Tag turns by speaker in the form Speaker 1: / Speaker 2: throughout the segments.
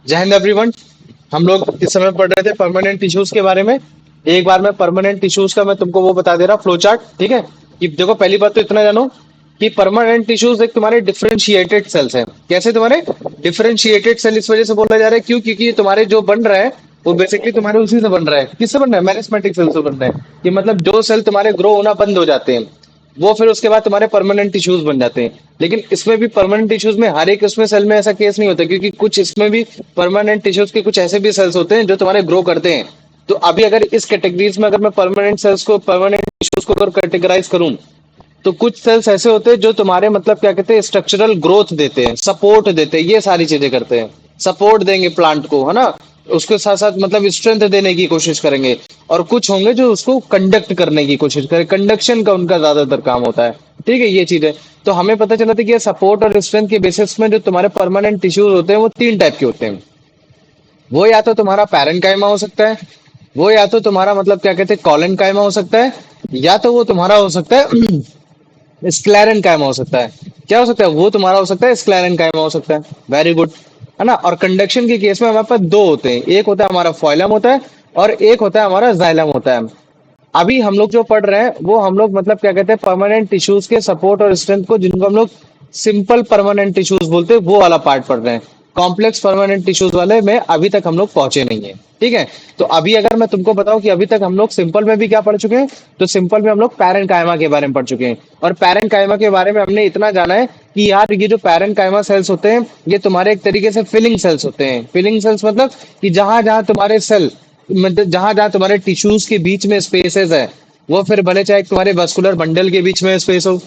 Speaker 1: जय हिंद एवरीवन। हम लोग इस समय पढ़ रहे थे परमानेंट टिश्यूज के बारे में। एक बार मैं परमानेंट टिश्यूज का मैं तुमको वो बता दे रहा फ्लो चार्ट, ठीक है। कि देखो, पहली बात तो इतना जानो कि परमानेंट टिश्यूज एक तुम्हारे डिफरेंशिएटेड सेल्स हैं। कैसे तुम्हारे डिफरेंशिएटेड सेल इस वजह से बोला जा रहा है, क्यों? क्योंकि ये तुम्हारे जो बन रहा है वो बेसिकली तुम्हारे उसी से बन रहा है। किससे बन रहा है? मैरिस्मेटिक सेल से बन रहा है। कि मतलब जो सेल तुम्हारे ग्रो होना बंद हो जाते हैं वो फिर उसके बाद तुम्हारे परमानेंट टिश्यूज बन जाते हैं। लेकिन इसमें भी परमानेंट टिश्यूज में हर एक उसमें सेल में ऐसा केस नहीं होता, क्योंकि कुछ इसमें भी परमानेंट टिश्यूज के कुछ ऐसे भी सेल्स होते हैं जो तुम्हारे ग्रो करते हैं। तो अभी अगर इस कैटेगरीज में अगर मैं परमानेंट सेल्स को, परमानेंट टिश्यूज को अगर कैटेगराइज करूं, तो कुछ सेल्स ऐसे होते हैं जो तुम्हारे मतलब क्या कहते हैं, स्ट्रक्चरल ग्रोथ देते हैं, सपोर्ट देते हैं, ये सारी चीजें करते हैं। सपोर्ट देंगे प्लांट को, है ना। उसके साथ साथ मतलब स्ट्रेंथ देने की कोशिश करेंगे। और कुछ होंगे जो उसको कंडक्ट करने की कोशिश करें, कंडक्शन का उनका ज्यादातर काम होता है। ठीक है, ये चीज है। तो हमें पता चला था कि सपोर्ट और स्ट्रेंथ के बेसिस में जो तुम्हारे परमानेंट टिश्यूज होते हैं वो तीन टाइप के होते हैं। वो या तो तुम्हारा पैरेन्काइमा हो सकता है, वो या तो तुम्हारा मतलब क्या कहते हैं कॉलेनकाइमा हो सकता है, या तो वो तुम्हारा हो सकता है स्क्लेरन कायमा हो सकता है। क्या हो सकता है? वो तुम्हारा हो सकता है स्क्लेरन कायमा हो सकता है। वेरी गुड, है ना। और कंडक्शन के केस में हमारे पास दो होते हैं, एक होता है हमारा फॉइलम होता है और एक होता है हमारा जाइलम होता है। अभी हम लोग जो पढ़ रहे हैं वो हम लोग मतलब क्या कहते हैं परमानेंट टिश्यूज के सपोर्ट और स्ट्रेंथ को, जिनको हम लोग सिंपल परमानेंट टिश्यूज बोलते हैं, वो वाला पार्ट पढ़ रहे हैं। कॉम्प्लेक्स परमानेंट टिश्यूज वाले में अभी तक हम लोग पहुंचे नहीं है। ठीक है। तो अभी अगर मैं तुमको बताऊं कि अभी तक हम लोग सिंपल में भी क्या पढ़ चुके हैं, तो सिंपल में हम लोग पैरेन्काइमा के बारे में पढ़ चुके हैं। और पैरेन्काइमा के बारे में हमने इतना जाना है कि यार ये जो पैरेन्काइमा सेल्स होते हैं ये तुम्हारे एक तरीके से फिलिंग सेल्स होते हैं। फिलिंग सेल्स मतलब कि जहां जहां तुम्हारे सेल, मतलब जहां जहां तुम्हारे टिश्यूज के बीच में स्पेसेस है, वो फिर भले चाहे तुम्हारे वस्कुलर बंडल के बीच में स्पेस हो,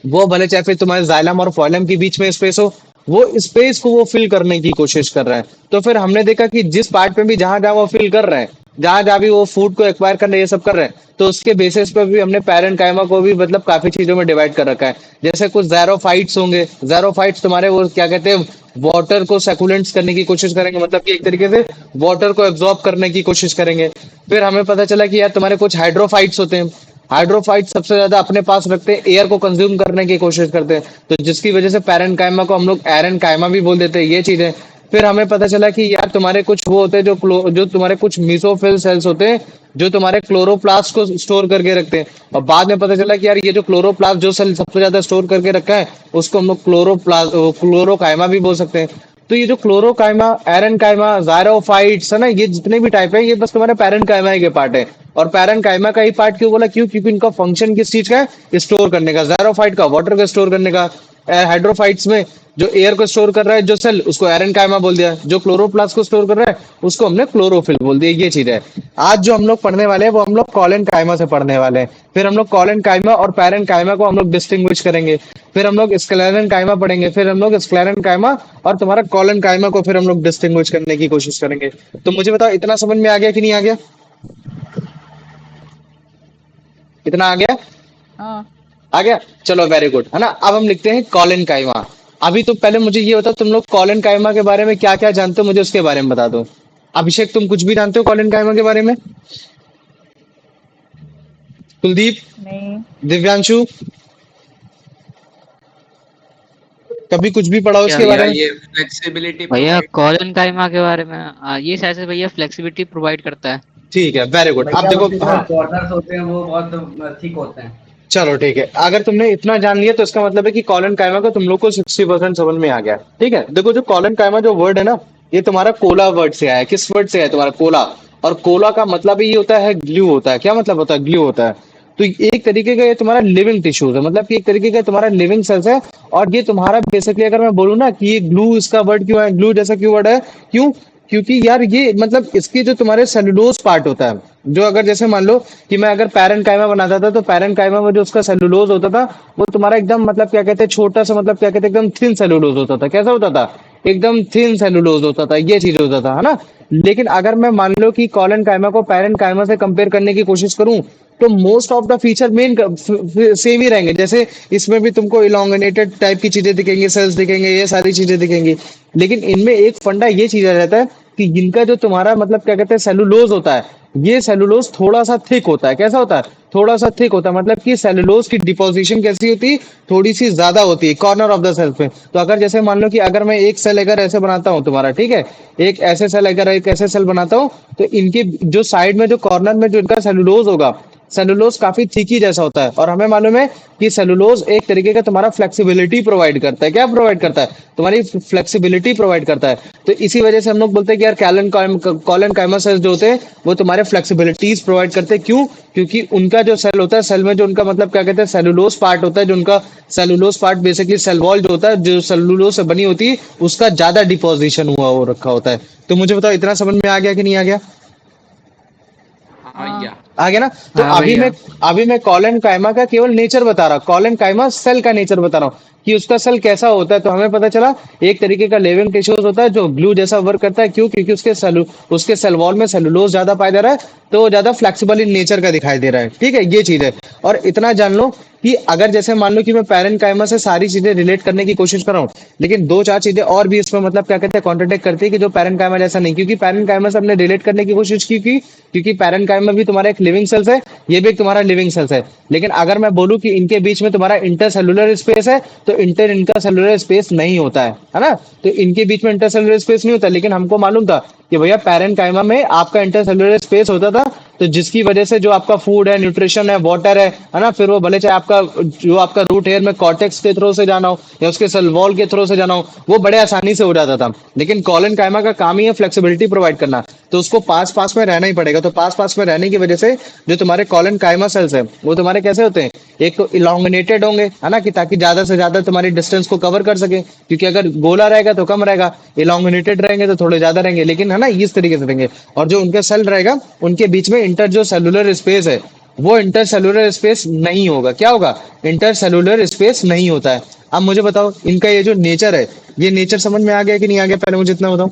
Speaker 1: वो भले चाहे फिर तुम्हारे जाइलम और फॉइलम के बीच में स्पेस हो, वो स्पेस को वो फिल करने की कोशिश कर रहा है। तो फिर हमने देखा कि जिस पार्ट में भी जहां जहां वो फिल कर रहे हैं, जहां जहां भी वो फूड को एक्वायर करने ये सब कर रहे हैं, तो उसके बेसिस पे भी हमने पैरेन्काइमा को भी मतलब काफी चीजों में डिवाइड कर रखा है। जैसे कुछ ज़ैरोफाइट्स होंगे, ज़ैरोफाइट्स तुम्हारे वो क्या कहते हैं, वाटर को सेकुलेंट्स करने की कोशिश करेंगे, मतलब कि एक तरीके से वाटर को एब्जॉर्ब करने की कोशिश करेंगे। फिर हमें पता चला कि यार तुम्हारे कुछ हाइड्रोफाइट्स होते हैं। हाइड्रोफाइट सबसे ज्यादा अपने पास रखते हैं, एयर को कंज्यूम करने की कोशिश करते हैं, तो जिसकी वजह से पैरेन्काइमा को हम लोग एरेन्काइमा भी बोल देते हैं, ये चीज है। फिर हमें पता चला कि यार तुम्हारे कुछ वो होते हैं जो तुम्हारे कुछ मीसोफिल सेल्स होते हैं जो तुम्हारे क्लोरोप्लास्ट को स्टोर करके रखते हैं। और बाद में पता चला कि यार ये जो क्लोरोप्लास्ट जो सेल सबसे ज्यादा स्टोर करके रखा है उसको हम लोग क्लोरोकाइमा भी बोल सकते हैं। तो ये जो क्लोरोकाइमा, एरेन्काइमा, ज़ायरोफाइट्स है ना, ये जितने भी टाइप है ये बस तुम्हारे पैरेन्काइमा के पार्ट है। और पैरेन्काइमा का ही पार्ट क्यों बोला? क्यों? क्योंकि इनका फंक्शन किस चीज का है? स्टोर करने का। ज़ायरोफाइट का वाटर को स्टोर करने का। हाइड्रोफाइट्स में जो एयर को स्टोर कर रहा है जो सेल, उसको एरेन्काइमा बोल दिया। जो क्लोरोप्लास्ट को स्टोर कर रहा है उसको हमने क्लोरोफिल बोल दिया। ये चीज है। आज जो हम लोग पढ़ने वाले हैं वो हम लोग कॉलेनकाइमा से पढ़ने वाले हैं। फिर हम लोग कॉलेनकाइमा और पैरेन्काइमा को हम लोग डिस्टिंग्विश करेंगे। फिर हम लोग स्क्लेरेन्काइमा पढ़ेंगे। फिर हम लोग स्क्लेरेन्काइमा और तुम्हारा कॉलेनकाइमा को फिर हम लोग डिस्टिंग्विश करने की कोशिश करेंगे। तो मुझे बताओ, इतना समझ में आ गया कि नहीं आ गया? इतना आ गया?
Speaker 2: हाँ।
Speaker 1: आ गया, चलो वेरी गुड, है ना। अब हम लिखते हैं कॉलिन काइमा। अभी तो पहले मुझे ये बताओ, तुम लोग कॉलिन काइमा के बारे में क्या क्या जानते हो, मुझे उसके बारे में बता दो। अभिषेक, तुम कुछ भी जानते हो कॉलिन काइमा के बारे में? कुलदीप?
Speaker 2: नहीं।
Speaker 1: दिव्यांशु? कभी कुछ भी पढ़ा हो
Speaker 3: क्या
Speaker 1: इसके बारे
Speaker 3: भैया
Speaker 1: में?
Speaker 3: ये फ्लेक्सिबिलिटी
Speaker 4: भैया
Speaker 3: प्रोवाइड
Speaker 4: कॉलन काइमा के बारे में ये शायद से भैया फ्लेक्सिबिलिटी प्रोवाइड करता है।
Speaker 1: ठीक है, वेरी गुड। अब
Speaker 5: भैया
Speaker 1: देखो,
Speaker 5: उसके जो
Speaker 1: हाँ,
Speaker 5: कॉर्नर्स होते हैं वो बहुत थिक होते हैं।
Speaker 1: चलो ठीक है। अगर तुमने इतना जान लिया तो इसका मतलब है कि कॉलन काइमा का तुम लोग को 60% समझ में आ गया। ठीक है। देखो, जो कॉलन काइमा जो वर्ड है ना, ये तुम्हारा कोला वर्ड से आया है। किस वर्ड से आया? तुम्हारा कोला। और कोला का मतलब ही होता है ग्लू होता है। क्या मतलब होता है? ग्लू होता है। तो एक तरीके का ये तुम्हारा लिविंग टिश्यूज है, मतलब कि एक तरीके का तुम्हारा लिविंग सेल्स है। और ये तुम्हारा बेसिकली अगर मैं बोलूँ ना कि ये ग्लू, इसका वर्ड क्यों है ग्लू जैसा क्यों वर्ड है? क्यों? क्योंकि यार ये मतलब इसके जो तुम्हारे सेलुलोज पार्ट होता है, जो अगर जैसे मान लो कि मैं अगर पैरेन्काइमा बनाता था, तो पैरेन्काइमा में जो उसका सेलुलोज होता था वो तुम्हारा एकदम मतलब क्या कहते हैं छोटा सा, मतलब क्या कहते हैं एकदम थिन सेलुलोज होता था। कैसा होता था? एकदम थिन सेलुलोज होता था। ये चीज होता था, है ना। लेकिन अगर मैं मान लो कि कॉलन काइमा को पैरेन्काइमा से कंपेयर करने की कोशिश करूं, तो मोस्ट ऑफ द फीचर मेन सेम ही रहेंगे। जैसे इसमें भी तुमको इलोंगेटेड टाइप की चीजें दिखेंगी, सेल्स दिखेंगे, ये सारी चीजें दिखेंगी। लेकिन इनमें एक फंडा ये चीज आ जाता है कि इनका जो तुम्हारा मतलब क्या कहते हैं सेलुलोज होता है, ये सेलुलोज थोड़ा सा थिक होता है। कैसा होता है? थोड़ा सा थिक होता है, मतलब कि सेलुलोज की डिपोजिशन कैसी होती है? थोड़ी सी ज्यादा होती है कॉर्नर ऑफ द सेल पे। तो अगर जैसे मान लो कि अगर मैं एक सेल अगर ऐसे बनाता हूँ तुम्हारा, ठीक है, एक ऐसे सेल अगर एक ऐसे सेल बनाता हूँ, तो इनके जो साइड में जो कॉर्नर में जो इनका सेलुलोज होगा, सेलुलोज काफी थिकी जैसा होता है। और हमें मालूम है कि सेलुलोज एक तरीके का तुम्हारा फ्लेक्सिबिलिटी प्रोवाइड करता है। क्या प्रोवाइड करता है? तुम्हारी फ्लेक्सिबिलिटी प्रोवाइड करता है। तो इसी वजह से हम लोग बोलते हैं कि यार कॉलन काइमा सेल्स जो होते हैं वो तुम्हारे फ्लेक्सिबिलिटीज प्रोवाइड करते हैं। क्यों? क्योंकि उनका जो सेल होता है, सेल में जो उनका मतलब क्या कहते हैं सेलुलोज पार्ट होता है, जो उनका cellulose part basically cell wall जो होता है, जो सेलुलोज से बनी होती है, उसका ज्यादा डिपोजिशन हुआ हो रखा होता है। तो मुझे बताओ इतना समझ में आ गया कि नहीं आ गया?
Speaker 5: हाँ भैया।
Speaker 1: आ गया ना? तो
Speaker 4: हाँ भैया।
Speaker 1: अभी मैं कॉलन कायमा का केवल नेचर बता रहा हूँ, कॉलन कायमा सेल का नेचर बता रहा हूँ कि उसका सेल कैसा होता है। तो हमें पता चला एक तरीके का लिविंग टिश्यूज होता है जो ग्लू जैसा वर्क करता है। क्यों? क्योंकि उसके सेल वॉल में सेलुलोज ज्यादा पाया जा रहा है, तो वो ज्यादा फ्लेक्सिबल इन नेचर का दिखाई दे रहा है। ठीक है, ये चीज है। और इतना जान लो कि अगर जैसे मान लो कि मैं पैरेंट कायमा से सारी चीजें रिलेट करने की कोशिश कर रहा हूँ, लेकिन दो चार चीजें और भी इसमें मतलब क्या कहते हैं कॉन्ट्रडिक्ट करती है कि जो पैरेंट कायमा जैसा नहीं। क्योंकि पैरेंट कायमा से हमने रिलेट करने की कोशिश की क्योंकि पैरेंट कायमा भी तुम्हारा एक लिविंग सेल्स है, ये भी एक तुम्हारा लिविंग सेल्स है। लेकिन अगर मैं बोलूं कि इनके बीच में तुम्हारा इंटरसेलुलर स्पेस है, तो इनका सेलुलर स्पेस नहीं होता है ना? तो इनके बीच में इंटरसेलुलर स्पेस नहीं होता। लेकिन हमको मालूम था कि भैया पैरेंट कायमा में आपका इंटरसेलुलर स्पेस होता था, तो जिसकी वजह से जो आपका फूड है, न्यूट्रिशन है, वाटर है ना, फिर वो भले चाहे आपका जो आपका रूट हेयर में कॉर्टेक्स के थ्रू से जाना हो या उसके सेल वॉल के थ्रू से जाना हो, वो बड़े आसानी से हो जाता था। लेकिन कॉलन कायमा का काम ही है फ्लेक्सिबिलिटी प्रोवाइड करना, तो उसको पास पास में रहना ही पड़ेगा। तो पास पास में रहने की वजह से जो तुम्हारे कॉलन कायमा सेल्स है वो तुम्हारे कैसे होते हैं? एक तो इलोंगनेटेड होंगे, है ना, कि ताकि ज्यादा से ज्यादा तुम्हारी डिस्टेंस को कवर कर सके। क्योंकि अगर गोला रहेगा तो कम रहेगा, इलोंगनेटेड रहेंगे तो थोड़े ज्यादा रहेंगे, लेकिन है ना इस तरीके से रहेंगे। और जो उनके सेल रहेगा उनके बीच में इंटर जो सेलुलर स्पेस है, वो इंटरसेलुलर स्पेस नहीं होगा। क्या होगा? इंटरसेलुलर स्पेस नहीं होता है। अब मुझे बताओ इनका ये जो नेचर है, ये नेचर समझ में आ गया कि नहीं आ गया? पहले मुझे इतना बताओ,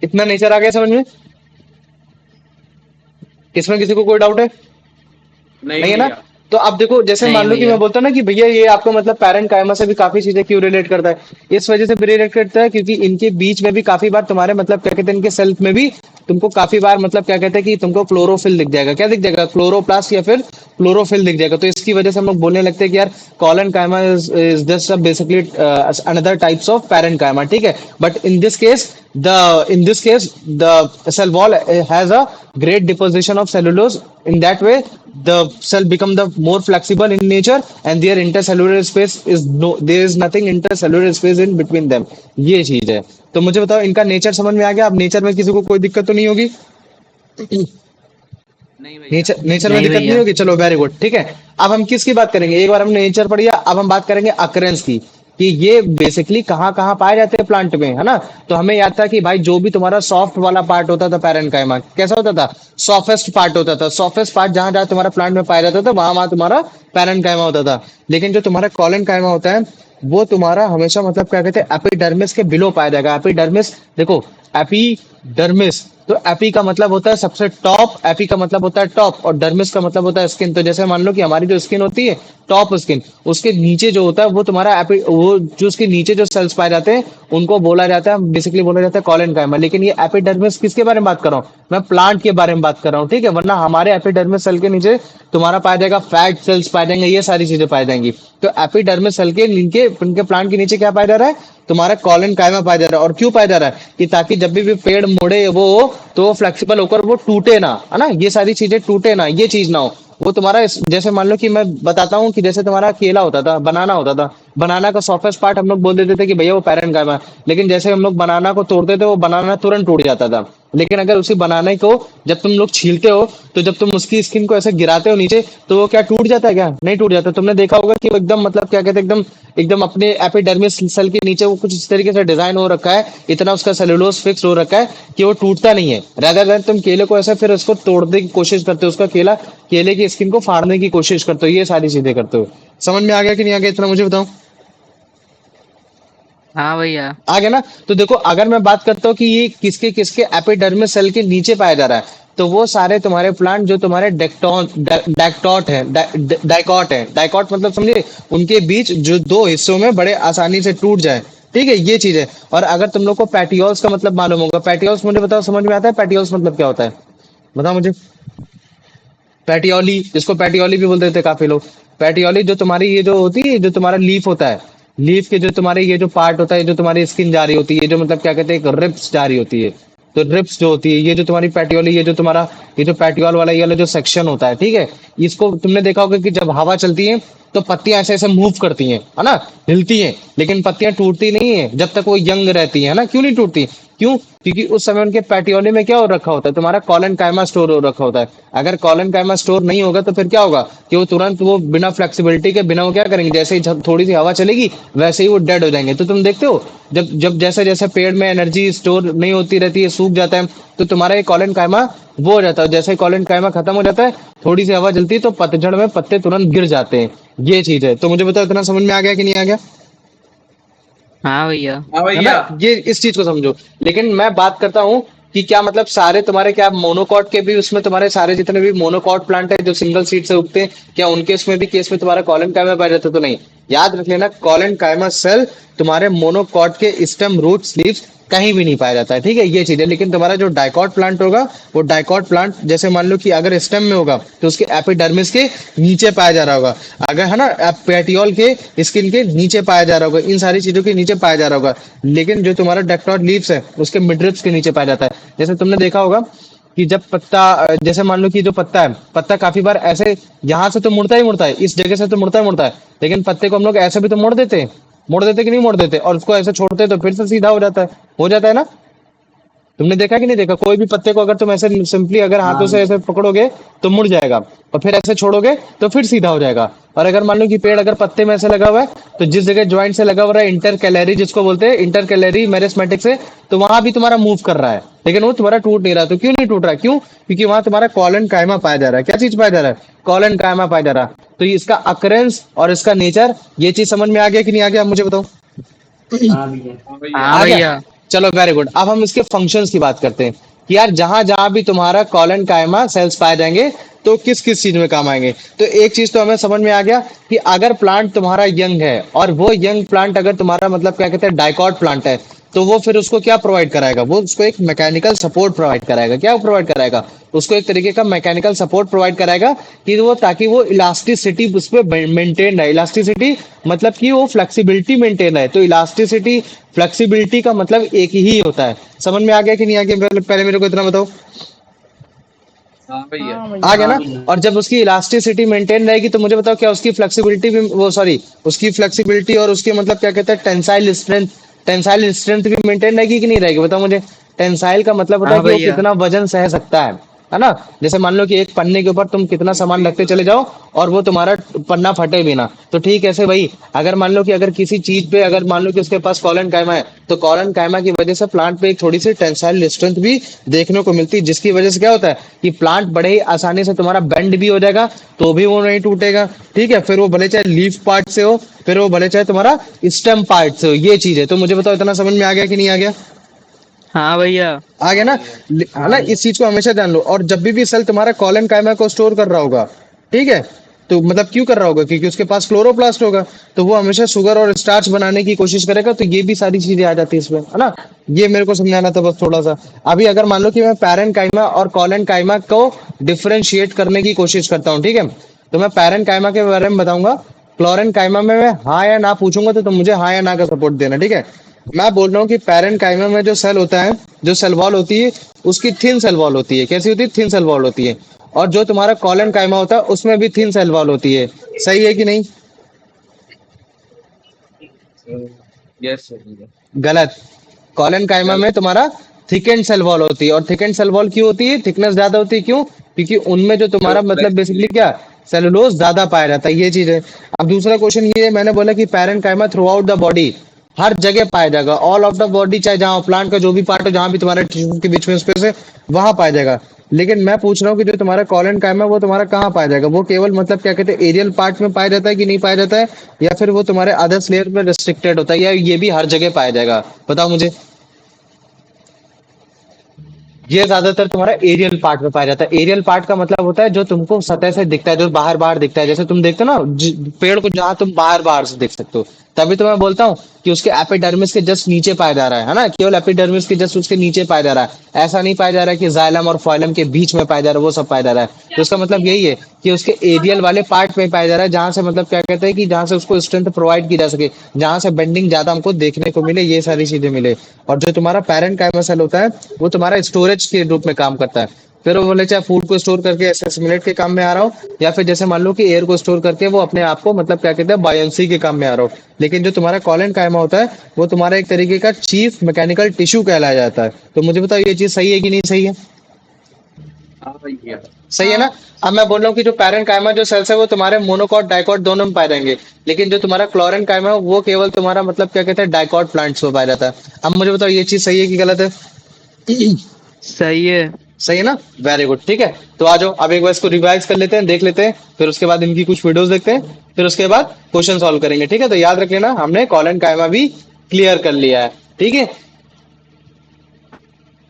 Speaker 1: इतना नेचर आ गया समझ में? इसमें किसी को कोई डाउट है?
Speaker 5: नहीं
Speaker 1: नहीं है ना?
Speaker 5: भैया।
Speaker 1: तो अब देखो जैसे
Speaker 4: नहीं
Speaker 1: मान लो कि
Speaker 4: भैया।
Speaker 1: मैं बोलता हूँ ना कि भैया ये आपको मतलब पैरेंट कायमा से भी काफी चीजें क्यों रिलेट करता है, इस वजह से भी रिलेट करता है क्योंकि इनके बीच में भी काफी बार तुम्हारे मतलब क्या कहते हैं इनके सेल्फ में भी तुमको काफी बार मतलब क्या कहते हैं कि तुमको क्लोरोफिल दिख जाएगा। क्या दिख जाएगा? क्लोरोप्लास्ट या फिर क्लोरोफिल दिख जाएगा। तो इसकी वजह से हम लोग बोलने लगते हैं कि यार कॉलन कायमा is just basically another types of parent कायमा। ठीक है, but in this case the cell wall has a great deposition of cellulose. In that way the cell become the more flexible in nature and their intercellular space is no, there is nothing intercellular space in between them। ये चीज है। तो मुझे बताओ इनका nature समझ में आ गया? अब नेचर में किसी को कोई दिक्कत तो नहीं होगी?
Speaker 5: नहीं भैया।
Speaker 1: नेचर में
Speaker 4: नहीं
Speaker 1: दिक्कत नहीं
Speaker 4: भैया।
Speaker 1: होगी? चलो वेरी गुड। ठीक है, अब हम किसकी बात करेंगे? एक बार हमने नेचर पढ़ लिया, अब हम बात करेंगे अकरेंस की कि ये बेसिकली कहाँ कहाँ पाए जाते हैं प्लांट में, है ना? तो हमें याद था कि भाई जो भी तुम्हारा सॉफ्ट वाला पार्ट होता था पैरेंट कायमा, कैसा होता था? सॉफ्टेस्ट पार्ट होता था। सॉफ्टेस्ट पार्ट जहां जहां तुम्हारा प्लांट में पाया जाता था वहां वहां तुम्हारा पैरेंट कायमा होता था। लेकिन जो तुम्हारा कॉलन कायमा होता है वो तुम्हारा हमेशा मतलब क्या कहते हैं एपिडर्मिस के बिलो पाया जाएगा। एपिडर्मिस देखो, एपिडर्मिस, तो एपी का मतलब होता है सबसे टॉप, एपी का मतलब होता है टॉप, और डर्मिस का मतलब होता है स्किन। तो जैसे मान लो कि हमारी जो स्किन होती है टॉप स्किन, उसके नीचे जो होता है वो तुम्हारा एपी, वो जो उसके नीचे जो सेल्स पाए जाते हैं उनको बोला जाता है, बेसिकली बोला जाता है कॉलन कायमा। लेकिन ये एपिडर्मिस किसके बारे में बात कर रहा हूँ? मैं प्लांट के बारे में बात कर रहा हूँ। ठीक है, वरना हमारे एपिडर्मिस सेल के नीचे तुम्हारा पाया जाएगा फैट सेल्स पाए जाएंगे, ये सारी चीजें पाई जाएंगी। तो एपिडर्मिस सेल के नीचे उनके प्लांट के नीचे क्या पाया जा रहा है? तुम्हारा कॉलन कायमा पाया जा रहा है। और क्यों पाया जा रहा है? कि ताकि जब भी पेड़ मुड़े वो तो वो फ्लेक्सिबल होकर वो टूटे ना, है ना, ये सारी चीजें टूटे ना, ये चीज ना हो। वो तुम्हारा जैसे मान लो कि मैं बताता हूँ कि जैसे तुम्हारा केला होता था, बनाना होता था, बनाना का सॉफ्टेस्ट पार्ट हम लोग बोल देते थे कि भैया वो पैरेंट कायमा है। लेकिन जैसे हम लोग बनाना को तोड़ते थे वो बनाना तुरंत टूट जाता था। लेकिन अगर उसी बनाने को जब तुम लोग छीलते हो तो जब तुम उसकी स्किन को ऐसे गिराते हो नीचे तो वो क्या टूट जाता है? क्या नहीं टूट जाता? तुमने देखा होगा कि वो एकदम मतलब क्या कहते हैं एकदम एकदम अपने एपिडर्मिस सेल के नीचे वो कुछ इस तरीके से डिजाइन हो रखा है, इतना उसका सेलुलोज फिक्स हो रखा है कि वो टूटता नहीं है। रादर देन तुम केले को ऐसे फिर उसको तोड़ने की कोशिश करते हो, उसका केले की स्किन को फाड़ने की कोशिश करते हो, ये सारी चीजें करते हो। समझ में आ गया कि नहीं आ गया? इतना मुझे बताओ।
Speaker 4: हाँ भैया।
Speaker 1: आ गया ना? तो देखो अगर मैं बात करता हूँ कि ये किसके किसके एपिडर्मिस सेल के नीचे पाया जा रहा है, तो वो सारे तुम्हारे प्लांट जो तुम्हारे डाइकॉट है, डाइकॉट है, डाइकॉट मतलब समझे, उनके बीच जो दो हिस्सों में बड़े आसानी से टूट जाए, ठीक है, ये चीज है। और अगर तुम लोग को पैटियोल्स का मतलब मालूम होगा, पैटियोल्स मुझे बताओ, समझ में आता है पैटियोल्स मतलब क्या होता है? बताओ मुझे। पैटियोली, जिसको पैटियोली भी बोल देते हैं काफी लोग। पैटियोली जो तुम्हारी ये जो होती है, जो तुम्हारा लीफ होता है, लीफ के जो तुम्हारे ये जो पार्ट होता है, जो तुम्हारी स्किन जा रही होती है, जो मतलब क्या कहते हैं, एक रिप्स जा रही होती है। तो रिप्स जो होती है, ये जो तुम्हारी पैटियोली, ये जो तुम्हारा ये जो पैटियोल वाला ये वाला जो सेक्शन होता है, ठीक है, इसको तुमने देखा होगा कि जब हवा चलती है तो पत्तियां ऐसे ऐसे मूव करती हैं, है ना, हिलती हैं, लेकिन पत्तियां टूटती नहीं है जब तक वो यंग रहती है ना। क्यों नहीं टूटती? क्यों? क्योंकि उस समय उनके पैटियोली में क्या हो रखा होता है, तुम्हारा कॉलन कायमा स्टोर हो रखा होता है। अगर कॉलन कायमा स्टोर नहीं होगा तो फिर क्या होगा कि वो तुरंत वो बिना फ्लेक्सिबिलिटी के, बिना वो क्या करेंगे, जैसे ही थोड़ी सी हवा चलेगी वैसे ही वो डेड हो जाएंगे। तो तुम देखते हो जब जब जैसे जैसे पेड़ में एनर्जी स्टोर नहीं होती रहती है, सूख जाता है, तो तुम्हारा ये कॉलन कायमा वो हो जाता है। जैसे ही कॉलन कायमा खत्म हो जाता है, थोड़ी सी हवा चलती है तो पतझड़ में पत्ते तुरंत गिर जाते हैं। ये चीज है। तो मुझे बताओ इतना समझ में आ गया कि नहीं आ गया?
Speaker 4: हाँ भैया।
Speaker 5: हाँ
Speaker 1: है
Speaker 5: भैया।
Speaker 1: ना, ये इस चीज को समझो। लेकिन मैं बात करता हूँ कि क्या मतलब सारे तुम्हारे क्या मोनोकॉट के भी उसमें तुम्हारे सारे जितने भी मोनोकॉट प्लांट है जो सिंगल सीड से उगते हैं, क्या उनके उसमें भी केस में तुम्हारा कॉलन कायमा पाया जाता है? तो नहीं। याद रख लेना, कॉलन कायमा सेल तुम्हारे मोनोकॉट के स्टेम, रूट, लीव्स कहीं भी नहीं पाया जाता है, ठीक है, ये चीज है। लेकिन तुम्हारा जो डाइकॉट प्लांट होगा, वो डाइकॉट प्लांट जैसे मान लो कि अगर स्टेम में होगा तो उसके एपिडर्मिस के नीचे पाया जा रहा होगा, अगर है ना पेटियोल के स्किन के नीचे पाया जा रहा होगा, इन सारी चीजों के नीचे पाया जा रहा होगा। लेकिन जो तुम्हारा डाइकॉट लीव्स है उसके मिडरिप्स के नीचे पाया जाता है। जैसे तुमने देखा होगा कि जब पत्ता, जैसे मान लो कि जो पत्ता है, पत्ता काफी बार ऐसे यहाँ से तो मुड़ता ही मुड़ता है, इस जगह से तो मुड़ता ही मुड़ता है, लेकिन पत्ते को हम लोग ऐसे भी तो मोड़ देते हैं, मोड़ देते कि नहीं मोड़ देते, और उसको ऐसे छोड़ते हैं तो फिर से सीधा हो जाता है ना। तुमने देखा कि नहीं देखा? कोई भी पत्ते को अगर तुम ऐसे सिंपली अगर हाथों से
Speaker 5: हाँ
Speaker 1: ऐसे पकड़ोगे तो मुड़ जाएगा, और फिर ऐसे छोड़ोगे तो फिर सीधा हो जाएगा। और अगर मान लो कि पेड़ अगर पत्ते में ऐसे लगा हुआ है, तो जिस जगह ज्वाइंट से लगा हुआ है, इंटर कैलरी जिसको बोलते हैं, इंटर कैलरी मेरिस्मेटिक से, तो वहां भी तुम्हारा मूव कर रहा है, लेकिन वो तुम्हारा टूट नहीं रहा। तो क्यों नहीं टूट रहा? क्यों? क्योंकि वहां तुम्हारा कॉलन कायमा पाया जा रहा है। क्या चीज पाया जा रहा है? कॉलन कायमा पाया जा रहा है। तो इसका अकरेंस और इसका नेचर, ये चीज समझ में आ गया कि नहीं आ गया? मुझे बताओ।
Speaker 5: हाँ भैया।
Speaker 4: हाँ
Speaker 1: आ गया?
Speaker 4: भैया।
Speaker 1: चलो वेरी गुड। अब हम इसके फंक्शंस की बात करते हैं कि यार जहां जहां भी तुम्हारा कॉलन कायमा सेल्स पाए जाएंगे तो किस किस चीज में काम आएंगे। तो एक चीज तो हमें समझ में आ गया कि अगर प्लांट तुम्हारा यंग है, और वो यंग प्लांट अगर तुम्हारा मतलब क्या कहते हैं डाइकॉट प्लांट है, तो वो फिर उसको क्या प्रोवाइड कराएगा? वो उसको एक मैकेनिकल सपोर्ट प्रोवाइड कराएगा। क्या प्रोवाइड कराएगा? उसको एक तरीके का मैकेनिकल सपोर्ट प्रोवाइड कराएगा कि वो, ताकि वो इलास्टिसिटी उस पर मेंटेन रहे। इलास्टिसिटी मतलब कि वो फ्लेक्सिबिलिटी मेंटेन रहे। तो इलास्टिसिटी, फ्लेक्सिबिलिटी का मतलब एक ही होता है। समझ में आ गया कि नहीं आ गया? पहले मेरे को इतना बताओ।
Speaker 5: हाँ भैया।
Speaker 1: आ गया
Speaker 5: हाँ
Speaker 1: ना?
Speaker 5: भैया।
Speaker 1: और जब उसकी इलास्टिसिटी मेंटेन रहेगी तो मुझे बताओ क्या उसकी फ्लेक्सिबिलिटी भी, वो सॉरी, उसकी फ्लेक्सिबिलिटी और उसकी मतलब क्या कहते हैं टेंसाइल स्ट्रेंथ, टेंसाइल स्ट्रेंथ भी मेंटेन रहेगी कि नहीं रहेगी? बताओ मुझे। टेंसाइल का मतलब होता है
Speaker 4: हाँ
Speaker 1: कि वो
Speaker 4: भैया।
Speaker 1: कितना वजन सह सकता है ना। जैसे मान लो कि एक पन्ने के ऊपर तुम कितना सामान रखते चले जाओ और वो तुम्हारा पन्ना फटे भी ना, तो ठीक ऐसे भाई अगर मान लो कि अगर किसी चीज पे अगर मान लो कि उसके पास कॉलन कायमा है, तो कॉलन कायमा की वजह से प्लांट पे एक थोड़ी सी टेंसाइल स्ट्रेंथ भी देखने को मिलती है, जिसकी वजह से क्या होता है कि प्लांट बड़े ही आसानी से तुम्हारा बेंड भी हो जाएगा तो भी वो नहीं टूटेगा। ठीक है, फिर वो भले चाहे लीफ पार्ट से हो, फिर वो भले चाहे तुम्हारा स्टेम पार्ट से हो। ये चीज है। तो मुझे बताओ इतना समझ में आ गया कि नहीं आ गया?
Speaker 4: हाँ भैया।
Speaker 1: आ गया ना? है ना? इस चीज को हमेशा ध्यान लो। और जब भी सेल तुम्हारा कॉलन कायमा को स्टोर कर रहा होगा, ठीक है, तो मतलब क्यों कर रहा होगा? क्योंकि उसके पास क्लोरोप्लास्ट होगा, तो वो हमेशा शुगर और स्टार्च बनाने की कोशिश करेगा। तो ये भी सारी चीजें आ जाती है इसमें, है ना। ये मेरे को समझाना था बस थोड़ा सा। अभी अगर मान लो कि मैं पैरेंट कायमा और कॉलन कायमा को डिफरेंशिएट करने की कोशिश करता हूँ, ठीक है, तो मैं पैरेंट कायमा के बारे में बताऊंगा। क्लोरन कायमा में मैं हाँ या ना पूछूंगा तो तुम मुझे हाँ या ना का सपोर्ट देना, ठीक है। मैं बोल रहा हूँ कि पैरेंट काइमा में जो सेल होता है, जो सेल वॉल होती है, उसकी थिन सेल वॉल होती है। कैसी होती है? थिन सेल वॉल होती है। और जो तुम्हारा कॉलन काइमा होता है उसमें भी थिन सेल वॉल होती है। सही है कि नहीं?
Speaker 5: Yes sir.
Speaker 1: गलत। कॉलन काइमा में तुम्हारा थिकेंड सेल वॉल होती है। और थिकेंड सेल वॉल क्यों होती है? थिकनेस ज्यादा होती है। क्यों? क्योंकि उनमें जो तुम्हारा मतलब बेसिकली क्या, सेलुलोज ज्यादा पाया जाता है। ये चीज है। अब दूसरा क्वेश्चन ये है, मैंने बोला कि parenchyma throughout the body, हर जगह पाया जाएगा, ऑल ऑफ द बॉडी, चाहे जहां प्लांट का जो भी पार्ट हो, जहां भी तुम्हारे टिश्यू के बीच में स्पेस है, वहां पाया जाएगा। लेकिन मैं पूछ रहा हूँ कि जो तुम्हारा कॉलन काइमा है वो तुम्हारा कहाँ पाया जाएगा? वो केवल मतलब क्या कहते हैं एरियल पार्ट में पाया जाता है कि नहीं पाया जाता है, या फिर वो तुम्हारे अदर लेयर में रिस्ट्रिक्टेड होता है, या ये भी हर जगह पाया जाएगा? बताओ मुझे। ये ज्यादातर तुम्हारा एरियल पार्ट में पाया जाता है। एरियल पार्ट का मतलब होता है जो तुमको सतह से दिखता है, जो बाहर बाहर दिखता है। जैसे तुम देखते हो ना पेड़ को, जहां तुम बाहर बाहर से देख सकते हो, तभी तो मैं बोलता हूँ कि उसके एपिडर्मिस के जस्ट नीचे पाया जा रहा है ना, केवल एपिडर्मिस के जस्ट उसके नीचे पाया जा रहा है, ऐसा नहीं पाया जा रहा है कि जाइलम और फाइलम के बीच में पाया जा रहा है, वो सब पाया जा रहा है। तो इसका मतलब यही है कि उसके एरियल वाले पार्ट में पाया जा रहा है, जहां से मतलब क्या कहते हैं कि जहां से उसको स्ट्रेंथ प्रोवाइड की जा सके, जहां से बेंडिंग ज्यादा हमको देखने को मिले, ये सारी चीजें मिले। और जो तुम्हारा पेरेंट काइमा सेल होता है वो तुम्हारा स्टोरेज के रूप में काम करता है। फिर वो बोले चाहे फूड को स्टोर करके एसेसिमिलेट के काम में आ रहा हो, या फिर जैसे मान लो कि एयर को स्टोर करके वो अपने आप को मतलब क्या कहते हैं बायोंसी के काम में आ रहा हो। लेकिन जो तुम्हारा कॉलन कायमा होता है वो तुम्हारा एक तरीके का चीफ मैकेनिकल टिश्यू कहलाया जाता है। तो मुझे बताओ ये चीज सही है कि नहीं सही है?
Speaker 5: हाँ भैया।
Speaker 1: सही है ना। अब मैं बोल रहा हूँ कि जो पैरेंट कायमा जो सेल्स है वो तुम्हारे मोनोकॉट डाइकॉट दोनों में पाए जाएंगे, लेकिन जो तुम्हारा क्लोरेन कायमा है वो केवल तुम्हारा मतलब क्या कहते हैं डाइकॉट प्लांट्स में पाया जाता है। अब मुझे बताओ ये चीज सही है कि गलत है?
Speaker 4: सही है।
Speaker 1: सही है ना, वेरी गुड। ठीक है, तो आ जाओ अब एक बार इसको रिवाइज कर लेते हैं, देख लेते हैं, फिर उसके बाद इनकी कुछ वीडियोस देखते हैं, फिर उसके बाद क्वेश्चन सॉल्व करेंगे। ठीक है, तो याद रख लेना हमने कॉलन कायमा भी क्लियर कर लिया है। ठीक है,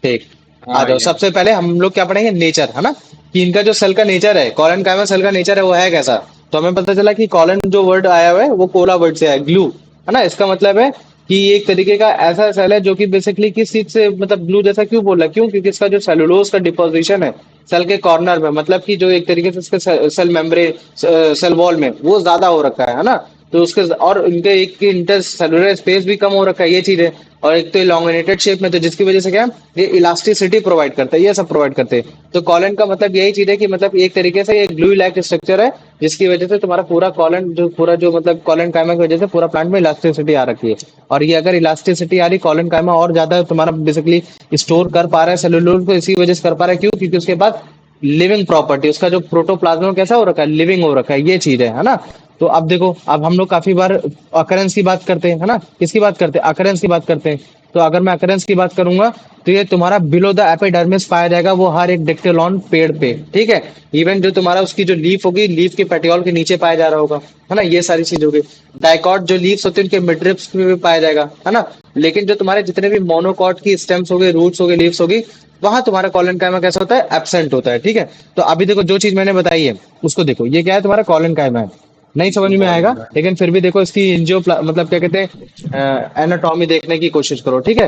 Speaker 1: ठीक।
Speaker 5: हाँ
Speaker 1: आ जाओ,
Speaker 5: भैया।
Speaker 1: सबसे पहले हम लोग क्या पढ़ेंगे, नेचर, है ना, कि इनका जो सेल का नेचर है, कॉलन कायमा सेल का नेचर है वो है कैसा। तो हमें पता चला कि कॉलन जो वर्ड आया हुआ है वो कोला वर्ड से है, ग्लू, है ना। इसका मतलब है कि ये एक तरीके का ऐसा सेल है जो कि बेसिकली किस चीज से मतलब ग्लू जैसा क्यों बोला, क्यों, क्योंकि इसका जो सेलुलोज का डिपोजिशन है सेल के कॉर्नर में, मतलब कि जो एक तरीके से इसके सेल मेम्ब्रेन सेल वॉल में वो ज्यादा हो रखा है ना। तो उसके और इनके एक इंटर सेलुलर स्पेस भी कम हो रखा है, ये चीज है। और एक तो इलोंगेटेड शेप में, तो जिसकी वजह से क्या है, ये इलास्टिसिटी प्रोवाइड करता है, ये सब प्रोवाइड करते हैं। तो कॉलन का मतलब यही चीज है कि मतलब एक तरीके से एक ग्लू लाइक स्ट्रक्चर है, जिसकी वजह से तुम्हारा पूरा कॉलन जो पूरा जो मतलब कॉलन कायमा की वजह से पूरा प्लांट में इलास्टिसिटी आ रखी है। और ये अगर इलास्टिसिटी आ रही कॉलन कायमा और ज्यादा तुम्हारा बेसिकली स्टोर कर पा रहा है सेलुलोज को, इसी वजह से कर पा रहा है, क्यों, क्योंकि उसके पास लिविंग प्रॉपर्टी, उसका जो प्रोटोप्लाज्म कैसा हो रखा है, लिविंग हो रखा है, ये चीज है ना। तो अब देखो, अब हम लोग काफी बार अकरेंस की बात करते हैं, है ना, किसकी बात करते हैं, अकरेंस की बात करते हैं। तो अगर मैं अकरेंस की बात करूंगा तो ये तुम्हारा बिलो द एपिडर्मिस पाया जाएगा, वो हर एक डिक्टेलॉन पेड़ पे। ठीक है, इवन जो तुम्हारा उसकी जो लीफ होगी, लीफ के पेटियोल के नीचे पाया जा रहा होगा, है ना, ये सारी चीज होगी। डाइकॉट जो लीव्स होते हैं उनके मिडरिप्स में भी पाया जाएगा, है ना। लेकिन जो तुम्हारे जितने भी मोनोकॉट की स्टेम्स हो गए, रूट्स हो गए, लीव्स होगी, वहां तुम्हारा कॉलन कायमा कैसा होता है, एब्सेंट होता है। ठीक है, तो अभी देखो जो चीज मैंने बताई है उसको देखो, ये क्या है, तुम्हारा कॉलन कायमा है। नहीं समझ में आएगा, लेकिन फिर भी देखो इसकी एंजियो मतलब क्या कहते हैं एनाटॉमी देखने की कोशिश करो। ठीक है,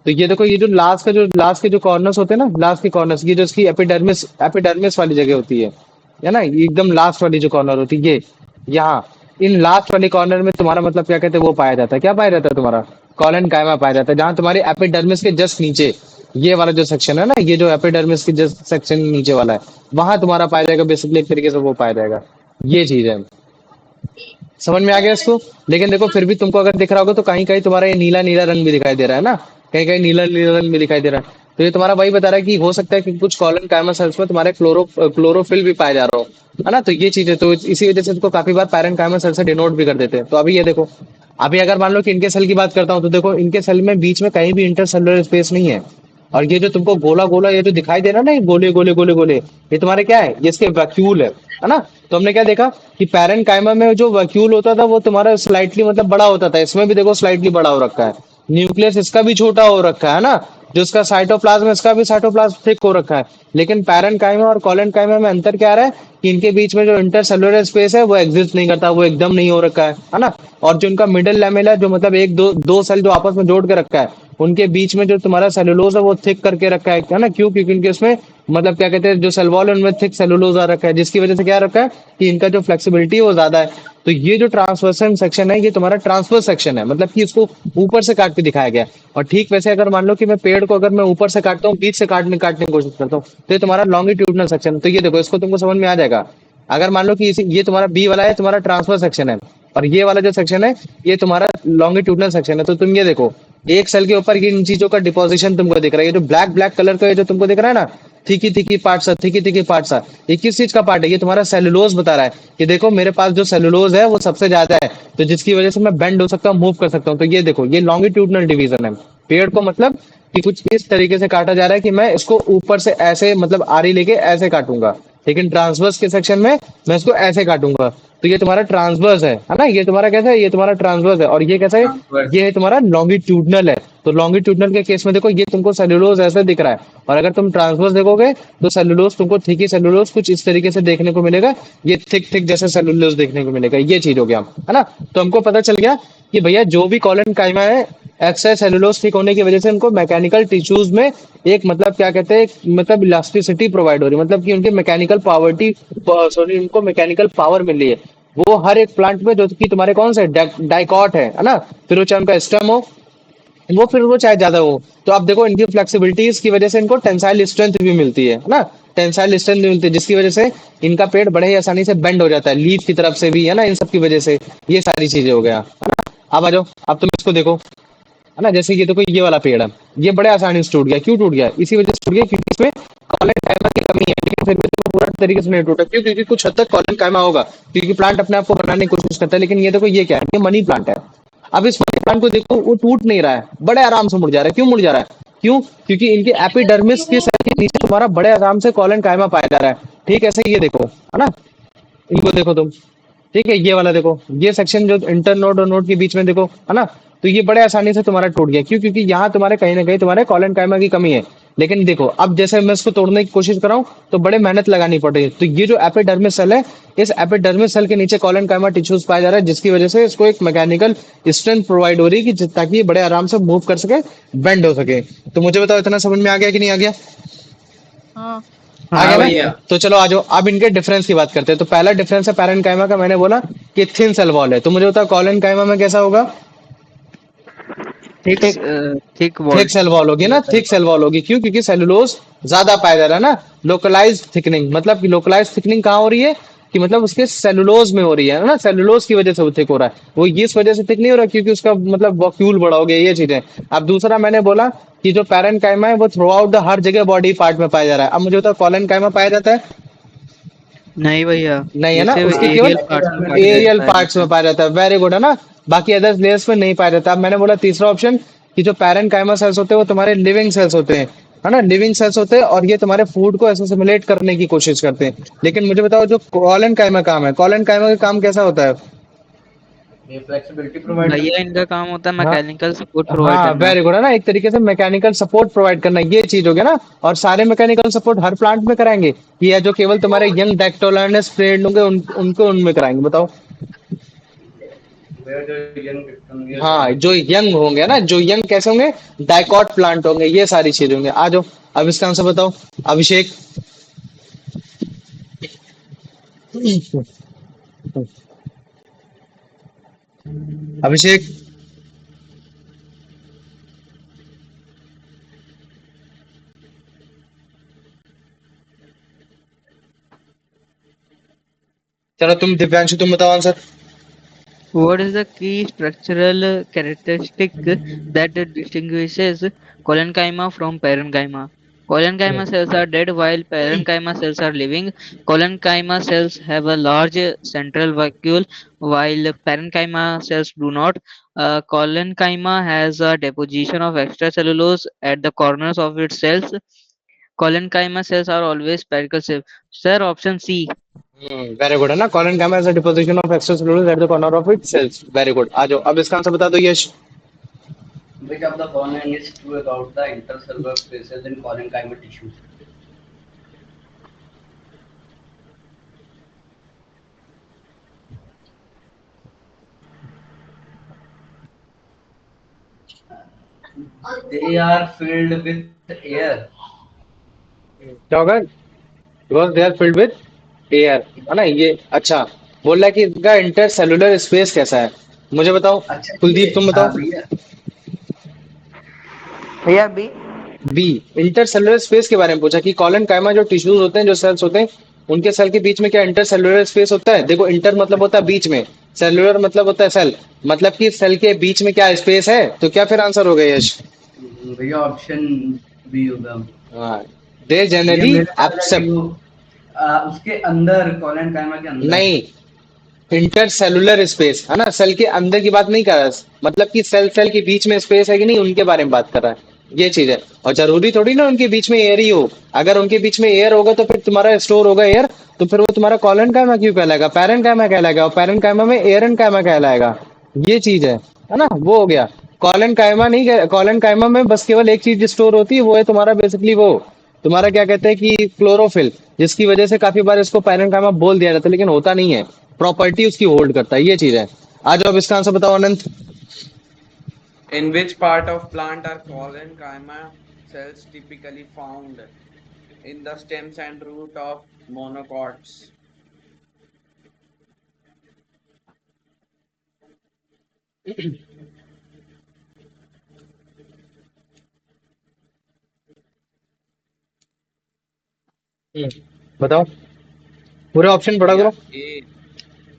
Speaker 1: तो ये देखो, ये जो लास्ट के जो कॉर्नर्स होते हैं ना, लास्ट के कॉर्नर्स, ये जो इसकी एपिडर्मिस एपिडर्मिस वाली जगह होती है ना, ये एकदम लास्ट वाली जो कॉर्नर होती है, ये यहाँ इन लास्ट वाले कॉर्नर में तुम्हारा मतलब क्या कहते हैं वो पाया जाता है, क्या पाया जाता है, तुम्हारा कॉलन कायमा पाया जाता है, जहां तुम्हारे एपिडर्मिस के जस्ट नीचे ये वाला जो सेक्शन है ना, ये जो एपिडर्मिस की जस्ट सेक्शन नीचे वाला है, वहां तुम्हारा पाया जाएगा, बेसिकली एक तरीके से वो पाया जाएगा, ये चीज है। समझ में आ गया इसको। लेकिन देखो फिर भी तुमको अगर दिख रहा होगा तो कहीं कहीं तुम्हारा ये नीला नीला रंग भी दिखाई दे रहा है ना, कहीं कहीं नीला नीला रंग भी दिखाई दे रहा है। तो ये तुम्हारा वही बता रहा है कि हो सकता है कि कुछ कॉलन कायमा सेल्स में तुम्हारे क्लोरोफिल भी पाया जा रहा हो, है ना। तो ये चीज है, तो इसी वजह से इसको काफी बार पैरेंट कायमा सेल से डिनोट भी कर देते हैं। तो अभी ये देखो, अभी अगर मान लो कि इनके सेल की बात करता हूँ, तो देखो इनके सेल में बीच में कहीं भी इंटरसेलुलर स्पेस नहीं है। और ये जो तुमको गोला गोला ये जो दिखाई दे रहा है ना, ये गोले गोले गोले गोले, ये तुम्हारे क्या है, ये इसके वैक्यूल है ना। तो हमने क्या देखा कि पैरेंट कायमा में जो वैक्यूल होता था वो तुम्हारा स्लाइटली मतलब बड़ा होता था, इसमें भी देखो स्लाइटली बड़ा हो रखा है। न्यूक्लियस इसका भी छोटा हो रखा है ना, जो इसका साइटोप्लाज्म, इसका भी साइटोप्लाज्म थिक हो रखा है। लेकिन पैरेंट कायमा और कॉलन कायमा में अंतर क्या आ रहा है कि इनके बीच में जो इंटरसेलुलर स्पेस है वो एग्जिस्ट नहीं करता, वो एकदम नहीं हो रखा है ना। और जो उनका मिडिल लैमेला, जो मतलब एक दो सेल जो आपस में जोड़ के रखा है, उनके बीच में जो तुम्हारा सेलुलोज है वो थिक करके रखा है ना, क्यों, क्योंकि इनके उसमें मतलब क्या कहते हैं जो सेल वॉल है उनमें थिक सेलुलोज आ रखा है, जिसकी वजह से क्या रखा है कि इनका जो फ्लेक्सिबिलिटी है वो ज्यादा है। तो ये जो ट्रांसवर्सन सेक्शन है ये तुम्हारा ट्रांसवर्स सेक्शन है, मतलब कि इसको ऊपर से काट के दिखाया गया है। और ठीक वैसे अगर मान लो कि मैं पेड़ को अगर मैं ऊपर से काटता हूँ, बीच से काटने की कोशिश करता हूँ, तो ये तुम्हारा लॉन्गिट्यूडनल सेक्शन है। तो ये देखो, इसको तुमको समझ में आ जाएगा। अगर मान लो कि ये तुम्हारा बी वाला है, तुम्हारा ट्रांसफर सेक्शन है, और ये वाला जो सेक्शन है ये तुम्हारा लॉन्गिट्यूडनल सेक्शन है। तो तुम ये देखो, एक सेल के ऊपर ये इन चीजों का डिपोजिशन तुमको दिख रहा है, ये जो ब्लैक ब्लैक कलर का ये जो तुमको दिख रहा है ना, थिकी पार्ट सा, ये किस चीज का पार्ट है, ये तुम्हारा सेलुलोज बता रहा है कि देखो मेरे पास जो सेलुलोज है वो सबसे ज्यादा है, तो जिसकी वजह से मैं बेंड हो सकता हूँ, मूव कर सकता हूँ। तो ये देखो, ये लॉन्गिट्यूडनल डिवीजन है पेड़ को, मतलब कि कुछ इस तरीके से काटा जा रहा है कि मैं इसको ऊपर से ऐसे मतलब आरी लेके ऐसे काटूंगा, लेकिन ट्रांसवर्स के सेक्शन में मैं इसको ऐसे काटूंगा। तो ये तुम्हारा ट्रांसवर्स है ना, ये तुम्हारा कैसा है, ये तुम्हारा ट्रांसवर्स है, और ये कैसा है,
Speaker 5: ट्रांसवर्स।
Speaker 1: ये है तुम्हारा लॉन्गिट्यूडनल है। तो लॉन्गिट्यूडनल के केस में देखो ये तुमको सेलुलोज ऐसे दिख रहा है, और अगर तुम ट्रांसवर्स देखोगे तो सेलुलोज तुमको थिक ही सेलुलोज कुछ इस तरीके से देखने को मिलेगा, ये थिक थिक जैसे सेलुलोज देखने को मिलेगा, ये चीज हो गया, है ना। तो हमको पता चल गया कि भैया जो भी कॉलन काइमा है, एक्स्ट्रा सेलुलोज थिक होने की वजह से उनको मैकेनिकल टिश्यूज में एक मतलब क्या कहते हैं, मतलब इलास्टिसिटी प्रोवाइड हो रही है, मतलब कि उनकी मैकेनिकल पावर्टी, सॉरी, उनको मैकेनिकल पावर मिल रही है। वो हर एक प्लांट में जो कि तुम्हारे कौन से डाइकॉट है ना, फिर वो चाहे उनका स्टेम हो, वो फिर वो चाहे ज्यादा हो। तो आप देखो इनकी फ्लेक्सिबिलिटीज की वजह से इनको टेंसाइल स्ट्रेंथ भी मिलती है ना, टेंसाइल स्ट्रेंथ भी मिलती है, जिसकी वजह से इनका पेड़ बड़े ही आसानी से बेंड हो जाता है, लीफ की तरफ से भी, है ना, इन सब की वजह से। ये सारी चीजें हो गया, है ना। अब आ जाओ, अब तुम इसको देखो, है ना, जैसे ये देखो ये वाला पेड़ है, ये बड़े आसानी से टूट गया। क्यों टूट गया? इसी वजह से टूट गया क्योंकि इसमें कॉलन कायमा की कमी है, लेकिन फिर भी देखो पूरा तरीके से नहीं टूटा। क्यों? क्योंकि कुछ हद तक कॉलन कायमा होगा, क्योंकि प्लांट अपने आप को बनाने की कोशिश करता है। लेकिन ये देखो ये क्या है, ये मनी प्लांट है। अब इस मनी प्लांट को देखो, वो टूट नहीं रहा है, बड़े आराम से मुड़ जा रहा है। क्यों मुड़ जा रहा है? क्यों? क्योंकि इनके एपिडर्मिस के सेल के नीचे तुम्हारा बड़े आराम से कॉलन कायमा पाया जा रहा है। ठीक है, ऐसे ये देखो, है ना, इनको देखो तुम, ठीक है, ये वाला देखो, ये सेक्शन जो इंटर नोड और नोड के बीच में देखो, है ना, तो ये बड़े आसानी से तुम्हारा टूट गया। क्यों? क्योंकि यहाँ तुम्हारे कहीं ना कहीं तुम्हारे कॉलन कायमा की कमी है। लेकिन देखो अब जैसे मैं इसको तोड़ने की कोशिश कर रहा हूँ तो बड़े मेहनत लगानी पड़ रही है। तो ये जो एपिडर्मिस सेल है, इस एपिडर्मिस सेल के नीचे कॉलन कायमा टिश्यूज पाया जा रहा है, जिसकी वजह से इसको एक मैकेनिकल स्ट्रेंथ प्रोवाइड हो रही है कि ताकि ये बड़े आराम से मूव कर सके, बेंड हो सके। तो मुझे बताओ इतना समझ में आ गया कि नहीं आ गया?
Speaker 2: हाँ।
Speaker 1: आ
Speaker 5: हाँ
Speaker 1: गया ना?
Speaker 5: भैया।
Speaker 1: तो चलो आ जाओ, अब इनके डिफरेंस की बात करते हैं। तो पहला डिफरेंस है पैरेन्काइमा का, मैंने बोला कि थिन सेल वॉल है। तो मुझे बताओ कॉलन काइमा में कैसा होगा?
Speaker 4: Thick
Speaker 1: thick
Speaker 4: thick wall.
Speaker 1: Thick cell wall होगी ना, थिक सेल वॉल होगी। क्यों? क्योंकि सेलुलोज ज्यादा पाया जा रहा है ना। लोकलाइज थिकनिंग, मतलब कि लोकलाइज थिकनिंग कहाँ हो रही है, कि मतलब उसके सेलुलोज में हो रही है ना, सेलुलोज की वजह से वो थिक हो रहा है। वो ये इस वजह से थिक नहीं हो रहा क्योंकि उसका मतलब वॉक्यूल बड़ा हो गया, ये चीजें। अब दूसरा मैंने बोला कि जो पैरेन्काइमा है वो थ्रू आउट द हर जगह बॉडी पार्ट में पाया जा रहा है। अब मुझे बताओ कॉलन काइमा पाया जाता है?
Speaker 4: नहीं भैया,
Speaker 1: नहीं है
Speaker 4: ये
Speaker 1: ना,
Speaker 4: सिर्फ
Speaker 1: उसके केवल
Speaker 4: एरियल पार्ट्स में पाया
Speaker 1: एरियल
Speaker 4: जाता
Speaker 1: पार्ट्स
Speaker 4: है।
Speaker 1: में पाया जाता है। वेरी गुड, है ना। बाकी अदर्स लेयर्स में नहीं पाया जाता। अब मैंने बोला तीसरा ऑप्शन कि जो पैरेन्काइमा सेल्स होते हैं वो तुम्हारे लिविंग सेल्स होते हैं, है ना, लिविंग सेल्स होते हैं, और ये तुम्हारे फूड को एसिमिलेट करने की कोशिश करते हैं। लेकिन मुझे बताओ जो कॉलन काइमा काम है, कॉलन काइमा का काम कैसा होता है?
Speaker 5: ये फ्लेक्सिबिलिटी प्रोवाइड
Speaker 4: भैया इनका काम होता है
Speaker 1: हाँ,
Speaker 4: मैकेनिकल सपोर्ट प्रोवाइड
Speaker 1: हाँ,
Speaker 4: करना।
Speaker 1: वेरी गुड, है ना, एक तरीके से मैकेनिकल सपोर्ट प्रोवाइड करना, ये चीज हो गया ना। और सारे मैकेनिकल सपोर्ट हर प्लांट में कराएंगे, ये जो केवल तुम्हारे यंग डायकोटिलेडोनस प्लांट होंगे उनको उनमें कराएंगे? बताओ।
Speaker 5: भैया जो यंग
Speaker 1: हाँ, जो यंग होंगे ना, जो यंग कैसे होंगे, डाइकॉट प्लांट होंगे, ये सारी चीजें होंगे। आ जाओ, अब इसका आंसर बताओ अभिषेक। अभिषेक, चलो तुम दिव्यांशु तुम बताओ answer.
Speaker 4: What is the key structural characteristic that distinguishes collenchyma from parenchyma? Collenchyma cells are dead while parenchyma cells are living. Collenchyma cells have a large central vacuole while parenchyma cells do not. Collenchyma has a deposition of extracellulose at the corners of its cells. Collenchyma cells are always spherical shape. Sir, option C.
Speaker 1: Very good, है ना, collenchyma is a deposition of extracellular at the corner of it cells. Very good, आ जाओ, अब इसका answer बता दो यश।
Speaker 5: which of the following is true about the intercellular spaces in parenchyma tissues? They are filled with air.
Speaker 1: क्या होगा? Because they are filled with air, है ना, ये अच्छा। बोल रहा है कि इनका इंटर सेलुलर स्पेस कैसा है, मुझे बताओ।
Speaker 5: अच्छा
Speaker 1: कुलदीप तुम बताओ।
Speaker 5: भैया
Speaker 2: भैया B.
Speaker 1: B, intercellular space के बारे में पूछा कि कॉलन काइमा जो टिश्यूज होते हैं, जो सेल्स होते हैं, उनके सेल के बीच में क्या इंटर सेलुलर स्पेस होता है? देखो इंटर मतलब होता है बीच में, सेलुलर मतलब होता है सेल, मतलब कि सेल के बीच में क्या स्पेस है? तो क्या फिर आंसर हो गया यश?
Speaker 5: भैया ऑप्शन बी होगा।
Speaker 1: हाँ, दे
Speaker 5: ये
Speaker 1: जनरली
Speaker 5: मेरे ख्याल है कि
Speaker 1: एक्सेप्ट,
Speaker 5: वो उसके अंदर कॉलेनकाइमा के अंदर।
Speaker 1: नहीं, इंटर सेलुलर स्पेस, है ना, सेल के अंदर की बात नहीं कर रहा, मतलब कि सेल सेल के बीच में स्पेस है कि नहीं, उनके बारे में बात कर रहा है। ये चीज है। और जरूरी थोड़ी ना उनके बीच में एयर ही हो। अगर उनके बीच में एयर होगा तो फिर तुम्हारा स्टोर होगा एयर, तो फिर वो तुम्हारा कॉलन काइमा क्यों कहलाएगा, पैरन काइमा कहलाएगा, और पैरन काइमा में एयरन काइमा कहलाएगा। ये चीज है ना, वो हो गया। कॉलन काइमा नहीं, कॉलन काइमा में बस केवल एक चीज स्टोर होती है, वो है तुम्हारा बेसिकली वो, तुम्हारा क्या कहते हैं कि क्लोरोफिल, जिसकी वजह से काफी बार इसको पैरन काइमा बोल दिया जाता है, लेकिन होता नहीं है। प्रॉपर्टी उसकी होल्ड करता है, ये चीज है। आ जाओ अब इसका आंसर बताओ अनंत।
Speaker 3: In which part of plant are collenchyma cells typically found? In the stems and root of monocots.
Speaker 1: बताओ, पूरे ऑप्शन पढ़ा करो।
Speaker 3: Yeah, A.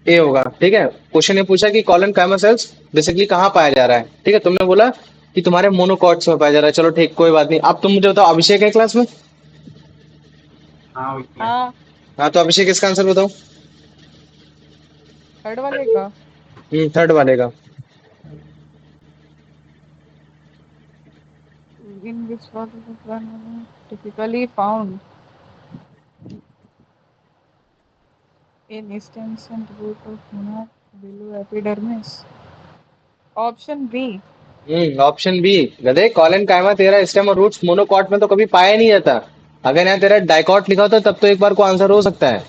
Speaker 1: ए होगा, ठीक है। क्वेश्चन ये पूछा कि कॉलन काइमा सेल्स बेसिकली कहाँ पाया जा रहा है, ठीक है। तुमने बोला कि तुम्हारे मोनोकॉट्स में पाया जा रहा है, चलो ठीक, कोई बात नहीं। अब तुम मुझे बताओ, अभिषेक है क्लास में?
Speaker 5: हाँ भैया।
Speaker 2: हाँ,
Speaker 1: हाँ, तो अभिषेक इसका आंसर बताओ।
Speaker 2: थर्ड वाले का।
Speaker 1: थर्ड वाले का।
Speaker 2: In which part of the plant typically found in stems and root of monarch below epidermis? Option B.
Speaker 1: Option B. गधे, कॉलन काइमा तेरा स्टेम और रूट्स मोनोकॉट में तो कभी पाया नहीं जाता। अगर यहाँ तेरा डाइकॉट लिखा होता तब तो एक बार को आंसर हो सकता है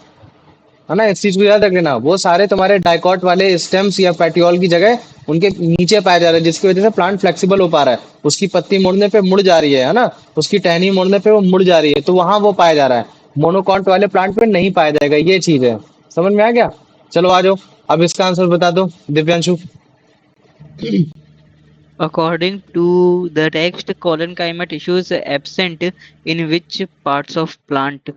Speaker 1: ना। इस चीज को याद रख लेना, वो सारे तुम्हारे डाइकॉट वाले स्टेम्स या पेटियोल की जगह उनके नीचे पाया जा रहा है, जिसकी वजह से प्लांट फ्लेक्सिबल हो पा रहा है। उसकी पत्ती मुड़ने पे मुड़ जा रही है ना, उसकी टहनी मुड़ने पे वो मुड़ जा रही है, तो वहां वो पाया जा रहा है। मोनोकॉट वाले प्लांट पे नहीं पाया जाएगा, ये चीज है। समझ में आ गया? चलो आ जाओ, अब इसका आंसर बता दो Divyanshu.
Speaker 4: According to the text, collenchyma tissue is absent in which parts of plant?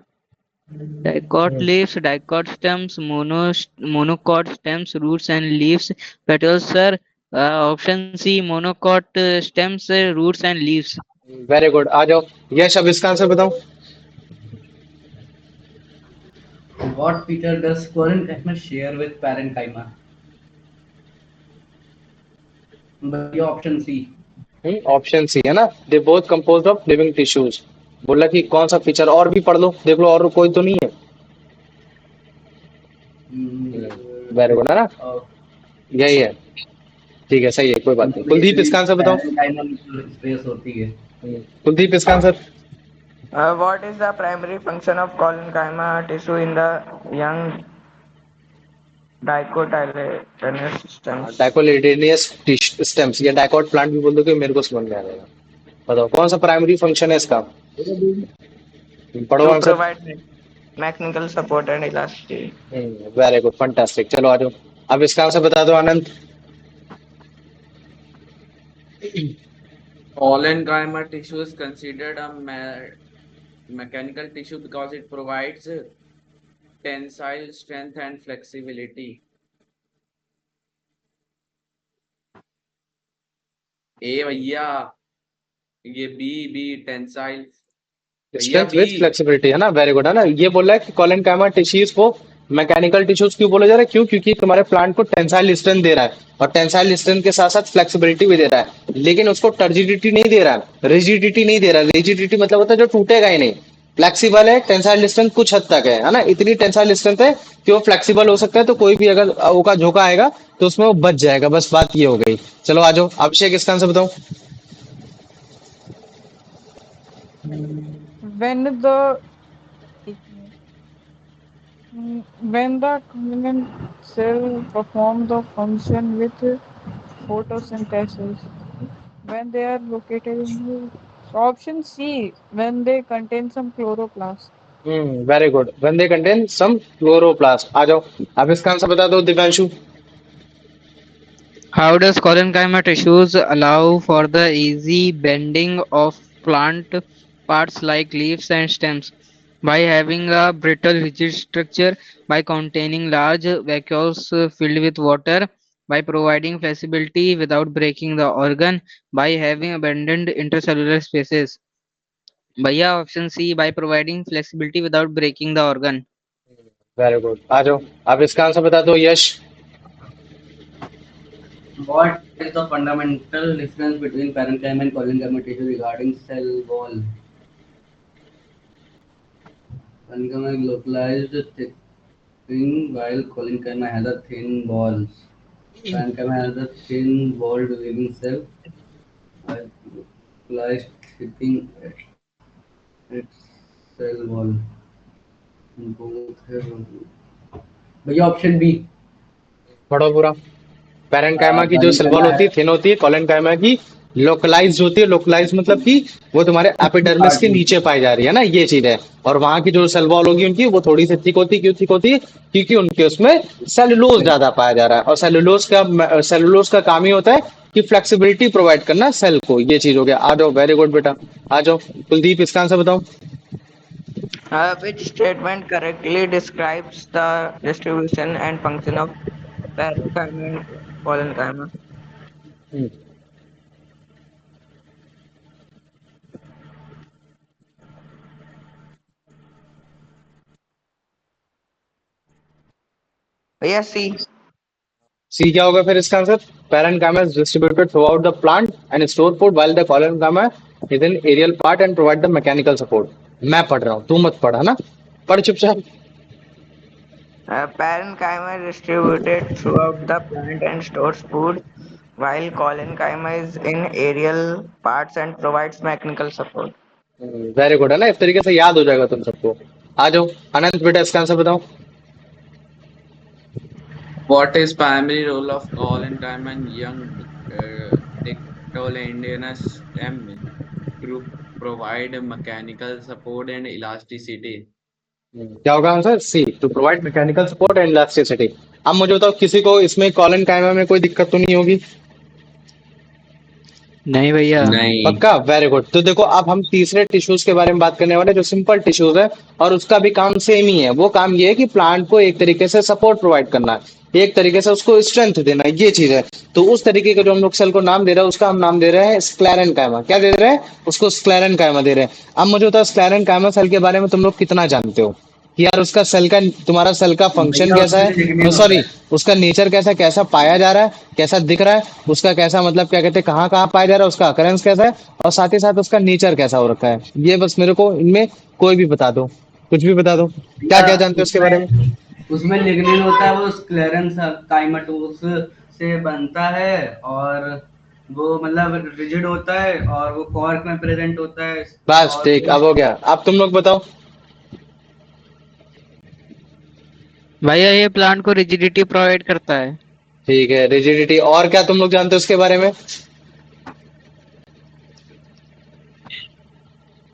Speaker 4: Dicot leaves, dicot stems, monocot stems, roots and leaves, petals, sir. Option C, monocot stems, roots and leaves.
Speaker 1: Very good, आ जाओ यश, अब इसका answer बताओ।
Speaker 5: What feature does parenchyma share with parenchyma? भैया option C.
Speaker 1: Option सी है ना, they both compose of living tissues. बोला कि कौन सा फीचर, और भी पढ़ लो, देख लो और कोई तो नहीं है। वेरी गुड है ना, यही है। ठीक है, सही है, कोई बात नहीं। कुलदीप इसका आंसर बताओ।
Speaker 5: पैरेंकाइमा में स्पेस होती है।
Speaker 1: कुलदीप इसका answer.
Speaker 2: What is the primary function of collenchyma tissue in the young dicotyledonous stems?
Speaker 1: Dicotyledonous stems या डाइकॉट प्लांट भी बोल दो, कि मेरे को समझ में आ जाएगा। बताओ कौन सा प्राइमरी फंक्शन है इसका, पढ़ो
Speaker 2: To
Speaker 1: answer.
Speaker 2: provide mechanical support and elasticity.
Speaker 1: Very good, fantastic. चलो आ जाओ, अब इसका आंसर बता दो आनंद।
Speaker 3: Collenchyma tissue is considered a mechanical tissue because it provides tensile strength and flexibility. ए भैया, ये बी टेंसाइल। भैया
Speaker 1: स्ट्रेंथ विद
Speaker 3: बी।
Speaker 1: फ्लेक्सिबिलिटी है ना, वेरी गुड है ना। ये बोल रहा है कि कॉलेनकाइमा टिश्यूज को मैकेनिकल टिश्यूज क्यों बोला जा रहा है, क्यों? क्योंकि तुम्हारे प्लांट को टेंसाइल स्ट्रेंथ दे रहा है, और टेंसाइल स्ट्रेंथ के साथ साथ फ्लेक्सिबिलिटी भी दे रहा है, लेकिन उसको टर्जिडिटी नहीं दे रहा है, रिजिडिटी नहीं दे रहा है। रिजिडिटी मतलब होता है जो टूटेगा ही नहीं। फ्लेक्सिबल है, टेंसाइल स्ट्रेंथ कुछ हद तक है ना, इतनी टेंसाइल स्ट्रेंथ है कि वो फ्लेक्सिबल हो सकता है, तो कोई भी अगर का झोंका आएगा तो उसमें वो बच जाएगा। बस बात ये हो गई। चलो आ जाओ, अभिषेक इसका आंसर बताओ।
Speaker 2: When the when the colon cell perform the function with photosynthesis, when they are located in the option C, when they contain some chloroplast.
Speaker 1: Very good, when they contain some chloroplast. आ जाओ, अब इसका answer बता दो Divyanshu.
Speaker 4: How does collenchyma tissues allow for the easy bending of plant parts like leaves and stems? By having a brittle rigid structure, by containing large vacuoles filled with water, by providing flexibility without breaking the organ, by having abundant intercellular spaces. भैया option C, by providing flexibility without breaking the organ.
Speaker 1: Very good, आ जाओ, अब इसका answer बता दो Yash.
Speaker 5: What is the fundamental difference between parenchyma and collenchyma tissue regarding cell wall? Parenchyma is localized thickening while collenchyma has a thin walls. Parenchyma has a thin walled living cell while localized thickening its cell wall. Both have भैया option B
Speaker 1: पढ़ो पूरा। Parenchyma की जो cell wall
Speaker 5: parenchyma
Speaker 1: होती है thin होती है, collenchyma की लोकलाइज्ड होती है। लोकलाइज्ड मतलब कि वो तुम्हारे एपिडर्मिस के नीचे पाई जा रही है ना, ये चीज है। और वहां की जो सेल वॉल होगी उनकी, वो थोड़ी सी थिक होती है। क्यों थिक होती है? क्योंकि उनके उसमें सेलुलोज ज्यादा पाया जा रहा है, और सेलुलोज का काम ही होता है कि फ्लेक्सिबिलिटी प्रोवाइड करना सेल को। ये चीज हो गया। आ जाओ, वेरी गुड बेटा, आ जाओ। कुलदीप, इसका आंसर बताओ।
Speaker 6: Which statement correctly describes the distribution and function of parenchyma and collenchyma?
Speaker 1: Hmm,
Speaker 6: Yes, C.
Speaker 1: सी क्या होगा फिर इसका answer? Parenchyma is distributed throughout the plant and store food, while the collenchyma is an aerial part and provide the mechanical support. मैं पढ़ रहा हूँ, तू मत पढ़, है ना? पढ़ चुपचाप।
Speaker 6: Parenchyma is distributed throughout the plant and stores food, while collenchyma is in aerial parts and provides mechanical support.
Speaker 1: Very good, है ना? इस तरीके से याद हो जाएगा तुम सबको। आ जाओ अनंत बेटा, इसका आंसर बताओ।
Speaker 3: What is primary role of collenchyma and young Dictyolendinus stem to provide mechanical support and elasticity?
Speaker 1: क्या होगा answer? C, to provide mechanical support and elasticity. अब मुझे बताओ, किसी को इसमें कोलेनकाइमा में कोई दिक्कत तो नहीं होगी?
Speaker 4: नहीं भैया।
Speaker 3: नहीं।
Speaker 1: पक्का? Very good. तो देखो, अब हम तीसरे टिश्यूज के बारे में बात करने वाले हैं, जो सिंपल टिश्यूज है, और उसका भी काम सेम ही है। वो काम ये है कि प्लांट को एक तरीके से सपोर्ट प्रोवाइड करना है, एक तरीके से उसको स्ट्रेंथ देना है, ये चीज है। तो उस तरीके का जो हम लोग सेल को नाम दे रहे हैं, उसका हम नाम दे रहे हैं स्क्लेरेनकाइमा। क्या दे रहे हैं उसको? स्क्लेरेनकाइमा दे रहे हैं। अब मुझे बताओ, स्क्लेरेनकाइमा सेल के बारे में तुम लोग कितना जानते हो कि यार उसका सेल का, तुम्हारा सेल का फंक्शन
Speaker 5: भैया
Speaker 1: कैसा
Speaker 5: उसमें
Speaker 1: है,
Speaker 5: लिग्निन होता
Speaker 1: सॉरी,
Speaker 5: है
Speaker 1: उसका नेचर कैसा, कैसा पाया जा रहा है, कैसा दिख रहा है, उसका कैसा मतलब क्या कहते हैं, कहाँ कहाँ पाया जा रहा है, उसका अकरेंस कैसा है, और साथ ही साथ उसका नेचर कैसा हो रखा है। ये बस मेरे को इनमें कोई भी बता दो, कुछ भी बता दो। क्या
Speaker 5: भैया
Speaker 1: क्या जानते हो उसके बारे में?
Speaker 5: उसमें लिग्निन होता है, वो स्क्लेरेंस काइमाटोस से बनता है, और वो मतलब रिजिड होता है, और वो कॉर्क में प्रेजेंट होता है।
Speaker 1: बस
Speaker 5: और
Speaker 1: ठीक,
Speaker 5: वो
Speaker 1: अब हो गया। अब तुम लोग बताओ।
Speaker 4: भैया ये प्लांट को रिजिडिटी प्रोवाइड करता है।
Speaker 1: ठीक है, रिजिडिटी। और क्या तुम लोग जानते हो उसके बारे में?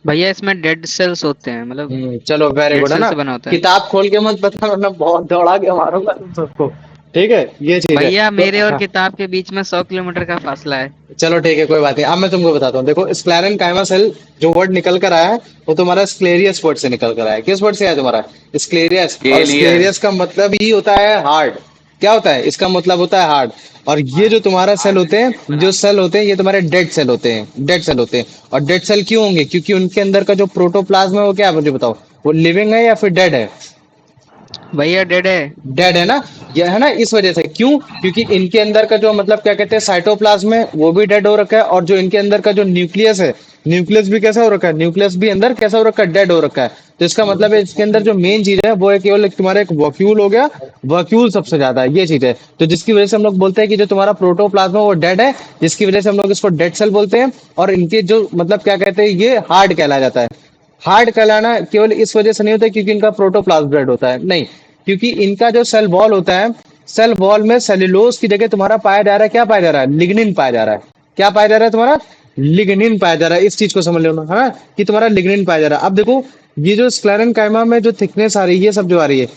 Speaker 4: भैया इसमें डेड सेल्स होते हैं, मतलब
Speaker 1: चलो, वेरी
Speaker 4: डेड
Speaker 1: गुड, है
Speaker 4: सेल
Speaker 1: ना?
Speaker 4: से बना होता है।
Speaker 1: किताब खोल के मत बता, वरना बहुत दौड़ा के मारूंगा तुम सबको। ठीक है, ये चीज है।
Speaker 4: भैया
Speaker 1: तो
Speaker 4: मेरे और
Speaker 1: हाँ,
Speaker 4: किताब के बीच में 100 किलोमीटर का फासला है।
Speaker 1: चलो ठीक है, कोई बात नहीं। अब मैं तुमको बताता हूँ। देखो, स्क्लेरन काइमा सेल जो वर्ड निकल कर आया है, वो तुम्हारा स्क्लेरियस वर्ड से निकल कर आया है। किस वर्ड से आया तुम्हारा? स्क्लेरियस। और स्क्लेरियस
Speaker 3: Alias.
Speaker 1: का मतलब ही होता है हार्ड। क्या होता है इसका मतलब? होता है हार्ड। और ये जो तुम्हारा सेल होते हैं, जो सेल होते हैं, ये तुम्हारे डेड सेल होते हैं, डेड सेल होते हैं। और डेड सेल क्यों होंगे? क्योंकि उनके अंदर का जो प्रोटोप्लाज्म है, वो क्या है मुझे बताओ, वो लिविंग है या फिर डेड है?
Speaker 4: भैया डेड है।
Speaker 1: डेड है ना? ये है ना, इस वजह से। क्यों? क्योंकि इनके अंदर का जो मतलब क्या कहते हैं साइटोप्लाज्म है, वो भी डेड हो रखा है। और जो इनके अंदर का जो न्यूक्लियस है, न्यूक्लियस भी कैसा हो रखा है? न्यूक्लियस भी अंदर कैसा हो रखा है? डेड हो रखा है। तो इसका मतलब है, इसके अंदर जो मेन चीज है, वो है केवल तुम्हारा एक वॉक्यूल हो गया। वॉक्यूल सबसे ज्यादा है, ये चीज है। तो जिसकी वजह से हम लोग बोलते हैं कि जो तुम्हारा प्रोटोप्लाज्म है वो डेड है, जिसकी वजह से हम लोग इसको डेड सेल बोलते हैं। और इनके जो मतलब क्या कहते हैं, ये हार्ड कहलाया जाता है। हार्ड कहलाना केवल इस वजह से नहीं होता क्योंकि इनका प्रोटोप्लाज्म डेड होता है, नहीं। क्योंकि इनका जो सेल वॉल होता है, सेल वॉल में सेल्यूलोज की जगह तुम्हारा पाया जा रहा है, क्या पाया जा रहा है? लिग्निन पाया जा रहा है। क्या पाया जा रहा है तुम्हारा? लिग्निन पाया जा रहा है। इस चीज को समझ लेना, है ना, कि तुम्हारा लिग्निन पाया जा रहा है। अब देखो, ये जो स्क्लेरन काइमा में जो थिकनेस आ रही है, ये सब जो आ रही है,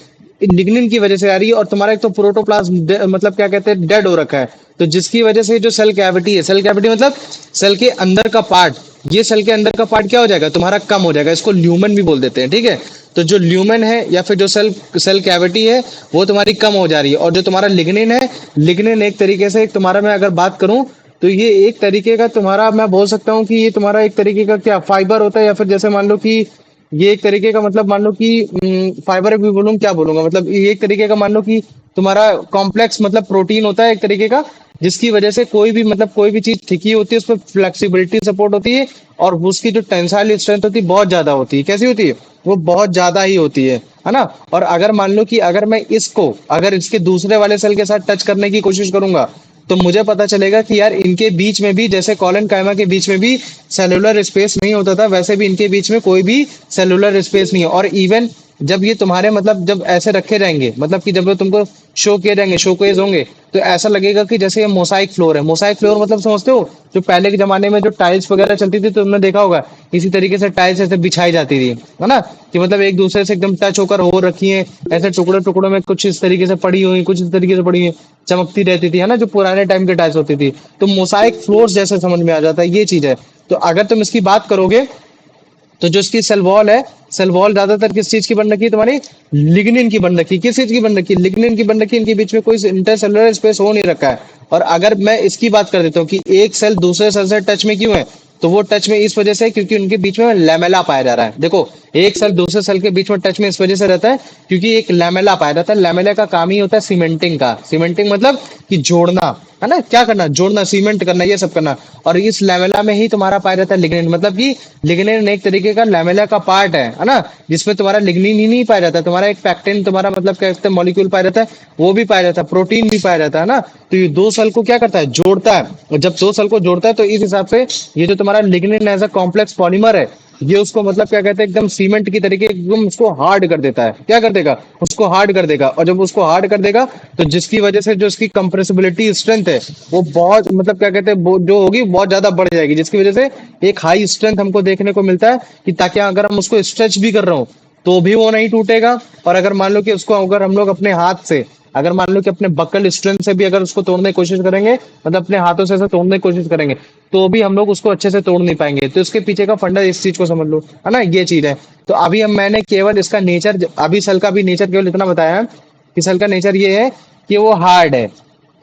Speaker 1: लिग्निन की वजह से आ रही है। और तुम्हारा एक तो प्रोटोप्लाज्म मतलब क्या कहते हैं, डेड हो रखा है। तो जिसकी वजह से जो सेल कैविटी है, सेल कैविटी मतलब सेल के अंदर का पार्ट, ये सेल के अंदर का पार्ट क्या हो जाएगा तुम्हारा? कम हो जाएगा। इसको ल्यूमन भी बोल देते हैं, ठीक है? तो जो ल्यूमन है या फिर जो सेल सेल कैविटी है, वो तुम्हारी कम हो जा रही है। और जो तुम्हारा लिग्निन है, लिग्निन एक तरीके से, एक तुम्हारा मैं अगर बात करूं, तो ये एक तरीके का तुम्हारा, मैं बोल सकता हूँ कि ये तुम्हारा एक तरीके का क्या फाइबर होता है, या फिर जैसे मान लो कि ये एक तरीके का मतलब मान लो कि फाइबर भी बोलूँ, क्या बोलूंगा, मतलब ये एक तरीके का मान लो कि तुम्हारा कॉम्प्लेक्स मतलब प्रोटीन होता है एक तरीके का, जिसकी वजह से कोई भी मतलब कोई भी चीज थिकी होती है उस पर फ्लेक्सिबिलिटी सपोर्ट होती है, और उसकी जो टेंसाइल स्ट्रेंथ होती है बहुत ज्यादा होती है। कैसी होती है? वो बहुत ज्यादा ही होती है ना। और अगर मान लो कि अगर मैं इसको अगर इसके दूसरे वाले सेल के साथ टच करने की कोशिश करूंगा, तो मुझे पता चलेगा कि यार इनके बीच में भी, जैसे कॉलन कायमा के बीच में भी सेलुलर स्पेस नहीं होता था, वैसे भी इनके बीच में कोई भी सेलुलर स्पेस नहीं है। और इवन जब ये तुम्हारे मतलब जब ऐसे रखे जाएंगे, मतलब कि जब वो तुमको शो किए जाएंगे, शोकेज होंगे, तो ऐसा लगेगा कि जैसे ये मोसाइक फ्लोर है। मोसाइक फ्लोर मतलब समझते हो? जो पहले के जमाने में जो टाइल्स वगैरह चलती थी, तो तुमने देखा होगा इसी तरीके से टाइल्स ऐसे बिछाई जाती थी, है ना, कि मतलब एक दूसरे से एकदम टच होकर हो रखी है, ऐसे टुकड़े टुकड़ों में कुछ इस तरीके से पड़ी हुई, कुछ इस तरीके से पड़ी हुई, चमकती रहती थी, है ना, जो पुराने टाइम के टाइल्स होती थी। तो मोसाइक फ्लोर्स जैसे समझ में आ जाता है, ये चीज है। तो अगर तुम इसकी बात करोगे, तो जो इसकी सेल वॉल है, सेल वॉल ज्यादातर किस चीज की बन रखी है तुम्हारी? लिग्निन की बन रखी है। किस चीज की बन रखी है? लिग्निन की बन रखी है। इनके बीच में कोई इंटरसेलुलर स्पेस हो नहीं रखा है। और अगर मैं इसकी बात कर देता हूँ कि एक सेल दूसरे सेल से टच में क्यों है, तो वो टच में इस वजह से है क्योंकि उनके बीच में लैमेला पाया जा रहा है। देखो, एक सेल दूसरे सेल के बीच में टच में इस वजह से रहता है क्योंकि एक लैमेला पाया जाता है। लैमेला का काम ही होता है सीमेंटिंग का। सीमेंटिंग मतलब कि जोड़ना, है ना, क्या करना? जोड़ना, सीमेंट करना, ये सब करना। और इस लैमेला में ही तुम्हारा पाया जाता है लिग्निन। मतलब कि लिग्निन एक तरीके का लैमेला का पार्ट है ना, जिसमें तुम्हारा लिग्निन ही नहीं पाया जाता, तुम्हारा एक पैक्टिन, तुम्हारा मतलब क्या कहते हैं, मॉलिक्यूल पाया जाता है, वो भी पाया जाता है, प्रोटीन भी पाया जाता है ना। तो ये दो सेल को क्या करता है? जोड़ता है। और जब दो सेल को जोड़ता है तो इस हिसाब से ये जो तुम्हारा lignin as a complex polymer है, ये उसको मतलब क्या कहते हैं, एकदम सीमेंट की तरीके एकदम उसको हार्ड कर देता है। क्या कर देगा? उसको हार्ड कर देगा। और जब उसको हार्ड कर देगा, तो जिसकी वजह से जो इसकी कंप्रेसिबिलिटी स्ट्रेंथ है, वो बहुत मतलब क्या कहते हैं, जो होगी बहुत ज्यादा बढ़ जाएगी, जिसकी वजह से एक हाई स्ट्रेंथ हमको देखने को मिलता है कि ताकि अगर हम उसको स्ट्रेच भी कर रहे हो तो भी वो नहीं टूटेगा। और अगर मान लो कि उसको अगर हम लोग अपने हाथ से, अगर मान लो कि अपने बकल स्ट्रेंथ से भी अगर उसको तोड़ने की कोशिश करेंगे, मतलब अपने हाथों से ऐसे तोड़ने की कोशिश करेंगे, तो भी हम लोग उसको अच्छे से तोड़ नहीं पाएंगे। तो इसके पीछे का फंडा इस चीज को समझ लो, है ना, ये चीज है। तो अभी हम मैंने केवल इसका नेचर, अभी सेल का भी नेचर केवल इतना बताया है कि सेल का नेचर ये है कि वो हार्ड है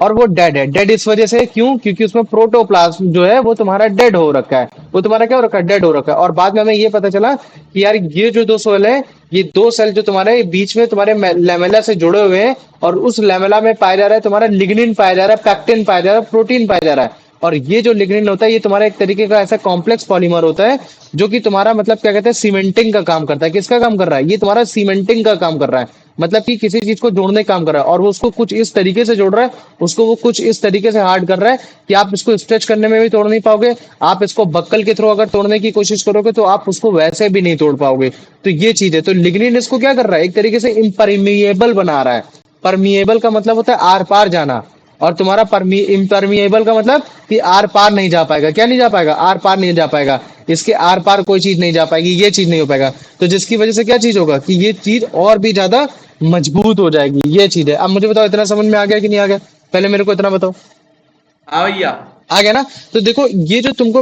Speaker 1: और वो डेड है। डेड इस वजह से क्यों? क्योंकि उसमें प्रोटोप्लाज्म जो है वो तुम्हारा डेड हो रखा है। वो तुम्हारा क्या हो रखा है? डेड हो रखा है। और बाद में हमें ये पता चला कि यार ये जो दो सेल है, ये दो सेल जो तुम्हारे बीच में तुम्हारे लैमेला से जुड़े हुए हैं, और उस लैमेला में पाया जा रहा है तुम्हारा लिग्निन पाया जा रहा है, पैक्टिन पाया जा रहा है, प्रोटीन पाया जा रहा है। और ये जो लिग्निन होता है, ये तुम्हारा एक तरीके का ऐसा कॉम्प्लेक्स पॉलीमर होता है जो कि तुम्हारा मतलब क्या कहते हैं, सीमेंटिंग का काम करता है। किसका काम कर रहा है? ये तुम्हारा सीमेंटिंग का काम कर रहा है। मतलब कि किसी चीज को जोड़ने का काम कर रहा है, और वो उसको कुछ इस तरीके से जोड़ रहा है, उसको वो कुछ इस तरीके से हार्ड कर रहा है कि आप इसको स्ट्रेच करने में भी तोड़ नहीं पाओगे। आप इसको बक्कल के थ्रू अगर तोड़ने की कोशिश करोगे तो आप उसको वैसे भी नहीं तोड़ पाओगे। तो ये चीज है। तो लिग्निन इसको क्या कर रहा है? एक तरीके से इम्परमिएबल बना रहा है। परमिएबल का मतलब होता है आर पार जाना, और तुम्हारा इम्परमिएबल का मतलब कि आर पार नहीं जा पाएगा। क्या नहीं जा पाएगा? आर पार नहीं जा पाएगा। इसके आर पार कोई चीज नहीं जा पाएगी, ये चीज नहीं हो पाएगा। तो जिसकी वजह से क्या चीज होगा कि ये चीज और भी ज्यादा मजबूत हो जाएगी। ये चीज है। अब मुझे बताओ, इतना समझ में आ गया कि नहीं आ गया? पहले मेरे को इतना बताओ,
Speaker 3: हाँ भैया।
Speaker 1: आ गया ना? तो देखो, ये जो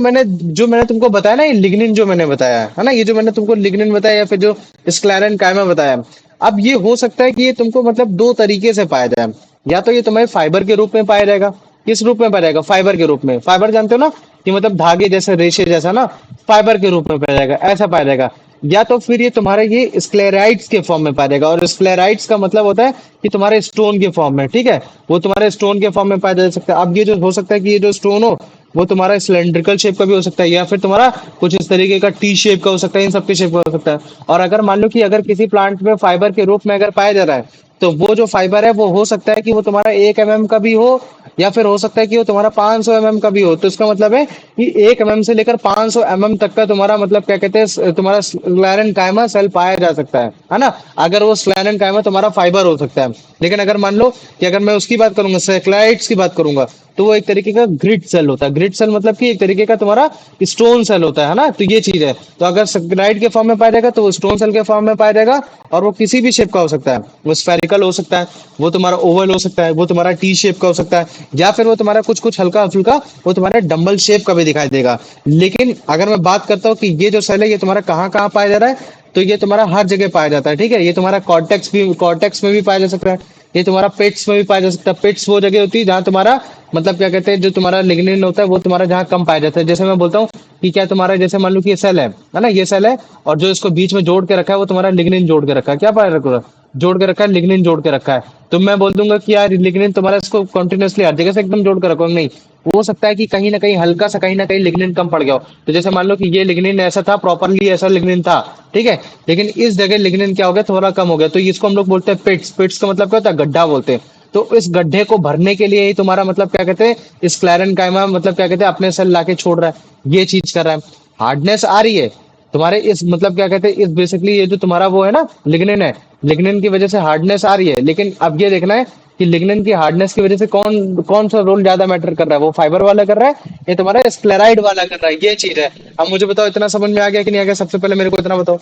Speaker 1: मैंने तुमको बताया ना, ये लिग्निन जो मैंने बताया है ना, ये जो मैंने तुमको लिग्निन बताया या फिर जो स्क्लेरन कायमा बताया, अब ये हो सकता है कि ये तुमको मतलब दो तरीके से पाया जाए। या तो ये तुम्हें फाइबर के रूप में पाया जाएगा। किस रूप में पाया जाएगा? फाइबर के रूप में। फाइबर जानते हो ना, कि मतलब धागे जैसे, रेशे जैसा ना, फाइबर के रूप में पाया जाएगा, ऐसा पाया जाएगा। या तो फिर ये तुम्हारे ये स्क्लेराइड्स के फॉर्म में पाया जाएगा। और स्क्लेराइड्स का मतलब होता है कि तुम्हारे स्टोन के फॉर्म में, ठीक है, वो तुम्हारे स्टोन के फॉर्म में पाया जा सकता है। अब ये जो हो सकता है कि ये जो स्टोन हो वो तुम्हारा सिलेंड्रिकल शेप का भी हो सकता है, या फिर तुम्हारा कुछ इस तरीके का टी शेप का हो सकता है, इन सबके शेप का हो सकता है। और अगर मान लो कि अगर किसी प्लांट में फाइबर के रूप में अगर पाया जा रहा है, तो वो जो फाइबर है वो हो सकता है कि वो तुम्हारा 1 mm का भी हो, या फिर हो सकता है कि वो तुम्हारा 500 mm का भी हो। तो इसका मतलब है कि 1 mm से लेकर 500 mm तक का तुम्हारा मतलब क्या कहते हैं, तुम्हारा स्क्लेरन कायमा सेल पाया जा सकता है ना। अगर वो स्क्लेरन कायमा तुम्हारा फाइबर हो सकता है। लेकिन अगर मान लो कि अगर मैं उसकी बात करूंगा, सेक्लाइट्स की बात करूंगा, तो वो एक तरीके का ग्रिड सेल होता है। ग्रिड सेल मतलब कि एक तरीके का तुम्हारा स्टोन सेल होता है ना। तो ये चीज है। तो अगर सेक्लाइट के फॉर्म में पाया जाएगा तो वो स्टोन सेल के फॉर्म में पाया जाएगा, और वो किसी भी शेप का हो सकता है। वो स्फेरिकल हो सकता है, वो तुम्हारा ओवल हो सकता है, वो तुम्हारा टी शेप का हो सकता है, या फिर वो तुम्हारा कुछ कुछ हल्का फुल्का वो तुम्हारे डम्बल शेप का भी दिखाई देगा। लेकिन अगर मैं बात करता हूँ कि ये जो सेल है ये तुम्हारा कहाँ कहाँ पाया जा रहा है, तो ये तुम्हारा हर जगह पाया जाता है, ठीक है। ये तुम्हारा कॉर्टेक्स में भी पाया जा सकता है, ये तुम्हारा पेट्स में भी पाया जा सकता है। पेट्स वो जगह होती है जहाँ तुम्हारा मतलब क्या कहते हैं, जो तुम्हारा लिग्निन होता है वो तुम्हारा जहाँ कम पाया जाता है। जैसे मैं बोलता हूँ कि क्या तुम्हारा, जैसे मान लो कि ये सेल है ना, ये सेल है, और जो इसको बीच में जोड़ के रखा है वो तुम्हारा लिग्निन जोड़ के रखा है। क्या पाया रखा है? जोड़ के रखा है, लिग्निन जोड़ के रखा है। तो मैं बोल दूंगा कि यार लिग्निन तुम्हारा इसको कंटिन्यूअसली हर जगह से एकदम जोड़ के रखो, नहीं। हो सकता है कि कहीं ना कहीं हल्का सा कहीं ना कहीं लिग्निन कम पड़ गया हो। तो जैसे मान लो कि ये लिग्निन ऐसा था, प्रॉपरली ऐसा लिग्निन था, ठीक है, लेकिन इस जगह लिग्निन क्या हो गया, थोड़ा कम हो गया। तो इसको हम लोग बोलते हैं पिट्स। पिट्स का मतलब क्या होता है, गड्ढा बोलते हैं। तो इस गड्ढे को भरने के लिए ही तुम्हारा मतलब क्या कहते हैं, स्क्लेरेनकाइमा मतलब क्या कहते हैं, अपने सेल लाके छोड़ रहा है, ये चीज कर रहा है। हार्डनेस आ रही है तुम्हारे इस मतलब क्या कहते हैं, इस बेसिकली ये जो तुम्हारा वो है ना लिग्निन है, लिग्निन की वजह से हार्डनेस आ रही है। लेकिन अब ये देखना है कि लिग्निन की हार्डनेस की वजह से कौन कौन सा रोल ज्यादा मैटर कर रहा है, वो फाइबर वाला कर रहा है, ये तुम्हारा स्क्लेराइड वाला कर रहा है, ये चीज है। अब मुझे बताओ इतना समझ में आ गया कि नहीं आ गया, सबसे पहले मेरे को इतना बताओ।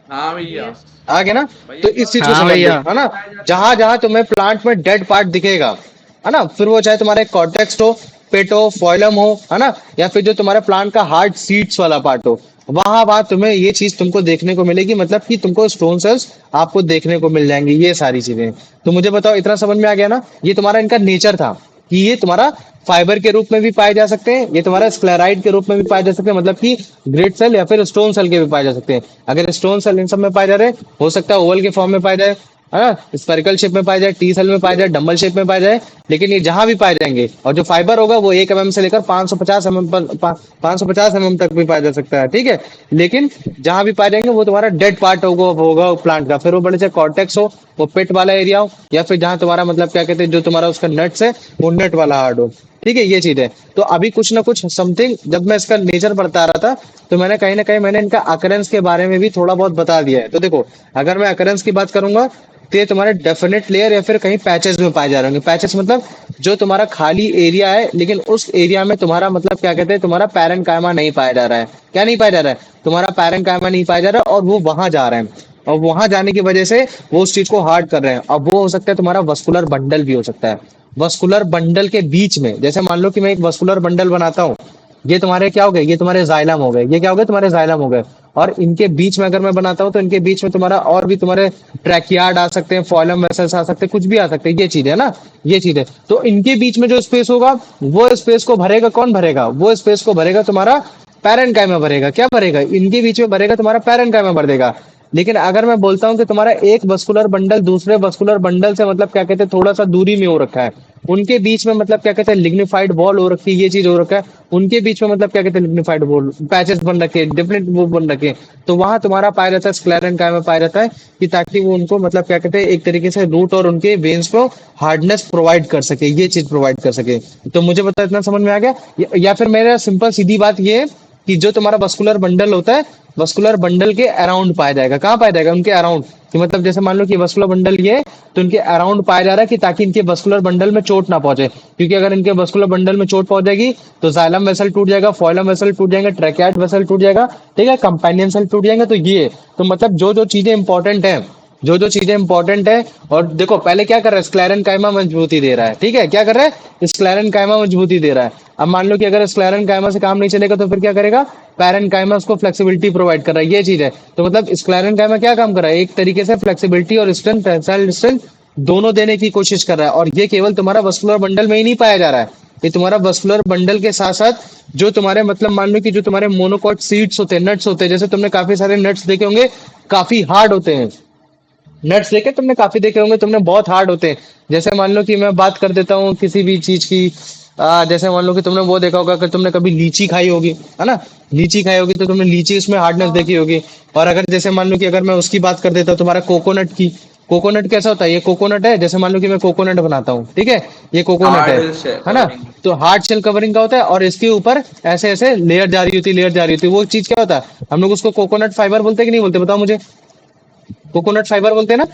Speaker 3: हाँ भैया।
Speaker 2: Yes.
Speaker 1: आ गया ना?
Speaker 3: भैया
Speaker 1: तो इस चीज को
Speaker 4: हाँ
Speaker 1: समझ लो,
Speaker 4: भैया।
Speaker 1: है ना। जहां जहां तुम्हें प्लांट में डेड पार्ट दिखेगा, है ना, फिर वो चाहे तुम्हारे कॉर्टेक्स हो, पेट हो, फोइलम हो, है ना, या फिर जो तुम्हारे प्लांट का हार्ड सीड्स वाला पार्ट हो, वहां वहां तुम्हें ये चीज तुमको देखने को मिलेगी, मतलब कि तुमको स्टोन सेल्स आपको देखने को मिल जाएंगे, ये सारी चीजें। तो मुझे बताओ इतना समझ में आ गया ना? ये तुम्हारा इनका नेचर था कि ये तुम्हारा फाइबर के रूप में भी पाए जा सकते हैं, ये तुम्हारा स्क्लेराइड के रूप में भी पाए जा सकते हैं, मतलब कि ग्रेड सेल या फिर स्टोन सेल के भी पाए जा सकते हैं। अगर स्टोन सेल इन सब में पाए जा रहे हैं, हो सकता है ओवल के फॉर्म में पाए जाए, है ना, स्पेरिकल शेप में पाए जाए, टी सेल में पाए जाए, डम्बल शेप में पाए जाए, लेकिन ये जहां भी पाए जाएंगे, और जो फाइबर होगा वो 1 mm से लेकर 550 mm 550 mm तक भी पाया जा सकता है, ठीक है। लेकिन जहां भी पाए जाएंगे वो तुम्हारा डेड पार्ट होगा प्लांट का, फिर वो बड़े से कॉर्टेक्स हो, वो पेट वाला एरिया हो, या फिर जहां तुम्हारा मतलब क्या कहते हैं, जो तुम्हारा उसका नट्स है वो नट वाला हार्ड हो, ठीक है, ये चीज है। तो अभी कुछ ना कुछ समथिंग जब मैं इसका नेचर बता रहा था, तो मैंने कहीं ना कहीं मैंने इनका अकरेंस के बारे में भी थोड़ा बहुत बता दिया है। तो देखो, अगर मैं अकरेंस की बात करूंगा, तो ये तुम्हारे डेफिनेट लेयर या फिर कहीं पैचेस में पाए जा रहे होंगे। पैचेस मतलब जो तुम्हारा खाली एरिया है, लेकिन उस एरिया में तुम्हारा मतलब क्या कहते हैं, तुम्हारा पैरेन्काइमा नहीं पाया जा रहा है। क्या नहीं पाया जा रहा है? तुम्हारा पैरेन्काइमा नहीं पाया जा रहा है, और वो वहां जा रहे हैं, और वहां जाने की वजह से वो उस चीज को हार्ड कर रहे हैं। अब वो हो सकता है तुम्हारा वस्कुलर बंडल भी हो सकता है। वस्कुलर बंडल के बीच में, जैसे मान लो कि मैं एक वस्कुलर बंडल बनाता हूँ, ये तुम्हारे क्या हो गए, ये तुम्हारे जाइलम हो गए, ये क्या हो गए, तुम्हारे जाइलम हो गए। और इनके बीच में अगर मैं बनाता हूँ, तो इनके बीच में तुम्हारा और भी तुम्हारे ट्रैकियार्ड आ सकते हैं, फॉइलम वेसल्स आ सकते हैं, कुछ भी आ सकते हैं, ये चीज है ना, ये चीज है। तो इनके बीच में जो स्पेस होगा, वो स्पेस को भरेगा कौन, भरेगा वो स्पेस को भरेगा तुम्हारा पैरेन्काइमा भरेगा। क्या भरेगा? इनके बीच में भरेगा तुम्हारा पैरेन्काइमा भर देगा। लेकिन अगर मैं बोलता हूँ कि तुम्हारा एक वस्कुलर बंडल दूसरे वस्कुलर बंडल से मतलब क्या कहते हैं, थोड़ा सा दूरी में हो रखा है, उनके बीच में मतलब क्या कहते हैं, लिग्निफाइड वॉल हो रखी है, ये चीज हो रखा है, उनके बीच में मतलब क्या कहते हैं, लिग्निफाइड वॉल पैचेस बन रखे हैं, डिफरेंट वो बन रखे हैं। तो वहां तुम्हारा पाया जाता है स्क्लेरेन्काइमा पाया जाता है, कि ताकि वो उनको मतलब क्या कहते हैं, एक तरीके से रूट और उनके वेन्स को हार्डनेस प्रोवाइड कर सके, ये चीज प्रोवाइड कर सके। तो मुझे पता इतना समझ में आ गया। या फिर मेरा सिंपल सीधी बात ये है कि जो तुम्हारा वस्कुलर बंडल होता है, वस्कुलर बंडल के अराउंड पाया जाएगा। कहाँ पाया जाएगा? उनके अराउंड। कि मतलब जैसे मान लो कि वस्कुलर बंडल ये है, तो इनके अराउंड पाया जा रहा है, कि ताकि इनके वस्कुलर बंडल में चोट ना पहुंचे। क्योंकि अगर इनके वस्कुलर बंडल में चोट पहुंच जाएगी, तो जाइलम वेसल टूट जाएगा, फॉइलम वेसल टूट जाएगा, ट्रैकियार्ड वेसल टूट जाएगा, ठीक है, कंपेनियन सेल टूट जाएंगे। तो ये तो मतलब जो जो चीजें इंपॉर्टेंट है, जो जो चीजें इंपॉर्टेंट है। और देखो पहले क्या कर रहा है, स्क्लेरेन्काइमा मजबूती दे रहा है, ठीक है, क्या कर रहा है, स्क्लेरेन्काइमा मजबूती दे रहा है। अब मान लो कि अगर स्क्लेरेन्काइमा से काम नहीं चलेगा, तो फिर क्या करेगा, पैरेन्काइमा उसको फ्लेक्सिबिलिटी प्रोवाइड कर रहा है, ये चीज है। तो मतलब स्क्लेरेन्काइमा क्या काम कर रहा है, एक तरीके से फ्लेक्सिबिलिटी और स्ट्रेंथ, टेंसाइल स्ट्रेंथ दोनों देने की कोशिश कर रहा है। और ये केवल तुम्हारा वस्कुलर बंडल में ही नहीं पाया जा रहा है, ये तुम्हारा वस्कुलर बंडल के साथ साथ जो तुम्हारे मतलब मान लो कि जो तुम्हारे मोनोकॉट सीड्स होते हैं, नट्स होते हैं, जैसे तुमने काफी सारे नट्स देखे होंगे, काफी हार्ड होते हैं। नट्स देखे तुमने, काफी देखे होंगे तुमने, बहुत हार्ड होते हैं। जैसे मान लो कि मैं बात कर देता हूँ किसी भी चीज की, जैसे मान लो कि तुमने वो देखा होगा कि तुमने कभी लीची खाई होगी, है ना, लीची खाई होगी, तो तुमने लीची उसमें हार्डनेस देखी होगी। और अगर जैसे मान लो कि अगर मैं उसकी बात कर देता हूँ तुम्हारा कोकोनट की, कोकोनट कैसा होता है, ये कोकोनट है, जैसे मान लो कि मैं कोकोनट बनाता हूँ, ठीक है, ये कोकोनट
Speaker 3: हार्ड
Speaker 1: है ना,
Speaker 3: कवरिंग।
Speaker 1: तो हार्ड शेल कवरिंग का होता है, और इसके ऊपर ऐसे ऐसे लेयर जा रही होती है, लेयर जा रही होती है, वो चीज क्या होता है, हम लोग उसको कोकोनट फाइबर बोलते हैं कि नहीं बोलते, बताओ मुझे। कोकोनट फाइबर बोलते हैं ना,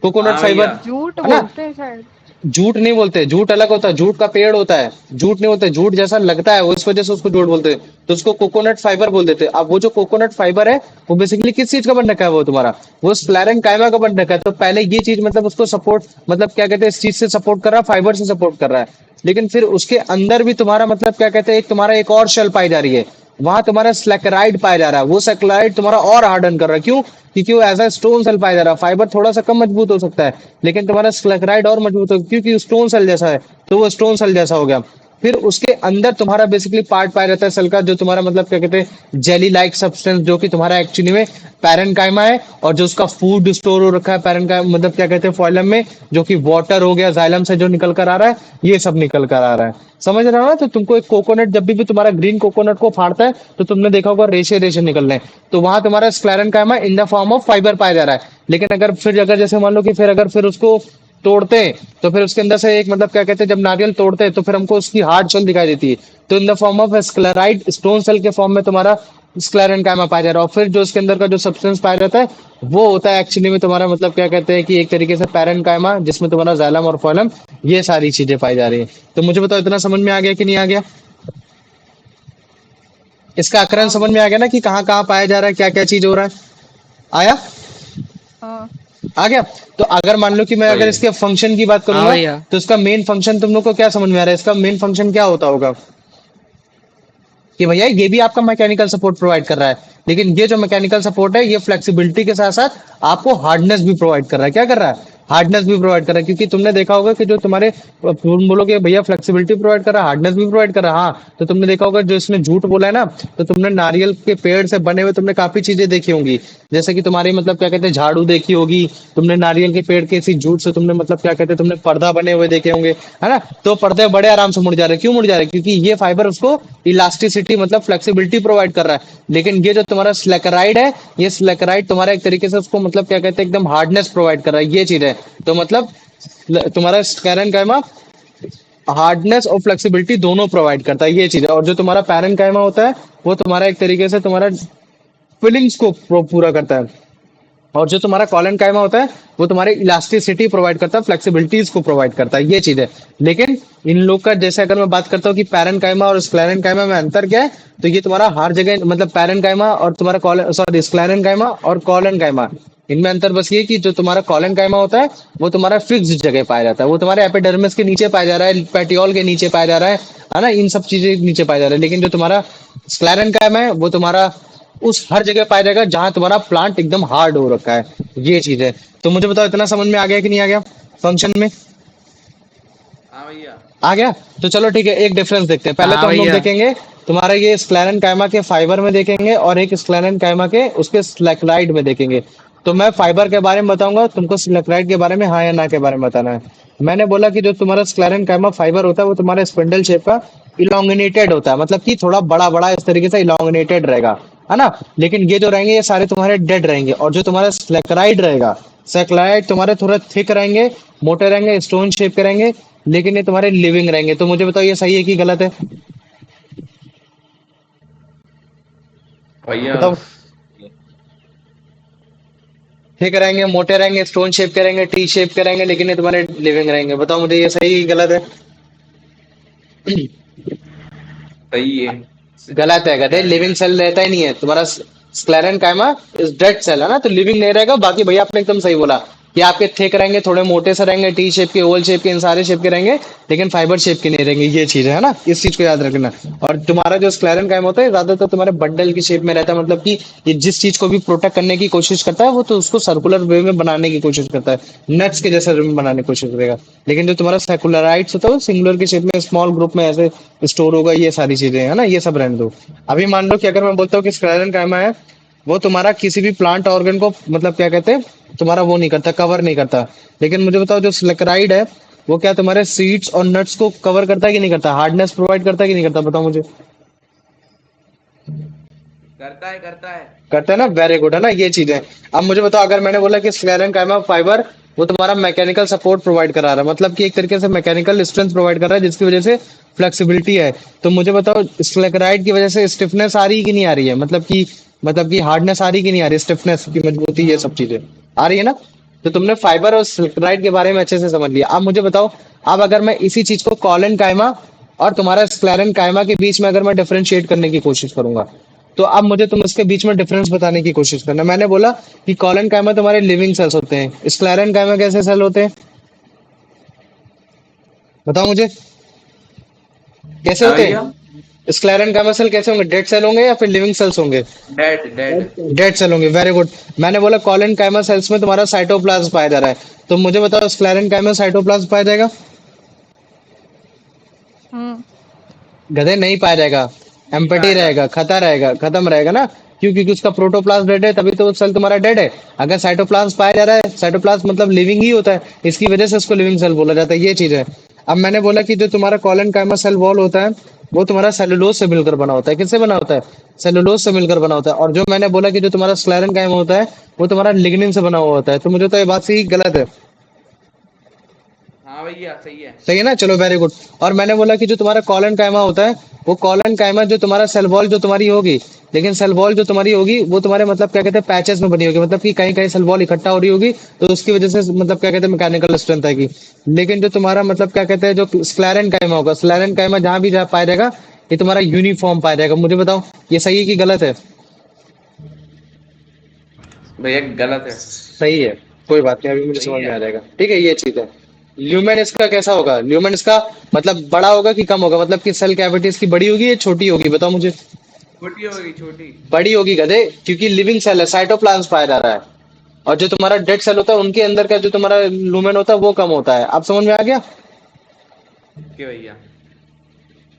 Speaker 1: कोकोनट
Speaker 3: हाँ
Speaker 1: फाइबर,
Speaker 3: भैया।
Speaker 2: झूठ
Speaker 1: है ना।
Speaker 2: बोलते हैं शायद।
Speaker 1: झूठ नहीं बोलते, झूठ अलग होता है, झूठ का पेड़ होता है, झूठ नहीं बोलते, झूठ जैसा लगता है उस वजह से उसको झूठ बोलते हैं, तो उसको कोकोनट फाइबर बोल देते हैं। अब वो जो कोकोनट फाइबर है, वो बेसिकली किस चीज का बन रखा है, वो तुम्हारा वो स्क्लेरेन्काइमा का बन रखा है। तो पहले ये चीज मतलब उसको सपोर्ट मतलब क्या कहते हैं, इस चीज से सपोर्ट कर रहा है, फाइबर से सपोर्ट कर रहा है। लेकिन फिर उसके अंदर भी तुम्हारा मतलब क्या कहते हैं, एक तुम्हारा एक और शेल पाई जा रही है, वहां तुम्हारा स्लेकराइड पाया जा रहा है, वो स्लेकराइड तुम्हारा और हार्डन कर रहा है। क्यों? क्योंकि वो एज अ स्टोन सेल पाया जा रहा है। फाइबर थोड़ा सा कम मजबूत हो सकता है, लेकिन तुम्हारा स्लेकराइड और मजबूत हो, क्योंकि स्टोन सेल जैसा है, तो वो स्टोन सेल जैसा हो गया। फिर उसके अंदर तुम्हारा बेसिकली पार्ट पाया जाता है सेल का, जो तुम्हारा मतलब क्या कहते हैं जेली लाइक सब्सटेंस, जो कि तुम्हारा एक्चुअली में पैरेनकाइमा है, और जो उसका फूड स्टोर हो रखा है पैरेनकाइमा मतलब क्या कहते हैं फॉइलम में, जो कि वाटर हो गया जाइलम से जो निकल कर आ रहा है, ये सब निकल कर आ रहा है। समझ रहे हो ना? तो तुमको एक कोकोनट जब भी तुम्हारा ग्रीन कोकोनट को फाड़ता है तो तुमने देखा होगा रेशे रेशे निकल रहे हैं, तो वहां तुम्हारा sclerenchyma in the form of fibre पाया जा रहा है। लेकिन अगर जैसे मान लो कि फिर अगर फिर उसको तोड़ते हैं तो फिर उसके अंदर से एक मतलब क्या कहते हैं, जब नारियल तोड़ते हैं तो फिर हमको उसकी हार्ड शेल दिखाई देती है, तो in the form of sclereid stone cell के फॉर्म में तुम्हारा स्क्लेरेनकाइमा पाया जा रहा है। और फिर जो उसके अंदर का जो सब्सटेंस पाया जाता है वो होता है एक्चुअली में तुम्हारा मतलब क्या कहते हैं कि एक तरीके से पैरेनकाइमा, जिसमें तुम्हारा जाइलम और फॉइलम ये सारी चीजें पाई जा रही है। तो मुझे बताओ इतना समझ में आ गया कि नहीं आ गया? इसका आकरण
Speaker 2: हाँ
Speaker 1: समझ
Speaker 2: भैया।
Speaker 1: में आ गया ना कि कहाँ कहाँ पाया जा रहा है, क्या क्या चीज हो रहा है? आया?
Speaker 2: हाँ
Speaker 1: आ गया? तो अगर मान लो कि मैं अगर इसके फंक्शन की बात
Speaker 4: हाँ
Speaker 1: करूंगा
Speaker 4: भैया।
Speaker 1: तो इसका मेन फंक्शन तुम लोग को क्या समझ में आ रहा है? इसका मेन फंक्शन क्या होता होगा कि भैया ये भी आपका मैकेनिकल सपोर्ट प्रोवाइड कर रहा है, लेकिन ये जो मैकेनिकल सपोर्ट है ये फ्लेक्सिबिलिटी के साथ साथ आपको हार्डनेस भी प्रोवाइड कर रहा है। क्या कर रहा है? हार्डनेस भी प्रोवाइड कर रहा है, क्योंकि तुमने देखा होगा कि जो तुम्हारे तुम बोलोगे भैया फ्लेक्सिबिलिटी प्रोवाइड कर रहा है, हार्डनेस भी प्रोवाइड कर रहा है, हाँ तो तुमने देखा होगा जो इसने झूठ बोला है ना, तो तुमने नारियल के पेड़ से बने हुए तुमने काफी चीजें देखी होंगी, जैसे कि तुम्हारी मतलब क्या कहते हैं झाड़ू देखी होगी तुमने, नारियल के पेड़ के इसी जूट से तुमने मतलब क्या कहते हैं तुमने पर्दा बने हुए देखे होंगे, है ना? तो पर्दे बड़े आराम से मुड़ जा रहे हैं। क्यों मुड़ जा रहे हैं? क्योंकि ये फाइबर उसको इलास्टिसिटी मतलब फ्लेक्सिबिलिटी प्रोवाइड कर रहा है। लेकिन ये जो तुम्हारा स्लेकराइड है, ये स्लेकराइड तुम्हारा एक तरीके से उसको मतलब क्या कहते हैं एकदम हार्डनेस प्रोवाइड कर रहा है, ये चीज है। तो मतलब तुम्हारा स्क्लेरेनकाइमा हार्डनेस और फ्लेक्सिबिलिटी दोनों प्रोवाइड करता है, ये चीज है। और जो तुम्हारा पैरेनकाइमा होता है वो तुम्हारा एक तरीके से तुम्हारा फीलिंग्स को पूरा करता है, और जो तुम्हारा कॉलन कायमा होता है वो तुम्हारे इलास्टिसिटी प्रोवाइड करता है, फ्लेक्सिबिलिटीज को प्रोवाइड करता है, ये चीज है। लेकिन इन लोग का जैसे अगर मैं बात करता हूँ कि पैरन कायमा और स्क्लेरन कायमा में अंतर क्या है, तो ये तुम्हारा हर जगह मतलब पैरन कायमा और तुम्हारा कॉलन सॉरी स्क्लेरन कायमा और कॉलन कायमा, इनमें अंतर बस ये कि जो तुम्हारा कॉलन कायमा होता है वो तुम्हारा फिक्स जगह पाया जाता है, वो तुम्हारे एपिडर्मिस के नीचे पाया जा रहा है, पेटियोल के नीचे पाया जा रहा है ना, इन सब चीजें नीचे पाया जा रहा है। लेकिन जो तुम्हारा स्क्लेरन कायमा है वो तुम्हारा उस हर जगह पाया जाएगा जहां तुम्हारा प्लांट एकदम हार्ड हो रखा है, ये चीज है। तो मुझे बताओ इतना समझ में आ गया कि नहीं आ गया फंक्शन में?
Speaker 3: हाँ भैया।
Speaker 1: आ गया? तो चलो ठीक है, एक डिफरेंस देखते हैं। पहले
Speaker 4: हाँ
Speaker 1: तो हम लोग
Speaker 4: भैया।
Speaker 1: देखेंगे तुम्हारा ये स्क्लेरन कायमा के फाइबर में देखेंगे और एक स्क्लेरन कायमा के उसके स्लेक्लाइड में देखेंगे। तो मैं फाइबर के बारे में बताऊंगा, तुमको स्लेक्लाइड के बारे में हाँ या ना के बारे में बताना है। मैंने बोला कि जो तुम्हारा स्क्लेरन कायमा फाइबर होता है वो तुम्हारा स्पिंडल शेप का इलोंगिनेटेड होता है, मतलब कि थोड़ा बड़ा बड़ा इस तरीके से इलोंगिनेटेड रहेगा, है ना? लेकिन ये जो रहेंगे ये सारे तुम्हारे डेड रहेंगे, और जो तुम्हारा स्लेक्राइड रहेगा, स्लेक्राइड तुम्हारे थोड़ा थिक रहेंगे, मोटे रहेंगे, स्टोन शेप के रहेंगे, लेकिन ये तुम्हारे लिविंग रहेंगे। तो मुझे बताओ ये सही है कि गलत है?
Speaker 3: भैया
Speaker 1: बताओ। थिक रहेंगे, मोटे रहेंगे, स्टोन शेप के रहेंगे, टी शेप के रहेंगे, लेकिन ये तुम्हारे लिविंग रहेंगे। बताओ मुझे ये सही कि गलत है?
Speaker 3: सही है।
Speaker 1: गलत है, गधे। लिविंग सेल रहता ही नहीं है तुम्हारा। स्क्लेरन कायमा इज डेड सेल, है ना? तो लिविंग नहीं रहेगा। बाकी भैया आपने एकदम सही बोला कि आपके थिक रहेंगे, थोड़े मोटे से रहेंगे, टी शेप के, ओवल शेप के, इन सारे शेप के रहेंगे, लेकिन फाइबर शेप के नहीं रहेंगे, ये चीज है ना? इस चीज को याद रखना। और तुम्हारा जो स्क्लेरन कायमा होता है ज्यादातर तुम्हारे बंडल की शेप में रहता है, मतलब कि ये जिस चीज को भी प्रोटेक्ट करने की कोशिश करता है वो तो उसको सर्कुलर वे में बनाने की कोशिश करता है, नट्स के जैसे वे में बनाने की कोशिश करेगा। लेकिन जो तुम्हारा सेकुलराइट्स होता है वो सिंगुलर के शेप में स्मॉल ग्रुप में ऐसे स्टोर होगा, ये सारी चीजें है ना, ये सब रहने दो। अभी मान लो कि अगर मैं बोलता हूँ कि स्क्लेरन कायमा है वो तुम्हारा किसी भी प्लांट ऑर्गन को मतलब क्या कहते हैं तुम्हारा वो नहीं करता, कवर नहीं करता। लेकिन मुझे बताओ जो स्लेक्राइड है वो क्या तुम्हारे सीड्स और नट्स को कवर करता है कि नहीं करता, हार्डनेस प्रोवाइड करता है कि नहीं करता? बताओ मुझे।
Speaker 3: करता है करता है।
Speaker 1: करता है ना? वेरी गुड, है ना? ये चीज है। अब मुझे बताओ अगर मैंने बोला कि स्क्लेरन कायमा फाइबर वो तुम्हारा मैकेनिकल सपोर्ट प्रोवाइड करा रहा है, मतलब कि एक तरीके से मैकेनिकल स्ट्रेंथ प्रोवाइड कर रहा है जिसकी वजह से फ्लेक्सिबिलिटी है, तो मुझे बताओ स्क्लेराइड की वजह से स्टिफनेस आ रही है कि नहीं आ रही है? मतलब कि हार्डनेस आ रही है कि नहीं आ रही? स्टिफनेस की मजबूती, ये सब चीजें आ रही है ना? तो तुमने फाइबर और स्क्लेराइड के बारे में अच्छे से समझ लिया। अब मुझे बताओ, अब अगर मैं इसी चीज को कॉलन कायमा और तुम्हारा स्क्लेरन कायमा के बीच में अगर मैं डिफरेंशिएट करने की कोशिश करूंगा, तो अब मुझे तुम इसके बीच में डिफरेंस बताने की कोशिश करना। मैंने बोला कि कॉलन कायमा तुम्हारे लिविंग सेल्स होते हैं, स्क्लेरन कायमा कैसे सेल होते हैं? बताओ मुझे कैसे
Speaker 3: हाँ
Speaker 1: होते
Speaker 3: भैया।
Speaker 1: हैं? स्क्लेरन कायमा सेल कैसे होंगे? डेड सेल होंगे या फिर लिविंग सेल्स होंगे?
Speaker 3: Dead dead.
Speaker 1: डेड सेल होंगे, वेरी गुड। मैंने बोला कॉलन कायमा सेल्स में तुम्हारा साइटोप्लाज्म पाया जा रहा है, तो मुझे बताओ स्क्लेरन कायमा साइटोप्लाज्म पाया जाएगा?
Speaker 2: हम्म
Speaker 1: गधे नहीं पाया जाएगा, एम्पटी
Speaker 3: पाया
Speaker 1: रहेगा, खता रहेगा, खत्म रहेगा ना। क्यों? क्योंकि उसका प्रोटोप्लाज्म डेड है, तभी तो वो सेल तुम्हारा डेड है। अगर साइटोप्लाज्म पाया जा रहा है, साइटोप्लाज्म मतलब लिविंग ही होता है, इसकी वजह से उसको लिविंग सेल बोला जाता है, ये चीज है। अब मैंने बोला कि जो तुम्हारा कॉलन कायमा सेल वॉल होता है वो तुम्हारा सेलुलोज से मिलकर बना होता है। किससे बना होता है? सेलुलोज से मिलकर बना होता है। और जो मैंने बोला कि जो तुम्हारा स्क्लेरन कायमा होता है वो तुम्हारा लिग्निन से बना हुआ होता है। तो मुझे तो ये बात सही गलत है?
Speaker 3: हाँ भैया सही है।
Speaker 1: सही है ना? चलो वेरी गुड। और मैंने बोला कि जो तुम्हारा कॉलन कायमा होता है वो कॉलन कायमा जो तुम्हारा सेल वॉल जो तुम्हारी होगी, लेकिन सेल वॉल जो तुम्हारी होगी वो तुम्हारे मतलब क्या कहते हैं पैचेस में बनी होगी, मतलब कि कहीं कहीं सेल वॉल इकट्ठा हो रही होगी, तो उसकी वजह से मतलब क्या कहते हैं मैकेनिकल स्ट्रेंथ आएगी। लेकिन जो तुम्हारा मतलब क्या कहते हैं जो स्क्लेरन कायमा होगा, स्क्लेरन कायमा जहां भी जहाँ पाया जाएगा ये तुम्हारा यूनिफॉर्म पाया जाएगा। मुझे बताओ ये सही है कि गलत है?
Speaker 3: भैया गलत है।
Speaker 1: सही है, कोई बात नहीं, अभी मुझे
Speaker 3: सही
Speaker 1: समझ में
Speaker 3: है।
Speaker 1: आ जाएगा। ठीक है, ये चीज है। ल्यूमेन इसका कैसा होगा? ल्यूमेन इसका मतलब बड़ा होगा कि कम होगा? मतलब कि सेल कैविटी इसकी बड़ी होगी या छोटी होगी? बताओ मुझे।
Speaker 3: छोटी होगी छोटी।
Speaker 1: बड़ी होगी गधे, क्योंकि लिविंग सेल है, साइटोप्लाज्म पाया जा रहा है। और जो तुम्हारा डेड सेल होता है उनके अंदर का जो तुम्हारा लूमेन होता है वो कम होता है। आप समझ में आ गया?
Speaker 3: ओके भैया।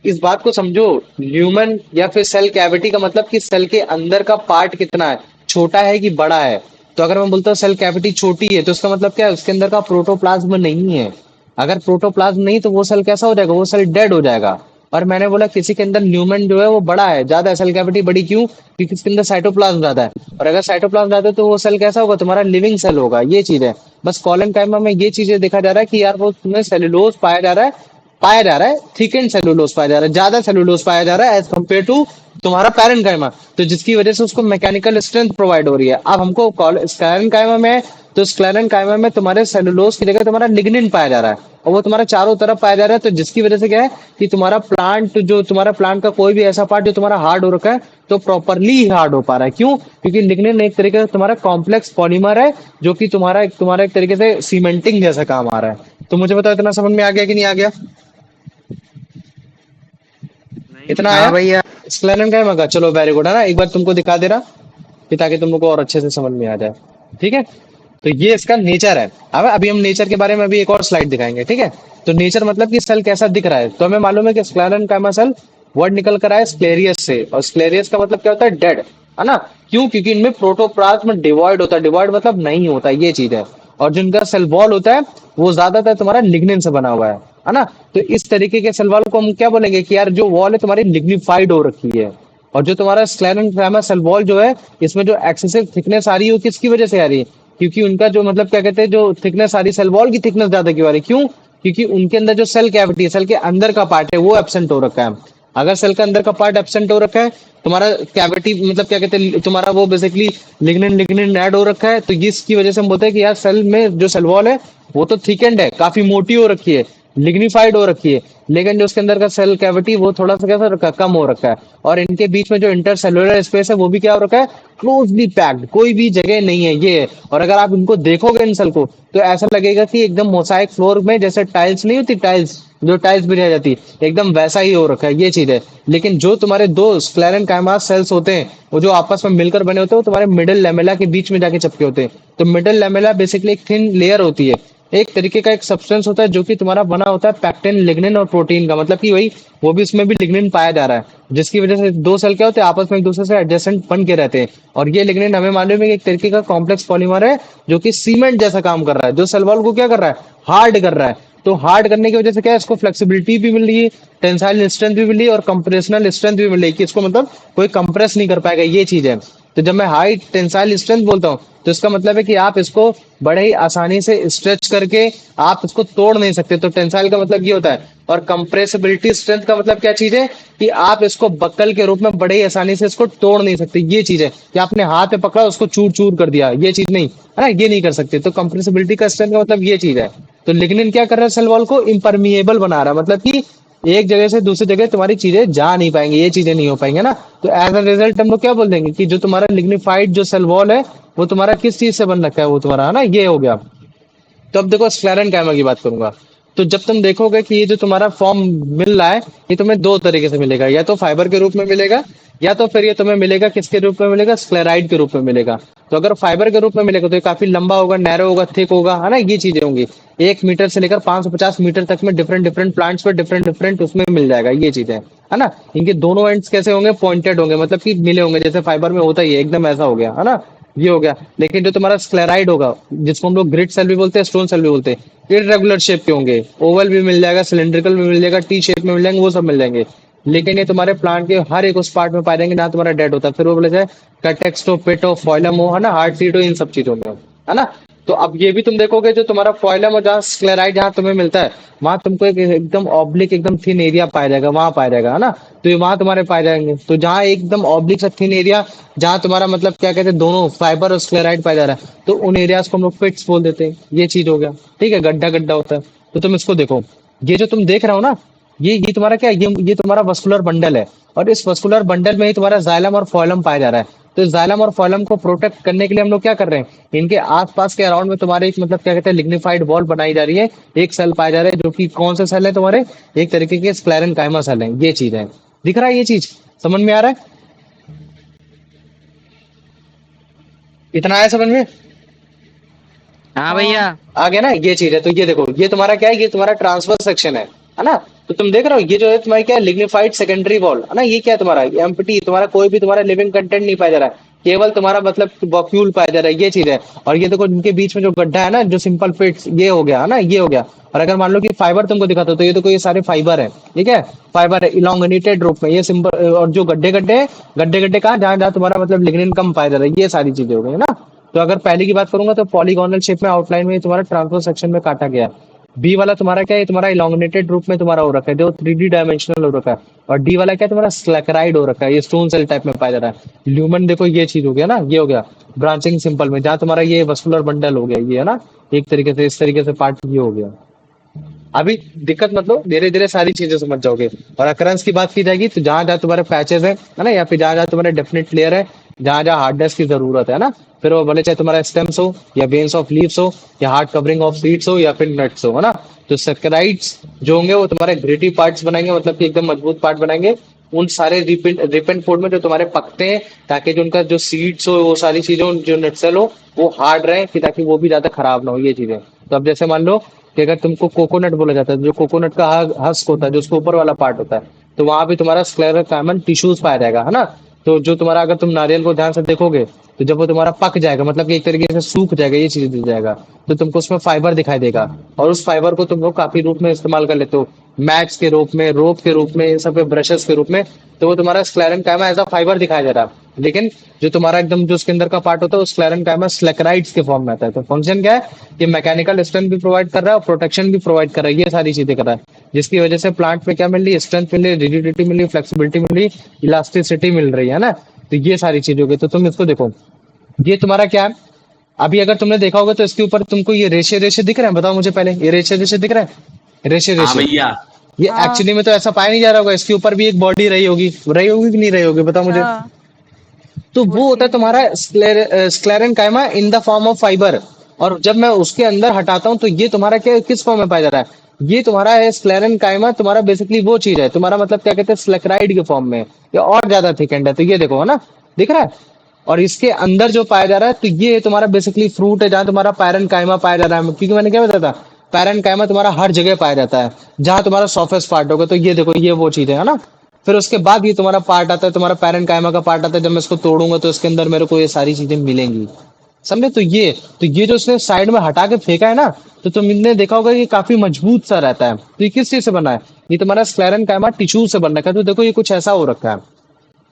Speaker 1: इस बात को समझो। ल्यूमन या फिर सेल कैविटी का मतलब कि सेल के अंदर का पार्ट कितना है, छोटा है कि बड़ा है। तो अगर मैं बोलता हूँ सेल कैविटी छोटी है तो इसका मतलब क्या है? उसके अंदर का प्रोटोप्लाज्म नहीं है। अगर प्रोटोप्लाज्म नहीं तो वो सेल कैसा हो जाएगा? वो सेल डेड हो जाएगा। और मैंने बोला किसी के अंदर ल्यूमन जो है वो बड़ा है, ज्यादा है, सेल कैविटी बड़ी क्यों? क्योंकि इसके अंदर साइटोप्लाज्म ज्यादा है। और अगर साइटोप्लाज्म ज्यादा है तो वो सेल कैसा होगा? तुम्हारा लिविंग सेल होगा, ये चीज है। बस कॉलन काइमा में ये चीजें देखा जा रहा है कि यार वो तुम्हें सेलुलोज पाया जा रहा है थिक एंड सेलुलोज पाया जा रहा है, ज्यादा सेलुलोज पाया जा रहा है एज कम्पेयर टू तुम्हारा पैरेन्काइमा। तो जिसकी वजह से उसको मैकेनिकल स्ट्रेंथ प्रोवाइड हो रही है। अब हमको स्क्लेरेनकाइमा में, तो स्क्लेरेनकाइमा में तुम्हारे सेलुलोज की जगह तुम्हारा लिग्निन पाया जा रहा है, और वो तुम्हारा चारों तरफ पाया जा रहा है। तो जिसकी वजह से क्या है कि तुम्हारा प्लांट, जो तुम्हारा प्लांट का कोई भी ऐसा पार्ट जो तुम्हारा हार्ड हो रखा है तो प्रॉपरली ही हार्ड हो पा रहा है। क्यों? क्योंकि लिग्निन एक तरीके से तुम्हारा कॉम्प्लेक्स पॉलीमर है जो कि तुम्हारा एक तरीके से सीमेंटिंग जैसा काम आ रहा है। तो मुझे बताओ इतना समझ में आ गया कि नहीं आ गया?
Speaker 3: नहीं
Speaker 1: इतना
Speaker 3: भैया।
Speaker 1: आया?
Speaker 6: हाँ भैया।
Speaker 1: स्क्लेरन का मगा, चलो वेरी गुड है ना। एक बार तुमको दिखा दे रहा कि ताकि तुम लोग को और अच्छे से समझ में आ जाए। ठीक है, तो ये इसका नेचर है। अब अभी हम नेचर के बारे में अभी एक और स्लाइड दिखाएंगे। ठीक है, तो नेचर मतलब कि सेल कैसा दिख रहा है। तो हमें मालूम है कि स्क्लेरन काइमा सेल वर्ड निकल कर आया स्क्लेरियस से, और स्क्लेरियस का मतलब क्या होता है? डेड, है ना। क्यों? क्योंकि इनमें प्रोटोप्लाज्म डिवॉइड होता है, डिवॉइड मतलब नहीं होता, ये चीज है। और जिनका सेल वॉल होता है वो ज्यादातर तुम्हारा लिग्निन से बना हुआ है ना। तो इस तरीके के सेल वॉल को हम क्या बोलेंगे कि यार जो वॉल है तुम्हारी लिग्निफाइड हो रखी है। और जो तुम्हारा स्क्लेरन काइमा सेल वॉल जो है इसमें जो एक्सेसिव थिकनेस आ रही है वो किसकी वजह से आ रही है? क्योंकि उनका जो मतलब क्या कहते हैं जो थिकनेस आ रही है, सेल वॉल की थिकनेस ज्यादा क्यों आ रही है? क्यों? क्योंकि उनके अंदर जो सेल कैविटी है, सेल के अंदर का पार्ट है वो एब्सेंट हो रखा है। अगर सेल का अंदर का पार्ट एब्सेंट हो रखा है, तुम्हारा कैविटी मतलब क्या कहते हैं तुम्हारा वो बेसिकली लिग्निन लिग्निन ऐड हो रखा है, तो इसकी वजह से हम बोलते हैं कि यार सेल में जो सेल वॉल है वो तो थिकेंड है, काफी मोटी हो रखी है, लिग्निफाइड हो रखी है, लेकिन जो उसके अंदर का सेल कैविटी वो थोड़ा सा कैसा रखा है? कम हो रखा है। और इनके बीच में जो इंटरसेलुलर स्पेस है वो भी क्या हो रखा है? क्लोजली पैक्ड, कोई भी जगह नहीं है, ये है। और अगर आप इनको देखोगे इन सेल को तो ऐसा लगेगा कि एकदम मोसाइक फ्लोर में जैसे टाइल्स नहीं होती, टाइल्स जो टाइल्स भी रह जाती है एकदम वैसा ही हो रखा है, ये चीज है। लेकिन जो तुम्हारे दो स्क्लेरन काइमास सेल्स होते हैं वो जो आपस में मिलकर बने होते हैं वो तुम्हारे मिडिल लेमेला के बीच में जाके चिपके होते हैं। तो मिडिल लेमेला बेसिकली एक थिन लेयर होती है, एक तरीके का एक सब्सटेंस होता है जो कि तुम्हारा बना होता है पैक्टिन, लिग्निन और प्रोटीन का, मतलब कि वही वो भी इसमें भी लिग्निन पाया जा रहा है, जिसकी वजह से दो सेल क्या होते हैं आपस में एक दूसरे से एडजेसेंट बन के रहते हैं। और ये लिग्निन हमें मालूम है कि एक तरीके का कॉम्प्लेक्स पॉलीमर है जो कि सीमेंट जैसा काम कर रहा है, जो सेल वॉल को क्या कर रहा है? हार्ड कर रहा है। तो हार्ड करने की वजह से क्या है? इसको फ्लेक्सिबिलिटी भी मिल रही है, टेंसाइल स्ट्रेंथ भी मिल रही है और कंप्रेशनल स्ट्रेंथ भी मिल रही है कि इसको मतलब कोई कंप्रेस नहीं कर पाएगा, ये चीज है। तो जब मैं हाई टेंसाइल स्ट्रेंथ बोलता हूँ तो इसका मतलब है कि आप इसको बड़े ही आसानी से स्ट्रेच करके आप इसको तोड़ नहीं सकते। तो टेंसाइल का मतलब ये होता है। और कंप्रेसिबिलिटी स्ट्रेंथ का मतलब क्या चीज है? कि आप इसको बक्कल के रूप में बड़े ही आसानी से इसको तोड़ नहीं सकते, ये चीज है। कि आपने हाथ में पकड़ा उसको चूर चूर कर दिया, ये चीज नहीं है ना, ये नहीं कर सकते। तो कंप्रेसिबिलिटी का स्ट्रेंथ का मतलब ये चीज है। तो लिग्निन क्या कर रहा है? सेल वॉल को इम्परमिएबल बना रहा है, मतलब कि एक जगह से दूसरी जगह तुम्हारी चीजें जा नहीं पाएंगी, ये चीजें नहीं हो पाएंगी ना। तो एज अ रिजल्ट हम लोग क्या बोल देंगे कि जो तुम्हारा लिग्निफाइड जो सेल वॉल है वो तुम्हारा किस चीज से बन रखा है? वो तुम्हारा है ना, ये हो गया। तो अब देखो स्क्लेरन काइमा की बात करूंगा। तो जब तुम देखोगे कि ये जो तुम्हारा फॉर्म मिल रहा है ये तुम्हें दो तरीके से मिलेगा, या तो फाइबर के रूप में मिलेगा या तो फिर ये तुम्हें मिलेगा किसके रूप में मिलेगा? स्क्लेराइड के रूप में मिलेगा। तो अगर फाइबर के रूप में मिलेगा तो ये काफी लंबा होगा, नैरो होगा, थिक होगा, है ना, ये चीजें होंगी। 1 मीटर से लेकर 550 मीटर तक में डिफरेंट डिफरेंट प्लांट्स पे डिफरेंट डिफरेंट उसमें मिल जाएगा, ये चीजें, है ना। इनके दोनों एंड्स कैसे होंगे, पॉइंटेड होंगे, मतलब कि मिले होंगे, जैसे फाइबर में होता ही है, एकदम ऐसा हो गया, है ना, ये हो गया। लेकिन जो तुम्हारा स्क्लेराइड होगा, जिसको हम लोग ग्रिड सेल भी बोलते हैं, स्टोन सेल भी बोलते हैं, इरेगुलर शेप के होंगे, ओवल भी मिल जाएगा, सिलेंड्रिकल भी मिल जाएगा, टी शेप में मिल जाएंगे, वो सब मिल जाएंगे। लेकिन ये तुम्हारे प्लांट के हर एक उस पार्ट में पाए जाएंगे जहाँ तुम्हारा डेड होता है, फिर वो बोले जाए कटेक्स हो, पिट हो, फॉइलम हो, है ना, हार्ड सीट हो, इन सब चीजों में हो, है ना। तो अब ये भी तुम देखोगे, जो तुम्हारा फॉइलम और जहाँ स्क्लेराइड जहाँ तुम्हें मिलता है, वहां तुमको एक एकदम ऑब्लिक एकदम थिन एरिया पाया जाएगा, वहां पाया जाएगा, है ना। तो ये वहां तुम्हारे पाए जाएंगे। तो जहाँ एकदम ऑब्लिक सा थिन एरिया, जहाँ तुम्हारा मतलब क्या कहते हैं, दोनों फाइबर और स्क्लेराइड पाया जा रहा है, तो उन एरियाज को हम लोग पिट्स बोल देते हैं, ये चीज हो गया, ठीक है, गड्ढा गड्ढा होता है। तो तुम इसको देखो, ये जो तुम देख रहे हो ना, ये तुम्हारा क्या है? ये तुम्हारा वस्कुलर बंडल है, और इस वस्कुलर बंडल में ही तुम्हारा जाइलम और फॉइलम पाया जा रहा है। तो इस जाइलम और फॉइलम को प्रोटेक्ट करने के लिए हम लोग क्या कर रहे हैं, इनके आसपास के अराउंड में तुम्हारे एक मतलब क्या कहते हैं, लिग्निफाइड वॉल बनाई जा रही है, एक सेल पाया जा रहा है, जो कि कौन से सेल है तुम्हारे, एक तरीके के स्क्लेरेनकाइमा सेल है, ये चीज है। दिख रहा है ये चीज, समझ में आ रहा है, इतना आया समझ में?
Speaker 4: हाँ
Speaker 2: हाँ
Speaker 4: भैया।
Speaker 1: आ गया ना, ये चीज है। तो ये देखो, ये तुम्हारा क्या है, ये तुम्हारा ट्रांसफर सेक्शन है ना। तो तुम देख रहे हो, ये जो है तुम्हारी क्या है, लिग्निफाइड सेकेंडरी वॉल, है ना। ये क्या है तुम्हारा, एम्प्टी, तुम्हारा कोई भी तुम्हारा लिविंग कंटेंट नहीं पाया जा रहा है, केवल तुम्हारा मतलब वॉक्यूल पाया जा रहा है, ये चीज है। और ये देखो, इनके बीच में जो गड्ढा है ना, जो सिंपल फिट्स, ये हो गया, है ना, ये हो गया। और अगर मान लो कि फाइबर तुमको दिखाता हो, तो ये देखो, ये सारे फाइबर है, ठीक है, फाइबर है इलोंगेटेड रूप में, ये सिंपल। और जो गड्ढे गड्ढे हैं, गड्ढे गड्ढे कहाँ, जहाँ जहाँ तुम्हारा मतलब लिग्निन कम पाया जा रहा है, ये सारी चीजें हो गई, है ना। तो अगर पहले की बात करूंगा, तो पॉलीगोनल शेप में आउटलाइन में तुम्हारा ट्रांसफर सेक्शन में काटा गया है। बी वाला तुम्हारा क्या है, तुम्हारा इलोंगेटेड रूप में तुम्हारा हो रखा है, जो 3D डायमेंशनल हो रखा है। और डी वाला क्या है, तुम्हारा स्क्लेराइड हो रखा है, ये स्टोन सेल टाइप में पाया जा रहा है। ल्यूमन देखो, ये चीज हो गया ना, ये हो गया ब्रांचिंग सिंपल में, जहाँ तुम्हारा ये वस्कुलर बंडल हो गया, ये है ना, एक तरीके से, इस तरीके से पार्ट ये हो गया। अभी दिक्कत मतलब धीरे धीरे सारी चीजें समझ जाओगे। और अकरेंस की बात की जाएगी, तो जहां जहां तुम्हारे पैचेस है ना, या फिर जहां जहां तुम्हारे डेफिनेट लेयर है, जहां जहां हार्डनेस की जरूरत है ना, फिर वो भले चाहे तुम्हारा स्टेम्स हो, या बेन्स ऑफ लीव्स हो, या हार्ड कवरिंग ऑफ सीड्स हो, या फिर नट्स हो, है ना। तो सेकेराइड्स जो होंगे वो तुम्हारे ग्रिटी पार्ट्स बनाएंगे, मतलब कि एकदम मजबूत पार्ट बनाएंगे। उन सारे रिप एंड फोल्ड में जो तुम्हारे पकते हैं, ताकि जो उनका जो सीड्स हो, वो सारी चीजें, जो नट्सेल हो, वो हार्ड रहे, कि ताकि वो भी ज्यादा खराब ना हो, ये चीजें। तो अब जैसे मान लो कि अगर तुमको कोकोनट बोला जाता है, जो कोकोनट का हस्क होता है, जो उसके ऊपर वाला पार्ट होता है, तो वहां भी तुम्हारा स्क्लेरोकाइमन टिश्यूज पाया जाएगा, है ना। तो जो तुम्हारा, अगर तुम नारियल को ध्यान से देखोगे, तो जब वो तुम्हारा पक जाएगा, मतलब कि एक तरीके से सूख जाएगा, ये चीज दिख जाएगा, तो तुमको उसमें फाइबर दिखाई देगा। और उस फाइबर को तुम लोग काफी रूप में इस्तेमाल कर लेते हो, मैट्स के रूप में, रोप के रूप में, इन सब ब्रशेस के रूप में। तो वो तुम्हारा स्क्लेरेनकाइमा एज अ फाइबर दिखाई दे रहा है। लेकिन जो तुम्हारा एकदम जो उसके अंदर का पार्ट होता है, वो स्क्लेरेनकाइमा स्लेक्राइड्स के फॉर्म में आता है। तो फंक्शन क्या है, कि मैकेनिकल स्ट्रेंथ भी प्रोवाइड कर रहा है, और प्रोटेक्शन भी प्रोवाइड कर रहा है, ये सारी चीजें कर रहा है। जिसकी वजह से प्लांट में क्या मिल रही है, स्ट्रेंथ मिल रही है, रिजिडिटी मिल रही है, फ्लेक्सिबिलिटी मिल रही है, इलास्टिसिटी मिल रही है ना। तो ये सारी चीजें हो गई। तो तुम इसको देखो, ये तुम्हारा क्या है, अभी अगर तुमने देखा होगा, तो इसके ऊपर तुमको ये रेशे रेशे दिख रहे हैं, बताओ मुझे पहले, ये रेशे रेशे दिख रहे हैं, रेशे
Speaker 3: हाँ
Speaker 1: रेशे।
Speaker 3: भैया।
Speaker 1: ये
Speaker 2: हाँ
Speaker 1: एक्चुअली में तो ऐसा पाया नहीं जा रहा होगा, इसके ऊपर भी एक बॉडी रही होगी कि नहीं रही होगी, बताओ मुझे।
Speaker 2: हाँ
Speaker 1: तो
Speaker 2: वो
Speaker 1: वो होता है
Speaker 2: सीधी
Speaker 1: तुम्हारा sclerenchyma in the form of fibre. और जब मैं उसके अंदर हटाता हूँ, तो ये तुम्हारा क्या, किस फॉर्म में पाया जा रहा है, ये तुम्हारा है स्क्लेरेनकाइमा, तुम्हारा बेसिकली वो चीज है, तुम्हारा मतलब क्या कहते हैं, स्लेक्राइड के फॉर्म में, ये और ज्यादा थिकेंड है। तो ये देखो, है ना, दिख रहा है। और इसके अंदर जो पाया जा रहा है, तो ये तुम्हारा बेसिकली फ्रूट है, जहां तुम्हारा पैरेनकाइमा पाया जा रहा है। क्योंकि मैंने क्या बताया था, पैरेनकाइमा तुम्हारा हर जगह पाया जाता है, जहां तुम्हारा सॉफ्टेस्ट पार्ट होगा। तो ये देखो, ये वो चीज है ना। फिर उसके बाद ये तुम्हारा पार्ट आता है, तुम्हारा पैरेनकाइमा का पार्ट आता है। जब मैं इसको तोड़ूंगा, तो इसके अंदर मेरे को ये सारी चीजें मिलेंगी, समझे। तो ये जो उसने साइड में हटा के फेंका है ना, तो तुमने देखा होगा कि काफी मजबूत सा रहता है। तो ये किस चीज से बना है, ये तुम्हारा स्क्लेरेनकाइमा टिश्यू से बन रखा है। तो देखो, ये कुछ ऐसा हो रखा है,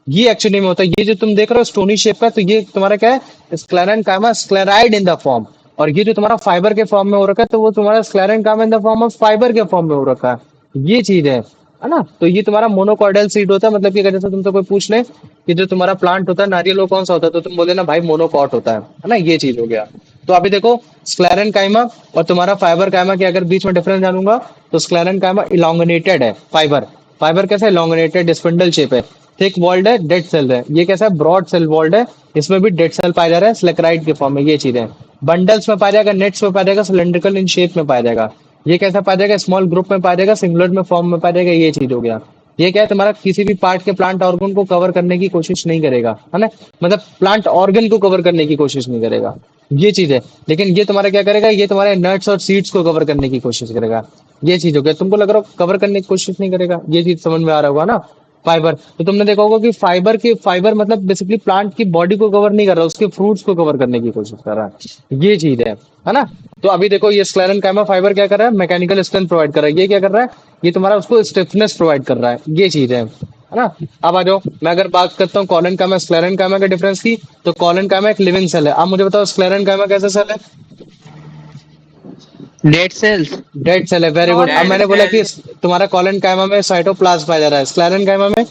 Speaker 1: ये एक्चुअली में होता है। ये जो तुम देख रहे हो स्टोनी शेप का, तो ये तुम्हारा क्या है, sclerenchyma sclereid in the form. और ये जो तुम्हारा फाइबर के फॉर्म में हो रखा है, तो वो तुम्हारा sclerenchyma in the form of fibre के फॉर्म में हो रखा है, ये चीज है ना। तो ये तुम्हारा मोनोकॉर्डल सीड होता है, मतलब कि अगर जैसे तुमसे कोई पूछ ले कि जो तुम्हारा प्लांट होता है नारियल, वो कौन सा होता है, तो तुम बोले ना भाई मोनोकॉट होता है ना, ये चीज हो गया। तो अभी देखो, स्क्लेरेनकाइमा और तुम्हारा फाइबर काइमा के अगर बीच में डिफरेंस जानूंगा, तो स्क्लेरेनकाइमा इलोंगेटेड है, फाइबर फाइबर कैसा है, इलोंगेटेड स्पिंडल शेप है, थिक वॉल्ड है, डेड सेल है। ये कैसा है, ब्रॉड सेल वॉल्ड है, इसमें भी डेड सेल पाया जा रहा है, स्लेक्राइड के फॉर्म में, ये चीज है। बंडल्स में पाया जाएगा, नेट्स में पाया जाएगा, सिलेंड्रिकल इन शेप में पाया जाएगा। ये कैसा पाया जाएगा, स्मॉल ग्रुप में पाया जाएगा, सिंगुलर में फॉर्म में पाया जाएगा, ये चीज हो गया। ये क्या है, तुम्हारा किसी भी पार्ट के प्लांट ऑर्गन को कवर करने की कोशिश नहीं करेगा, है ना, मतलब प्लांट ऑर्गन को कवर करने की कोशिश नहीं करेगा, ये चीज है। लेकिन ये तुम्हारा क्या करेगा, ये तुम्हारे नट्स और सीड्स को कवर करने की कोशिश करेगा, ये चीज हो गया। तुमको लग रहा हो कवर करने की कोशिश नहीं करेगा, ये चीज समझ में आ रहा होगा ना। फाइबर, तो तुमने देखा होगा कि फाइबर मतलब बेसिकली प्लांट की बॉडी को कवर नहीं कर रहा, उसके फ्रूट्स को कवर करने की कोशिश कर रहा है, ये चीज है ना। तो अभी देखो ये स्क्लेरेंकाइमा फाइबर क्या कर रहा है, मैकेनिकल स्ट्रेंथ प्रोवाइड कर रहा है, ये क्या कर रहा है, ये तुम्हारा उसको स्टिफनेस प्रोवाइड कर रहा है, ये चीज है ना। अब आ जाओ, मैं अगर बात करता हूँ कॉलेनकाइमा स्क्लेरेंकाइमा के डिफरेंस की, तो कॉलेनकाइमा एक लिविंग सेल है। अब मुझे बताओ स्क्लेरेंकाइमा कैसा सेल है,
Speaker 4: डेड सेल्स।
Speaker 1: डेड सेल है, वेरी गुड। अब
Speaker 3: Dead
Speaker 1: मैंने बोला कि
Speaker 3: cells.
Speaker 1: तुम्हारा कॉलेनकाइमा में साइटोप्लाज्म पाया जा रहा है, स्क्लेरेंकाइमा में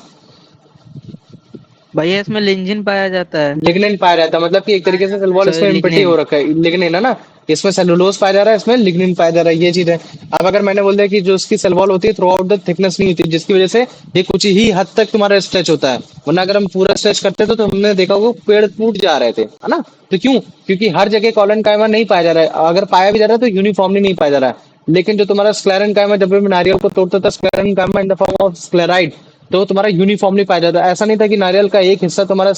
Speaker 4: भैया इसमें लिंजिन पाया जाता है।
Speaker 1: लिग्निन पाया जाता है, मतलब कि एक तरीके से सेल वॉल
Speaker 4: सॉरी,
Speaker 1: इसमें इम्पिटी हो
Speaker 4: लिग्निन।
Speaker 1: रखा है, लिग्निन है ना, इसमें सेलुलोज पाया जा रहा है, इसमें लिग्निन पाया जा रहा है, ये चीज है। अब अगर मैंने बोल दिया कि जो उसकी सेल वॉल होती है थ्रू आउट द थिकनेस नहीं होती, जिसकी वजह से ये कुछ ही हद तक तुम्हारा स्ट्रेच होता है, वरना अगर हम पूरा स्ट्रेच करते तो हमने देखा होगा पेड़ टूट जा रहे थे, है ना। तो क्यों, क्योंकि हर जगह कॉलन कायमा नहीं पाया जा रहा है, अगर पाया भी जा रहा है तो यूनिफॉर्मली नहीं पाया जा रहा है। लेकिन जो तुम्हारा स्क्लेरन कायमा, जब भी मैं नारियल को तोड़ता था स्क्लेरन कायमा इन द फॉर्म ऑफ स्क्लेराइड, तो तुम्हारा यूनिफॉर्मली पाया जाता है। ऐसा नहीं था कि नारियल का एक हिस्सा तुम्हारा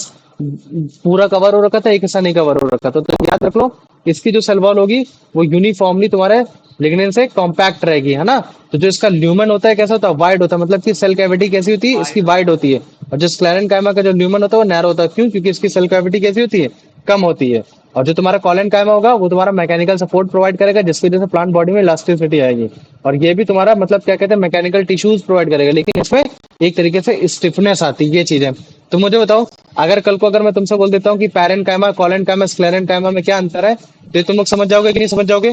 Speaker 1: पूरा कवर हो रखा था, एक हिस्सा नहीं कवर हो रखा था। तो याद रख लो, इसकी जो सेल वॉल होगी वो यूनिफॉर्मली तुम्हारे लिग्निन से कॉम्पैक्ट रहेगी, है ना। तो जो इसका ल्यूमन होता है कैसा होता है, वाइड होता है, मतलब कि सेल कैविटी कैसी होती है, इसकी वाइड होती है। और जो स्क्लेरेंकाइमा का जो ल्यूमन होता है वो नैरो होता है, क्यों, क्योंकि इसकी सेल कैविटी कैसी होती है, कम होती है। और जो तुम्हारा कॉलेनकाइमा होगा वो तुम्हारा मैकेनिकल सपोर्ट प्रोवाइड करेगा, जिसकी वजह से प्लांट बॉडी में इलास्टिसिटी आएगी। और ये भी तुम्हारा मतलब क्या कहते हैं, मैकेनिकल टिश्यूज प्रोवाइड करेगा, लेकिन इसमें एक तरीके से स्टिफनेस आती है, ये चीज है। तो मुझे बताओ, अगर कल को अगर मैं तुमसे बोल देता हूँ कि पैरेनकाइमा कॉलेनकाइमा स्क्लेरेंकाइमा में क्या अंतर है, तो तुम लोग समझ जाओगे कि नहीं समझ जाओगे।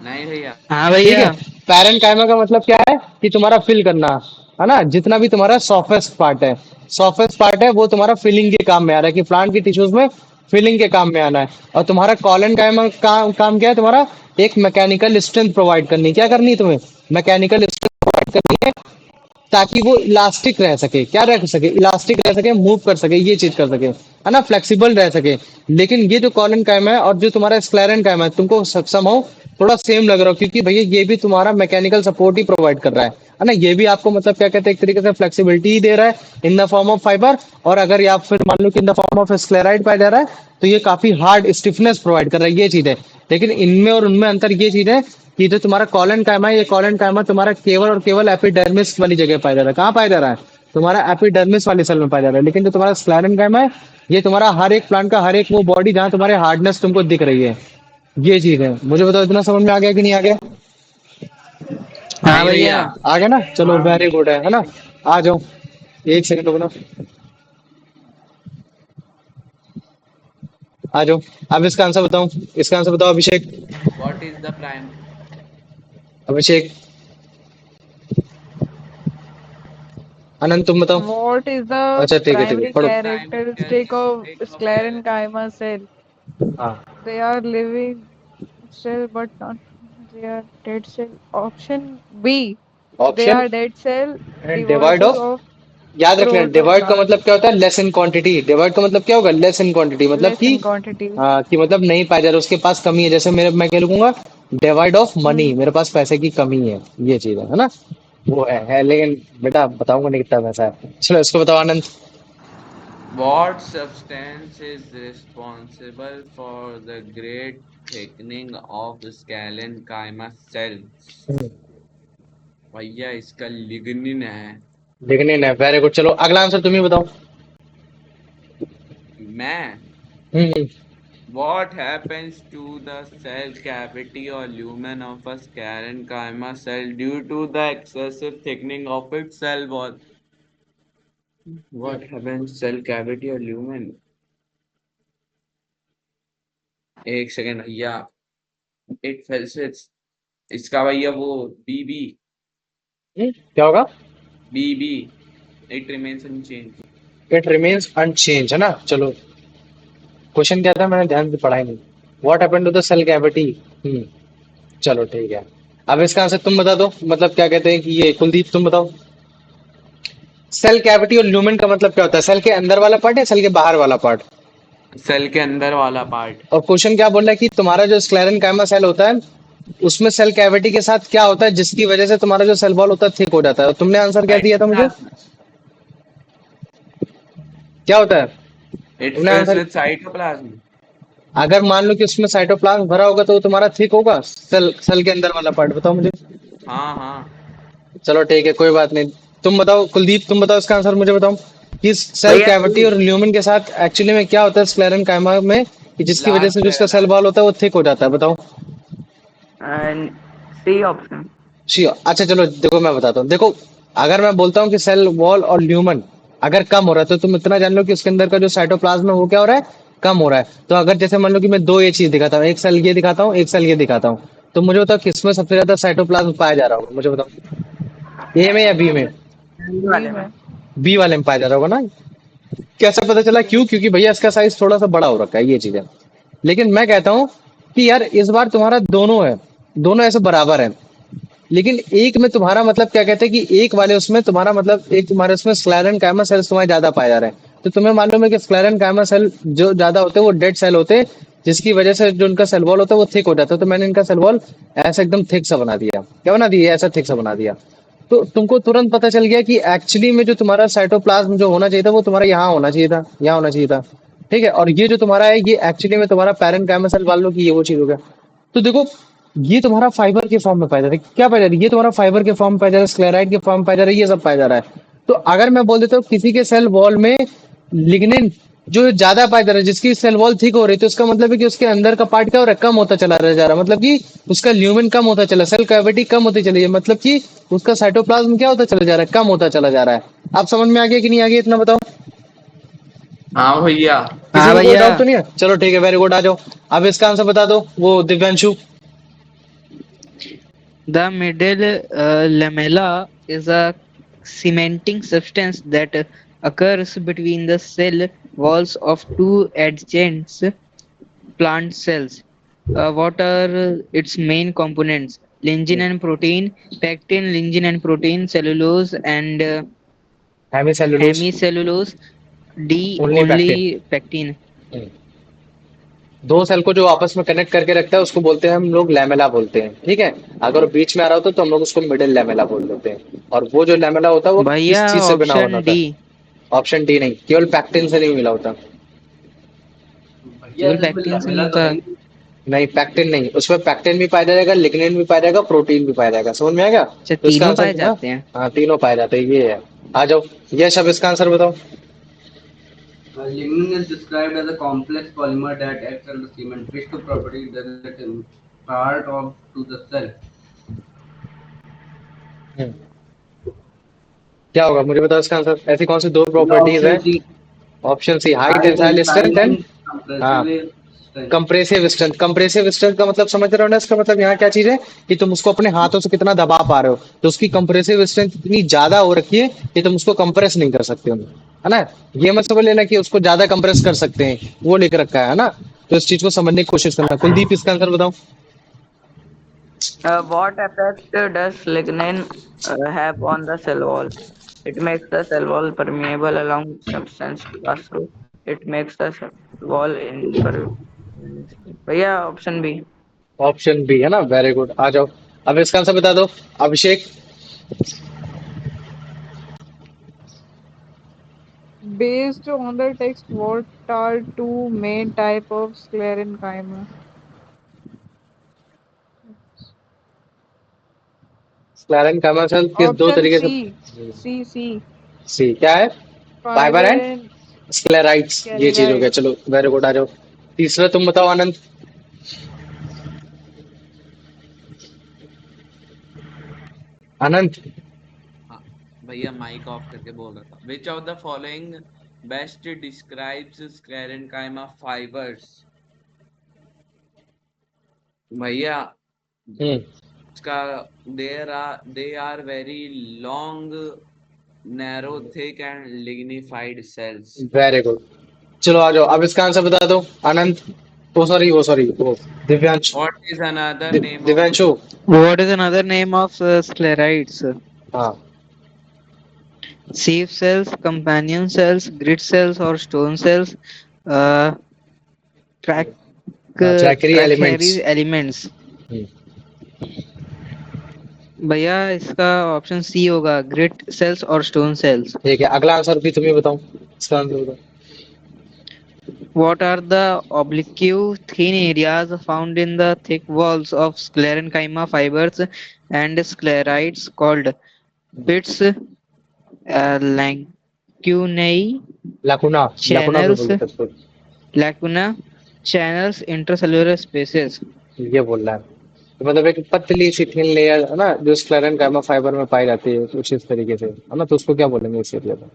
Speaker 3: नहीं भैया।
Speaker 4: हाँ
Speaker 1: ठीक है,
Speaker 4: भैया।
Speaker 1: पैरेनकाइमा का मतलब क्या है कि तुम्हारा फिल करना, है ना, जितना भी तुम्हारा सॉफ्टेस्ट पार्ट है, सॉफ्टेस्ट पार्ट है वो तुम्हारा फिलिंग के काम में आ रहा है, कि प्लांट की टिश्यूज में फिलिंग के काम में आना है। और तुम्हारा कॉलेनकाइमा काम क्या है, तुम्हारा एक मैकेनिकल स्ट्रेंथ प्रोवाइड करनी, क्या करनी है तुम्हें, मैकेनिकल स्ट्रेंथ प्रोवाइड करनी है, ताकि वो इलास्टिक रह सके, क्या रह सके, इलास्टिक रह सके, मूव कर सके, ये चीज कर सके, है ना, फ्लेक्सिबल रह सके। लेकिन ये जो कॉलन कायमा है और जो तुम्हारा स्क्लेरन कायमा है, तुमको सक्षम हो थोड़ा सेम लग रहा हो, क्योंकि भैया ये भी तुम्हारा मैकेनिकल सपोर्ट ही प्रोवाइड कर रहा है ना। ये भी आपको मतलब क्या कहते हैं, एक तरीके से फ्लेक्सिबिलिटी ही दे रहा है इन द फॉर्म ऑफ फाइबर। और अगर या फिर मान लो कि इन द फॉर्म ऑफ स्क्लेराइड पाया जा रहा है, तो ये काफी हार्ड स्टिफनेस प्रोवाइड कर रहा है, ये चीज है। लेकिन इनमें और उनमें अंतर ये चीज है कि जो तुम्हारा कॉलन कायमा है, ये कॉलन कायमा तुम्हारा केवल और केवल एपिडर्मिस वाली जगह पाया जा रहा है। कहाँ पाया जा रहा है, तुम्हारा एपिडर्मिस वाली सेल में पाया जा रहा है। लेकिन जो तुम्हारा स्क्लेरन कायमा है, ये तुम्हारा हर एक प्लांट का हर एक वो बॉडी जहाँ तुम्हारे हार्डनेस तुमको दिख रही है, ये चीज है। मुझे बताओ इतना समझ में आ गया कि नहीं आ गया,
Speaker 4: हाँ
Speaker 3: नहीं
Speaker 4: भैया।
Speaker 3: भैया।
Speaker 1: आ गया ना, चलो वेरी गुड है ना। आ जाओ, एक सेकंड रुको ना, आ जाओ। अब इसका आंसर बताओ, इसका आंसर बताओ अभिषेक।
Speaker 3: What is the prime?
Speaker 1: अभिषेक, आनंद तुम बताओ।
Speaker 2: What is the
Speaker 1: अच्छा ठीक है
Speaker 2: primary
Speaker 1: पढ़ो।
Speaker 3: Primary
Speaker 2: characteristic of
Speaker 3: characteristic of
Speaker 2: sclerenchyma cell?
Speaker 1: हाँ,
Speaker 2: They are living cell but not they are dead cell. Option B. They
Speaker 1: option
Speaker 2: are dead cell
Speaker 1: and divide
Speaker 2: divorces
Speaker 1: of,
Speaker 2: of
Speaker 1: याद रख लेना, divide का
Speaker 2: protoplast.
Speaker 1: मतलब क्या होता है, less in quantity. Divide का मतलब क्या होगा, लेस इन क्वांटिटी, मतलब
Speaker 2: Less
Speaker 1: कि
Speaker 2: in quantity.
Speaker 1: हाँ, कि मतलब नहीं पाया जा रहा, उसके पास कमी है। जैसे मेरे मैं क्या लिखूंगा, डिवाइड ऑफ मनी, मेरे पास पैसे की कमी है, ये चीज है ना। वो है, लेकिन बेटा बताऊंगा नहीं कितना पैसा है। चलो इसको बताओ आनंद।
Speaker 3: What substance is responsible for the great thickening of sclerenchyma cells? भैया इसका लिग्निन है।
Speaker 1: लिखने ना, वेरी गुड। चलो अगला आंसर तुम ही बताओ।
Speaker 3: मैं
Speaker 1: हम्म,
Speaker 3: What happens to the cell cavity or lumen of a sclerenchyma cell due to the excessive thickening of its cell wall? What happens cell cavity or lumen? एक second भैया, it fells इसका भैया वो BB
Speaker 1: क्या होगा,
Speaker 3: it remains unchanged.
Speaker 1: It remains unchanged, है ना। चलो क्वेश्चन क्या था, मैंने ध्यान से पढ़ा ही नहीं। What happened to the cell cavity. चलो ठीक है। अब इसका आंसर तुम बता दो, मतलब क्या कहते हैं कि ये कुलदीप तुम बताओ। सेल कैविटी और ल्यूमेन का मतलब क्या होता है, सेल के अंदर वाला पार्ट या सेल के बाहर वाला पार्ट।
Speaker 3: सेल के अंदर वाला पार्ट।
Speaker 1: और क्वेश्चन क्या बोल रहा है कि तुम्हारा जो स्क्लेरेंकाइमा सेल होता है उसमें सेल कैविटी के साथ क्या होता है जिसकी वजह से तुम्हारा जो सेल वॉल होता है थिक हो जाता है? तुमने आंसर क्या दिया था मुझे? क्या होता है?
Speaker 3: It
Speaker 1: तुमने
Speaker 3: fills
Speaker 1: आंसर,
Speaker 3: with cytoplasm.
Speaker 1: अगर मान लो कि उसमें साइटोप्लाज्म भरा होगा तो वो तुम्हारा थिक होगा, सेल सेल के अंदर वाला पार्ट, बताओ मुझे।
Speaker 3: हाँ।
Speaker 1: चलो ठीक है, कोई बात नहीं। तुम बताओ कुलदीप, तुम बताओ इसका आंसर मुझे बताओ कि सेल
Speaker 6: भैया
Speaker 1: कैविटी और ल्यूमेन के साथ एक्चुअली में क्या होता है स्क्लेरन कायमा में, कि जिसकी वजह से जो उसका सेल वॉल होता है वो थिक हो जाता है, बताओ।
Speaker 6: C option.
Speaker 1: श्योर, अच्छा चलो देखो मैं बताता हूँ। देखो, अगर मैं बोलता हूँ कि सेल वॉल और ल्यूमन अगर कम हो रहा है तो तुम इतना जान लो कि उसके अंदर का जो साइटोप्लाज्म है वो क्या हो रहा है, कम हो रहा है। तो अगर जैसे मान लो कि मैं दो ये चीज दिखाता हूँ, एक सेल ये दिखाता हूँ, एक सेल ये दिखाता हूँ, तो मुझे बताओ किसमें सबसे ज्यादा साइटोप्लाज्म पाया जा रहा होगा, मुझे बताओ। ए में या बी में?
Speaker 2: बी
Speaker 6: वाले में।
Speaker 2: में।
Speaker 1: बी वाले में पाया जा रहा होगा ना। कैसे पता चला? क्यों? क्योंकि भैया इसका साइज थोड़ा सा बड़ा हो रखा है, ये चीज है। लेकिन मैं कहता हूँ कि यार इस बार तुम्हारा दोनों है, दोनों ऐसे बराबर है। लेकिन एक में तुम्हारा मतलब क्या कहते हैं कि एक वाले उसमें तुम्हारा मतलब एक तुम्हारे उसमें स्क्लेरन कायमा सेल्स तुम्हारे ज्यादा पाए जा रहे हैं। तो तुम्हें मालूम है कि स्क्लेरन कायमा सेल जो ज्यादा होते हैं वो डेड सेल होते हैं, जिसकी वजह से जो उनका सेल वॉल होता है वो थिक हो जाता है। तो मैंने इनका सेल वॉल ऐसा एकदम थिक सा बना दिया। क्या बना दिया? ऐसा थिक सा बना दिया। तो तुमको तुरंत पता चल गया कि एक्चुअली में जो तुम्हारा साइटोप्लाज्म जो होना चाहिए था वो तुम्हारा यहाँ होना चाहिए था, यहाँ होना चाहिए था। ठीक है, और ये जो तुम्हारा है ये एक्चुअली में तुम्हारा पैरेंकाइमा सेल वालों की ये वो चीज हो गया। तो देखो, ये तुम्हारा फाइबर के फॉर्म में पाया जा रहा है। क्या पाया जा रहा है? ये तुम्हारा फाइबर के फॉर्म में पाया जा रहा है, स्क्लेराइड के फॉर्म में पाया जा रहा है, ये सब पाया जा रहा है। तो अगर मैं बोल देता हूँ किसी के सेल वॉल में लिग्निन जो ज्यादा पाया जा रहा है, जिसकी सेल वॉल ठीक हो रही है, तो इसका मतलब है कि उसके अंदर का पार्ट क्या हो रहा है, कम होता चला जा रहा है। मतलब कि उसका ल्यूमेन कम होता चला, सेल कैविटी कम होती चली है, मतलब कि उसका साइटोप्लाज्म क्या होता चला जा रहा है, कम होता चला जा रहा है। आप समझ में आ गया कि नहीं आ गया, इतना बताओ।
Speaker 3: हाँ भैया।
Speaker 1: किसी
Speaker 4: हाँ
Speaker 1: को कोई
Speaker 4: भैया।
Speaker 1: डाउट तो नहीं है? चलो ठीक है, वेरी गुड, आ जाओ। अब इसका आंसर बता दो वो Divyanshu.
Speaker 4: The middle lamella is a cementing substance that occurs between the cell walls of two adjacent plant cells. What are its main components? Lignin and protein, pectin, lignin and protein, cellulose and
Speaker 1: hemicellulose.
Speaker 4: hemicellulose. D
Speaker 1: only pectin.
Speaker 4: only pectin.
Speaker 1: दो cell को जो आपस में connect करके रखता है उसको बोलते हैं हम लोग लैमेला बोलते हैं, ठीक है। अगर वो बीच में आ रहा होता तो हम लोग उसको मिडिल लैमेला बोल देते हैं। और वो जो लैमेला होता है वो
Speaker 4: भैया
Speaker 1: किस चीज से बना
Speaker 4: ऑप्शन
Speaker 1: होता
Speaker 4: डी।
Speaker 1: है? ऑप्शन डी नहीं, केवल पैक्टिन से नहीं मिला होता।
Speaker 5: भैया
Speaker 4: केवल
Speaker 5: इसमें
Speaker 4: पैक्टिन से नहीं
Speaker 5: लमेला तो
Speaker 4: होता।
Speaker 5: है नहीं।
Speaker 1: नहीं, पैक्टिन नहीं, उसमें पैक्टिन भी पाया जाएगा, लिग्निन भी पाया जाएगा, प्रोटीन भी पाया जाएगा। समझ में आएगा?
Speaker 4: अच्छा,
Speaker 1: तो इसका
Speaker 4: तीनों पाए
Speaker 1: आंसर, हाँ,
Speaker 4: जाते हैं।
Speaker 1: हाँ तीनों पाए जाते हैं, ये है। आ जाओ, ये सब इसका आंसर बताओ।
Speaker 5: Lignin is described as a complex polymer that acts as a cementitious property that is part of to the cell.
Speaker 1: हम्म, क्या होगा मुझे बताओ इसका आंसर। ऐसी कौन सी दो प्रॉपर्टीज है?
Speaker 5: Option C.
Speaker 1: Option C, high
Speaker 5: high
Speaker 1: tensile strength
Speaker 5: tensile
Speaker 1: and,
Speaker 5: and
Speaker 1: हाँ,
Speaker 5: compressive strength.
Speaker 1: Compressive strength. Compressive strength का मतलब समझ रहे हो ना? इसका मतलब यहाँ क्या चीज है कि तुम उसको अपने हाथों से कितना दबा पा रहे हो। तो उसकी कंप्रेसिव स्ट्रेंथ इतनी ज्यादा हो रखी है कि तुम उसको कंप्रेस नहीं कर सकते हो, है ना। ये मत समझ लेना कि उसको ज्यादा कंप्रेस कर सकते हैं, वो लिख रखा है ना। तो इस चीज को समझने की कोशिश करना। कुलदीप इसका आंसर बताओ।
Speaker 6: What effect does lignin have on the cell wall? It makes the cell wall permeable along substance to pass through. It makes the cell wall impermeable. भैया ऑप्शन बी।
Speaker 1: ऑप्शन बी है ना, very good, आ जाओ। अब इसका answer बता दो अभिषेक।
Speaker 2: Based on the text, what are two main type of sclerenchyma?
Speaker 1: स्क्लेरन कामासल किस दो
Speaker 2: Option
Speaker 1: तरीके से?
Speaker 2: C. C.
Speaker 1: सी क्या है? Fibre
Speaker 2: Fiber
Speaker 1: and
Speaker 2: and
Speaker 1: sclereids, ये चीज हो गया।
Speaker 2: sclerites.
Speaker 1: चलो वेरी गुड, आ जाओ। तीसरा तुम बताओ आनंद। आनंद।
Speaker 3: हाँ भैया, माइक ऑफ करके बोल रहा था। Which of the following best describes sclerenchyma fibers? भैया
Speaker 1: हम्म,
Speaker 3: उसका they are very long, narrow, thick and lignified cells.
Speaker 1: Very good. चलो आ जाओ, अब इसका आंसर बता दो आनंद। वो Divyansh,
Speaker 3: What is another name of
Speaker 1: Divyanshu.
Speaker 4: What is another name of sclerites?
Speaker 1: हाँ,
Speaker 4: Sieve cells, companion cells, grid cells, or stone cells. Uh, track
Speaker 1: tracheary elements.
Speaker 4: trachary elements. भैया इसका ऑप्शन सी होगा, ग्रिट सेल्स और stone cells.
Speaker 1: ठीक है, अगला answer भी तुम्हें बताओ, इसका आंसर बताओ।
Speaker 4: What are the oblique thin areas found in the thick walls of sclerenchyma fibers and sclerites called pits, lacunae,
Speaker 1: लाकुना, लाकुना भी
Speaker 4: channels,
Speaker 1: बोल देते हैं इसको।
Speaker 4: lacuna, channels, intercellular spaces?
Speaker 1: ये बोल रहा है, तो मतलब एक पतली सी थिन लेयर है ना, जो स्क्लेरन गामा फाइबर में पाई जाती है कुछ इस तरीके से, है ना, तो उसको क्या बोलेंगे इस एरिया में?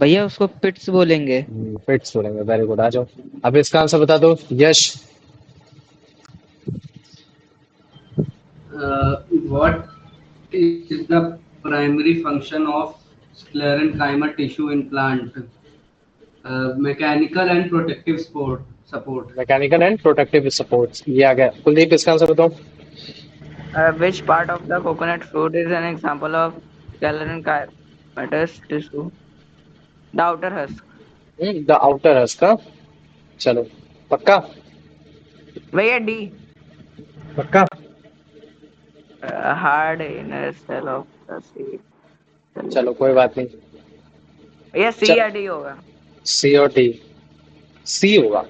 Speaker 4: भैया उसको पिट्स बोलेंगे।
Speaker 1: फिट्स बोलेंगे। वेरी गुड, आ जाओ, अब इसका आंसर बता दो Yash.
Speaker 5: What is the primary function of sclerenchyma tissue in plant? Mechanical and protective support.
Speaker 1: Mechanical and protective supports, ये आ गया। कुलदीप इसका आंसर बताओ।
Speaker 6: Which part of the coconut fruit is an example of sclerenchymatous tissue? The outer husk.
Speaker 1: The outer husk का, चलो पक्का,
Speaker 6: भैया D.
Speaker 1: पक्का।
Speaker 6: Hard inner shell of the seed.
Speaker 1: चलो कोई बात नहीं,
Speaker 6: भैया C
Speaker 1: चल
Speaker 6: या D होगा।
Speaker 1: सी और डी, सी होगा,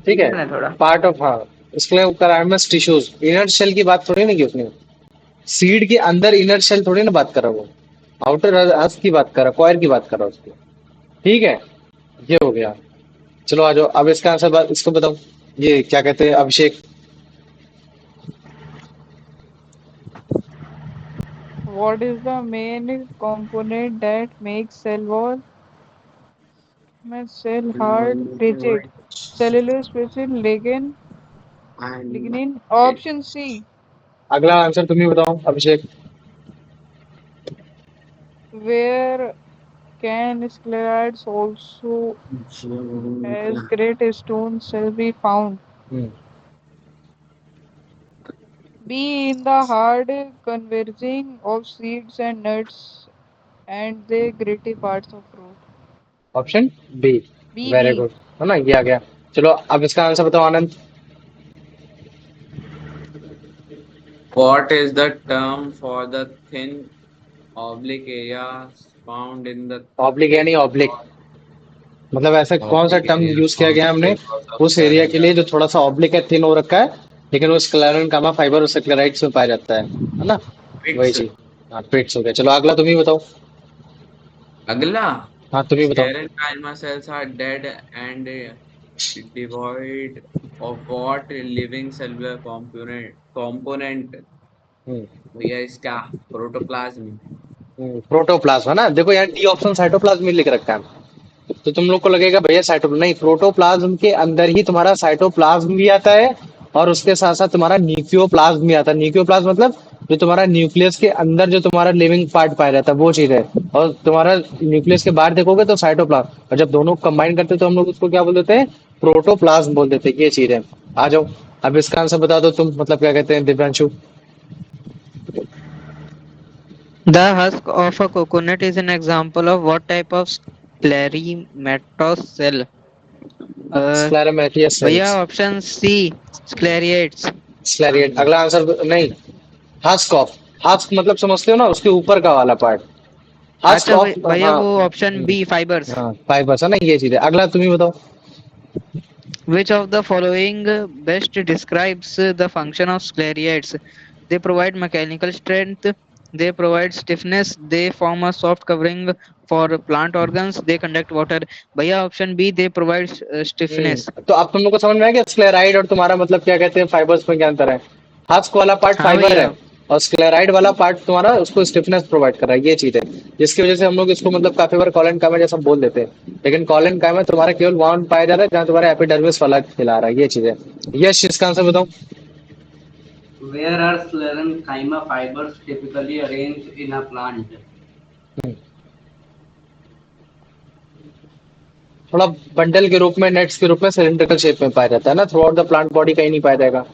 Speaker 1: ठीक है।
Speaker 6: है थोड़ा।
Speaker 1: पार्ट ऑफ, हाँ, इसमें कराइमस टिश्यूज, इनर शेल की बात थोड़ी ना की उसने, सीड के अंदर इनर शेल थोड़ी ना बात कर रहा वो, आउटर हस्क की बात कर रहा, कॉयर की बात कर रहा उसकी, ठीक है। ये हो गया, चलो आ जाओ, अब इसका आंसर इसको बताओ, ये क्या कहते हैं अभिषेक।
Speaker 2: What is the main component that makes cell hard, rigid? Cellular specific lignin. Option C.
Speaker 1: अगला आंसर तुम ही बताओ अभिषेक।
Speaker 2: Where can sclerites also as great stone cell be found?
Speaker 1: Hmm,
Speaker 2: B. In the hard converging of seeds and nuts and the gritty parts of fruit.
Speaker 1: Option B,
Speaker 2: B.
Speaker 1: Very
Speaker 2: B.
Speaker 1: Good, है ना, ये आ गया। चलो अब इसका answer बताओ आनंद।
Speaker 3: What is the term for the thin oblique areas found in the
Speaker 1: oblique
Speaker 3: thick
Speaker 1: यानी oblique,
Speaker 3: wall?
Speaker 1: मतलब ऐसा कौन सा
Speaker 3: Oblique
Speaker 1: टर्म
Speaker 3: areas
Speaker 1: यूज किया
Speaker 3: found
Speaker 1: गया
Speaker 3: in
Speaker 1: हमने
Speaker 3: thick walls of
Speaker 1: उस एरिया के लिए जो थोड़ा सा ऑब्लिक है, थिन हो रखा है, लेकिन वो स्क्लेरन कामा फाइबर और स्क्लेराइड्स में पाया जाता है ना, वही
Speaker 3: sclerenchyma.
Speaker 1: चीज। हाँ, पेट्स हो गया। चलो अगला तुम ही बताओ।
Speaker 3: अगला,
Speaker 1: हाँ तुम ही बताओ।
Speaker 3: sclerenchyma cells are dead and devoid of what living cellular component
Speaker 1: हम्म,
Speaker 3: भैया इसका प्रोटोप्लाज्म।
Speaker 1: प्रोटोप्लाज्म है ना, देखो यहाँ डी ऑप्शन साइटोप्लाज्म में लिख रखा है, तो तुम लोग को लगेगा भैया साइटो नहीं, प्रोटोप्लाज्म के अंदर ही तुम्हारा साइटोप्लाज्म भी आता है, और उसके साथ साथ तुम्हारा न्यूक्लियोप्लाज्म भी आता है। न्यूक्लियोप्लाज्म मतलब जो तुम्हारा न्यूक्लियस के अंदर जो तुम्हारा लिविंग पार्ट पाया जाता है वो चीज है, और तुम्हारा न्यूक्लियस के बाहर देखोगे तो साइटोप्लाज्म, और जब दोनों कंबाइन करते हैं तो हम लोग उसको क्या बोल देते हैं, प्रोटोप्लाज्म बोल देते हैं, ये चीज है। आ जाओ, अब इसका आंसर बता दो तुम, मतलब क्या कहते हैं Divyanshu.
Speaker 4: The husk of a coconut is an example of what type of sclerematous cell?
Speaker 1: स्क्लेरोमेटियस
Speaker 4: भैया
Speaker 1: सेल्स,
Speaker 4: ऑप्शन सी, स्क्लेरिएट्स।
Speaker 1: स्क्लेरिएट। अगला आंसर नहीं, हस्क ऑफ, हस्क मतलब समझते हो ना, उसके ऊपर का वाला पार्ट, हस्क
Speaker 4: अच्छा
Speaker 1: ऑफ,
Speaker 4: भैया
Speaker 1: हाँ।
Speaker 4: वो ऑप्शन बी, फाइबर्स।
Speaker 1: हाँ फाइबर्स है ना, ये चीज है। अगला तुम ही बताओ।
Speaker 4: Which of the following best describes the function of scleriates? They provide mechanical strength, they provide stiffness, they form a soft covering for plant organs, they conduct water. भैया option B, they provide stiffness।
Speaker 1: तो अब तुम लोग को समझ में आया कि स्क्लेराइड और तुम्हारा मतलब क्या कहते हैं फाइबर्स में क्या अंतर है। हस्क वाला पार्ट
Speaker 4: हाँ
Speaker 1: फाइबर है,
Speaker 4: भैया।
Speaker 1: और स्क्लेराइड वाला पार्ट तुम्हारा उसको स्टिफनेस प्रोवाइड कर रहा है, ये चीज है, जिसकी वजह से हम लोग इसको मतलब काफी बार कॉलन काइमा जैसा बोल देते हैं, लेकिन कॉलन काइमा तुम्हारा केवल वहां पाया जा रहा है जहाँ तुम्हारा एपिडर्मिस वाला खिला रहा है, ये चीज है। यश इसका आंसर बताओ।
Speaker 5: Where are sclerenchyma fibers typically arranged in a plant?
Speaker 1: थोड़ा बंडल के रूप में, नेट्स के रूप में, सिलिंड्रिकल शेप में पाया जाता है ना, through out the plant body कहीं नहीं पाया जाएगा,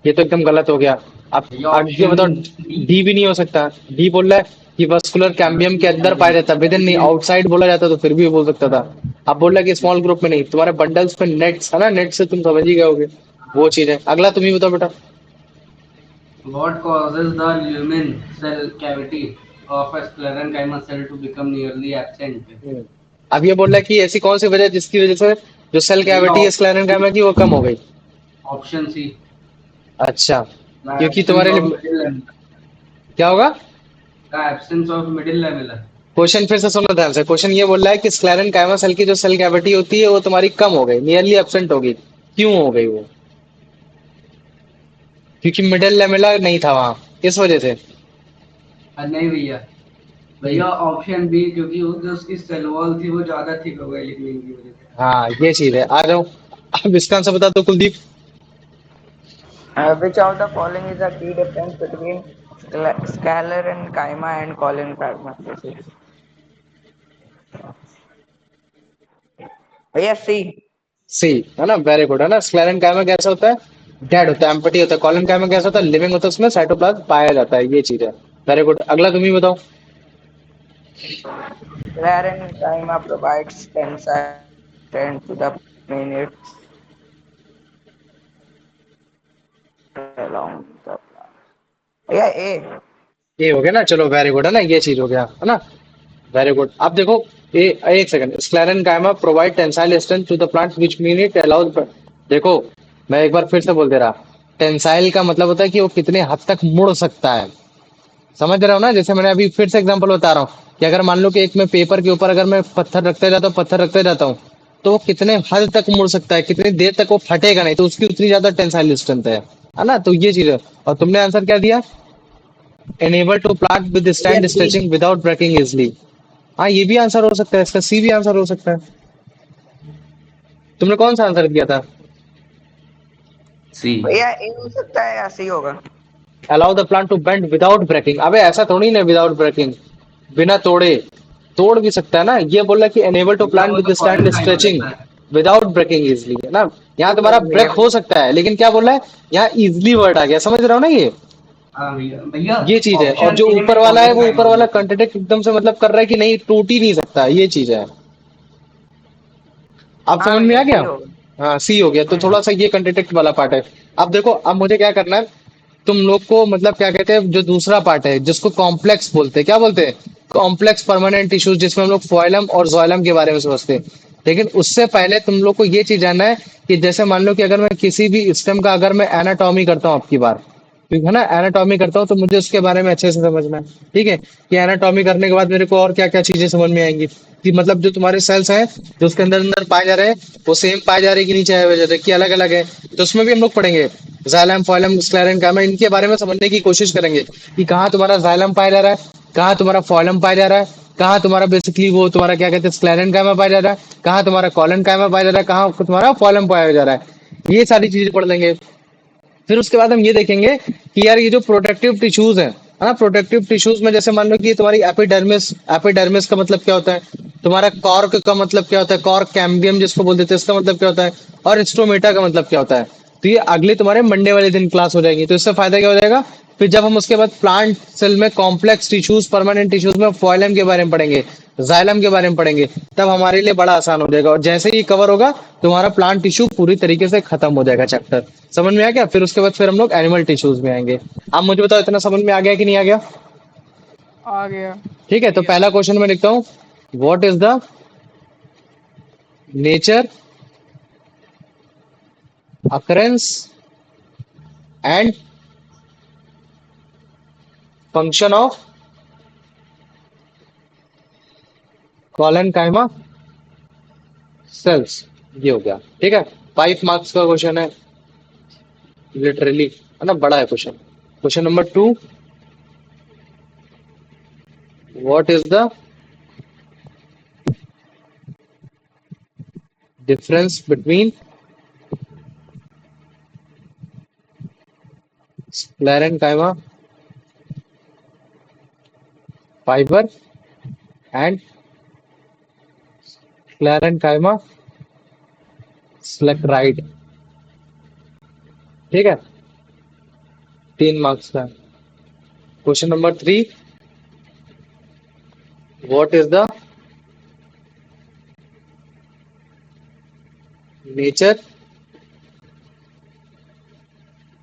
Speaker 1: ये तो एकदम गलत हो गया। अब ये बताओ,
Speaker 5: Option
Speaker 1: डी भी नहीं हो सकता, डी बोल रहा है कि वस्कुलर कैम्बियम के अंदर पाया जाता है, विद इन नहीं, आउटसाइड बोला जाता तो फिर भी बोल सकता था। अब बोल रहा है कि स्मॉल ग्रुप में नहीं, तुम्हारे बंडल्स पे नेट्स है ना, नेट से तुम समझ ही गए होगे, वो चीज है। अगला तुम ही बताओ बेटा।
Speaker 5: What causes the lumen cell cavity of a sclerenchyma cell to become nearly absent?
Speaker 1: अब ये बोल रहा है कि ऐसी कौन सी वजह है जिसकी वजह से जो सेल
Speaker 5: भैया
Speaker 1: कैविटी है स्क्लेरेंकाइमा की वो कम हो गई।
Speaker 5: ऑप्शन सी,
Speaker 1: अच्छा,
Speaker 5: द
Speaker 1: क्योंकि
Speaker 5: एब्सेंस
Speaker 1: तुम्हारे
Speaker 5: ऑफ
Speaker 1: लिए
Speaker 5: मिडिल लेवल,
Speaker 1: क्या होगा।
Speaker 5: The absence of middle level है।
Speaker 1: क्वेश्चन फिर से सुनो ध्यान से। क्वेश्चन ये बोल रहा है कि स्क्लेरेंकाइमा सेल की जो सेल कैविटी होती है वो तुम्हारी कम हो गई, नियरली एब्सेंट हो गई। क्यों हो गई वो? क्योंकि मिडिल लेमेला नहीं था वहां, इस वजह से।
Speaker 5: नहीं भैया, भैया ऑप्शन बी, क्योंकि वो जो उसकी सेल वॉल थी वो ज्यादा थिक हो गई लिगनिन की वजह से।
Speaker 1: हाँ ये चीज है। आ जाओ, अब इसका आंसर बता दो Kuldeep.
Speaker 6: Which of the following is the key difference between sclerenchyma and collenchyma? भैया सी।
Speaker 1: सी है ना, वेरी गुड है ना। स्क्लेरेंकाइमा कैसा होता है? डेड होता है, एम्प्टी होता है। कॉलनकाइमा कैसा होता है? लिविंग होता है, उसमें साइटोप्लाज्म पाया जाता है। ये चीज है। Very good. अगला तुम ही बताओ।
Speaker 6: Sclerenchyma provides tensile strength to the minutes along the plant. भैया ए।
Speaker 1: ये हो गया ना, चलो वेरी गुड है ना, ये चीज हो गया है ना। Very good. अब देखो, ए एक second. Sclerenchyma provide tensile strength to the plant which mean it allows. देखो, मैं एक बार फिर से बोल दे रहा। टेंसाइल का मतलब होता है कि वो कितने हद तक मुड़ सकता है। समझ रहे हो ना? जैसे मैंने अभी फिर से एग्जांपल बता रहा हूँ कि अगर मान लो कि एक में पेपर के ऊपर अगर मैं पत्थर रखते जाता हूँ, पत्थर रखते जाता हूँ, तो वो कितने हद तक मुड़ सकता है, कितनी देर तक वो फटेगा नहीं, तो उसकी उतनी ज्यादा टेंसाइल स्ट्रेंथ है ना। तो ये चीज है। और तुमने आंसर क्या दिया? एनेबल टू प्लांट विद
Speaker 6: भैया
Speaker 1: stand
Speaker 6: C.
Speaker 1: Stretching without breaking easily. हाँ ये भी आंसर हो सकता है, इसका सी भी आंसर हो सकता है। तुमने कौन सा आंसर दिया था?
Speaker 3: सी।
Speaker 6: भैया ए हो सकता है या सी होगा।
Speaker 1: Allow the plant to bend without breaking. अबे ऐसा थोड़ी ना विदाउट ब्रेकिंग, बिना तोड़े। तोड़ भी सकता है ना। ये बोल रहा है कि एनेबल टू
Speaker 5: भैया
Speaker 1: प्लांट
Speaker 5: वो
Speaker 1: विद
Speaker 5: तो
Speaker 1: स्टैंड
Speaker 5: कॉलेनकाइमा
Speaker 1: स्ट्रेचिंग
Speaker 5: रहता है।
Speaker 1: विदाउट ब्रेकिंग इजली, है ना। यहाँ तुम्हारा
Speaker 6: भैया
Speaker 1: ब्रेक हो सकता है, लेकिन क्या बोल रहा है? यहाँ इजली वर्ड आ गया, समझ रहा हो ना ये।
Speaker 5: हाँ भैया, भैया
Speaker 1: ये चीज है। और
Speaker 5: ऑप्शन
Speaker 1: जो
Speaker 5: ए में
Speaker 1: ऊपर वाला है वो
Speaker 5: कॉलेनकाइमा
Speaker 1: ऊपर वाला
Speaker 5: बोलता है।
Speaker 1: कंट्रडिक्ट एकदम से मतलब कर रहा है कि नहीं, टूट ही नहीं सकता। ये चीज है। आप
Speaker 6: हाँ
Speaker 1: समझ में
Speaker 6: भैया
Speaker 1: आ
Speaker 6: सी
Speaker 1: गया?
Speaker 6: होगा।
Speaker 1: हाँ सी हो गया। तो थोड़ा सा ये कंट्रडिक्ट वाला पार्ट है। अब देखो, अब मुझे क्या करना है, तुम लोग को मतलब क्या कहते हैं, जो दूसरा पार्ट है जिसको कॉम्प्लेक्स बोलते हैं, क्या बोलते हैं? कॉम्प्लेक्स परमानेंट टिश्यूज, जिसमें हम लोग फोइलम और जोइलम के बारे में समझते हैं। लेकिन उससे पहले तुम लोग को ये चीज जानना है कि जैसे मान लो कि अगर मैं किसी भी स्टेम का अगर मैं एनाटॉमी करता हूँ आपकी बार, ठीक है ना, एनाटॉमी करता हूँ, तो मुझे उसके बारे में अच्छे से समझना है। ठीक है, कि एनाटॉमी करने के बाद मेरे को और क्या क्या चीजें समझ में आएंगी, कि मतलब जो तुम्हारे सेल्स हैं जो उसके अंदर अंदर पाए जा रहे हैं, वो सेम पाए जा रहे हैं कि नहीं, चाहे वजह कि अलग अलग है। तो उसमें भी हम लोग पढ़ेंगे जाइलम, फोइलम, स्क्लेरेंकाइमा, इनके बारे में समझने की कोशिश करेंगे कि कहाँ तुम्हारा जाइलम पाया जा रहा है, कहाँ तुम्हारा फोइलम पाया जा रहा है, कहाँ तुम्हारा बेसिकली वो तुम्हारा क्या कहते हैं स्क्लेरेंकाइमा पाया जा रहा है, कहाँ तुम्हारा कॉलनकाइमा पाया जा रहा है, कहाँ तुम्हारा फोइलम पाया जा रहा है। ये सारी चीजें पढ़ लेंगे। फिर उसके बाद हम ये देखेंगे कि यार ये जो प्रोटेक्टिव टिश्यूज है ना, प्रोटेक्टिव टिश्यूज में जैसे मान लो कि तुम्हारी एपिडर्मिस, एपिडर्मिस का मतलब क्या होता है, तुम्हारा कॉर्क का मतलब क्या होता है, कॉर्क कैम्बियम जिसको बोल देते हैं, इसका मतलब क्या होता है, और स्टोमेटा का मतलब क्या होता है। तो ये अगले तुम्हारे मंडे वाले दिन क्लास हो जाएगी। तो इससे फायदा क्या हो जाएगा, फिर जब हम उसके बाद प्लांट सेल में कॉम्प्लेक्स टिश्यूज, परमानेंट टिश्यूज में फोइलम के बारे में पढ़ेंगे, जाइलम के बारे में पढ़ेंगे, तब हमारे लिए बड़ा आसान हो जाएगा। और जैसे ही कवर होगा तुम्हारा प्लांट टिश्यू पूरी तरीके से खत्म हो जाएगा चैप्टर। समझ में आ गया? फिर उसके बाद फिर हम लोग एनिमल टिश्यूज में आएंगे। अब मुझे बताओ इतना समझ में आ गया कि नहीं आ गया?
Speaker 2: आ गया।
Speaker 1: ठीक है, तो पहला क्वेश्चन मैं लिखता हूँ। What is the nature, occurrence and function of collenchyma cells. ये हो गया। ठीक है, 5 मार्क्स का क्वेश्चन है, लिटरली है ना, बड़ा है question. Question number 2, what is the difference between sclerenchyma fibre and sclerenchyma sclereid. ठीक है, 3 मार्क्स का। Question number 3, what is the nature,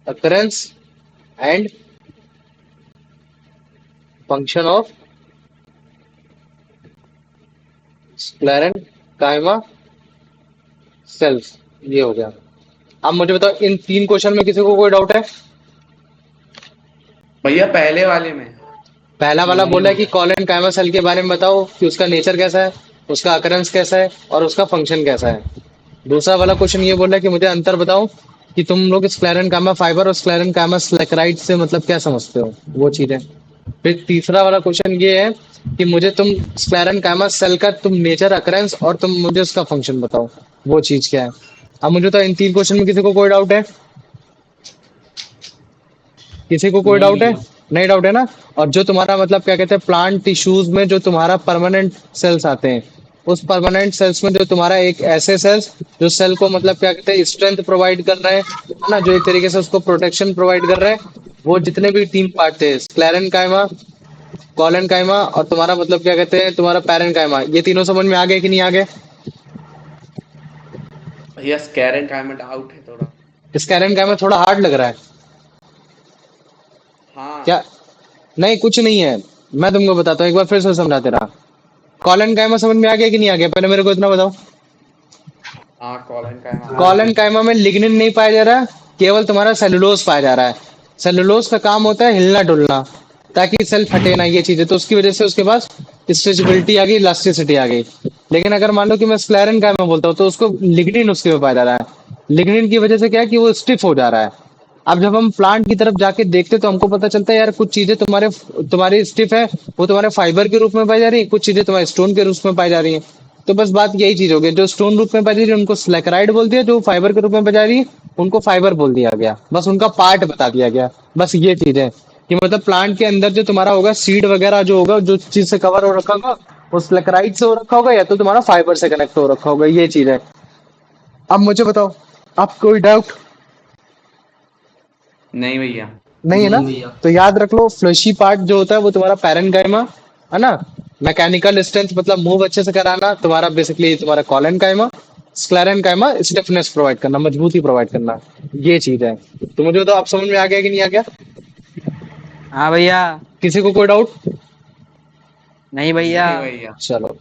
Speaker 1: occurrence and function of sclerenchyma cells, ये हो गया। अब मुझे बताओ इन 3 क्वेश्चन में किसी को कोई डाउट है?
Speaker 3: भैया पहले वाले में
Speaker 1: पहला वाला
Speaker 5: नहीं
Speaker 1: बोला है कि
Speaker 5: भैया।
Speaker 1: कॉलन सेल के बारे में बताओ कि उसका नेचर कैसा है, उसका अकरेंस कैसा है और उसका फंक्शन कैसा है। दूसरा वाला क्वेश्चन ये बोल रहा है कि मुझे अंतर बताओ कि तुम लोग स्क्लेरेंकाइमा फाइबर और स्क्लेरेंकाइमा स्लेक्राइड से मतलब क्या समझते हो, वो चीज है। फिर तीसरा वाला क्वेश्चन ये है कि मुझे तुम स्क्लेरेंकाइमा सेल का तुम नेचर अकरेंस और तुम मुझे उसका फंक्शन बताओ, वो चीज क्या है। अब मुझे तो इन 3 क्वेश्चन में किसी को कोई डाउट है? किसी को कोई
Speaker 5: नहीं
Speaker 1: डाउट है?
Speaker 5: भैया।
Speaker 1: नहीं डाउट है ना? और जो तुम्हारा मतलब क्या कहते हैं प्लांट टिश्यूज में जो तुम्हारा परमानेंट सेल्स आते हैं, उस परमानेंट सेल्स में जो तुम्हारा एक ऐसे सेल्स जो सेल को मतलब क्या कहते हैं स्ट्रेंथ प्रोवाइड कर रहे हैं, है ना, जो एक तरीके से उसको प्रोटेक्शन प्रोवाइड कर रहे हैं, वो जितने भी 3 पार्ट थे स्क्लेरेंकाइमा, कॉलेनकाइमा और तुम्हारा मतलब क्या कहते हैं तुम्हारा पैरेनकाइमा, ये तीनों समझ में आ गए कि नहीं आ गए?
Speaker 3: भैया स्कैरन का में डाउट है थोड़ा।
Speaker 1: स्क्लेरेंकाइमा थोड़ा हार्ड लग रहा है
Speaker 3: हाँ
Speaker 1: क्या? नहीं कुछ नहीं है, मैं तुमको बताता हूँ, एक बार फिर से समझाते रहा। कॉलेनकाइमा समझ में आ गया कि नहीं आ गया, पहले मेरे को इतना बताओ।
Speaker 3: हाँ कॉलन का आ
Speaker 5: हाँ
Speaker 3: गया।
Speaker 5: भैया।
Speaker 1: कॉलेनकाइमा में लिग्निन नहीं पाया जा रहा, केवल तुम्हारा सेलुलोज पाया जा रहा है। सेलुलोज का काम होता है हिलना डुलना, ताकि सेल फटे ना, ये चीजें, तो उसकी वजह से उसके पास स्ट्रेचेबिलिटी आ गई, इलास्टिसिटी आ गई। लेकिन अगर मान लो कि मैं स्क्लेरेनकाइमा बोलता हूँ तो उसको लिग्निन उसके में पाया जा रहा है। लिग्निन की वजह से क्या है कि वो स्टिफ हो जा रहा है। अब जब हम प्लांट की तरफ जाके देखते तो हमको पता चलता है यार कुछ चीजें तुम्हारी स्टिफ है, वो तुम्हारे फाइबर के रूप में पाई जा रही है, कुछ चीजें तुम्हारे स्टोन के रूप में पाई जा रही है। तो बस बात यही चीज हो गई, जो स्टोन रूप में पाई जा रही है उनको स्लेक्राइड बोल दिया, जो फाइबर के रूप में पाई जा रही है उनको फाइबर बोल दिया गया, बस उनका पार्ट बता दिया गया। बस ये चीज है कि मतलब प्लांट के अंदर जो तुम्हारा होगा सीड वगैरह जो होगा, जो चीज से कवर हो रखा होगा, वो स्लेक्राइड से हो रखा होगा या तो तुम्हारा फाइबर से कनेक्ट हो रखा होगा, ये चीज है। अब मुझे बताओ, आप कोई डाउट?
Speaker 3: नहीं भैया।
Speaker 1: नहीं है ना?
Speaker 5: नहीं भैया।
Speaker 1: तो याद रख लो फ्लशी पार्ट जो होता है वो तुम्हारा पैरेनकाइमा, है ना। मैकेनिकल स्ट्रेंथ मतलब मूव अच्छे से कराना तुम्हारा बेसिकली तुम्हारा कॉलेनकाइमा, स्क्लेरेनकाइमा स्टिफनेस प्रोवाइड करना, मजबूती प्रोवाइड करना, ये चीज है। तो मुझे तो आप समझ में आ गया कि नहीं आ गया?
Speaker 4: हाँ भैया।
Speaker 1: किसी को कोई डाउट?
Speaker 4: नहीं भैया।
Speaker 3: नहीं भैया।
Speaker 1: चलो।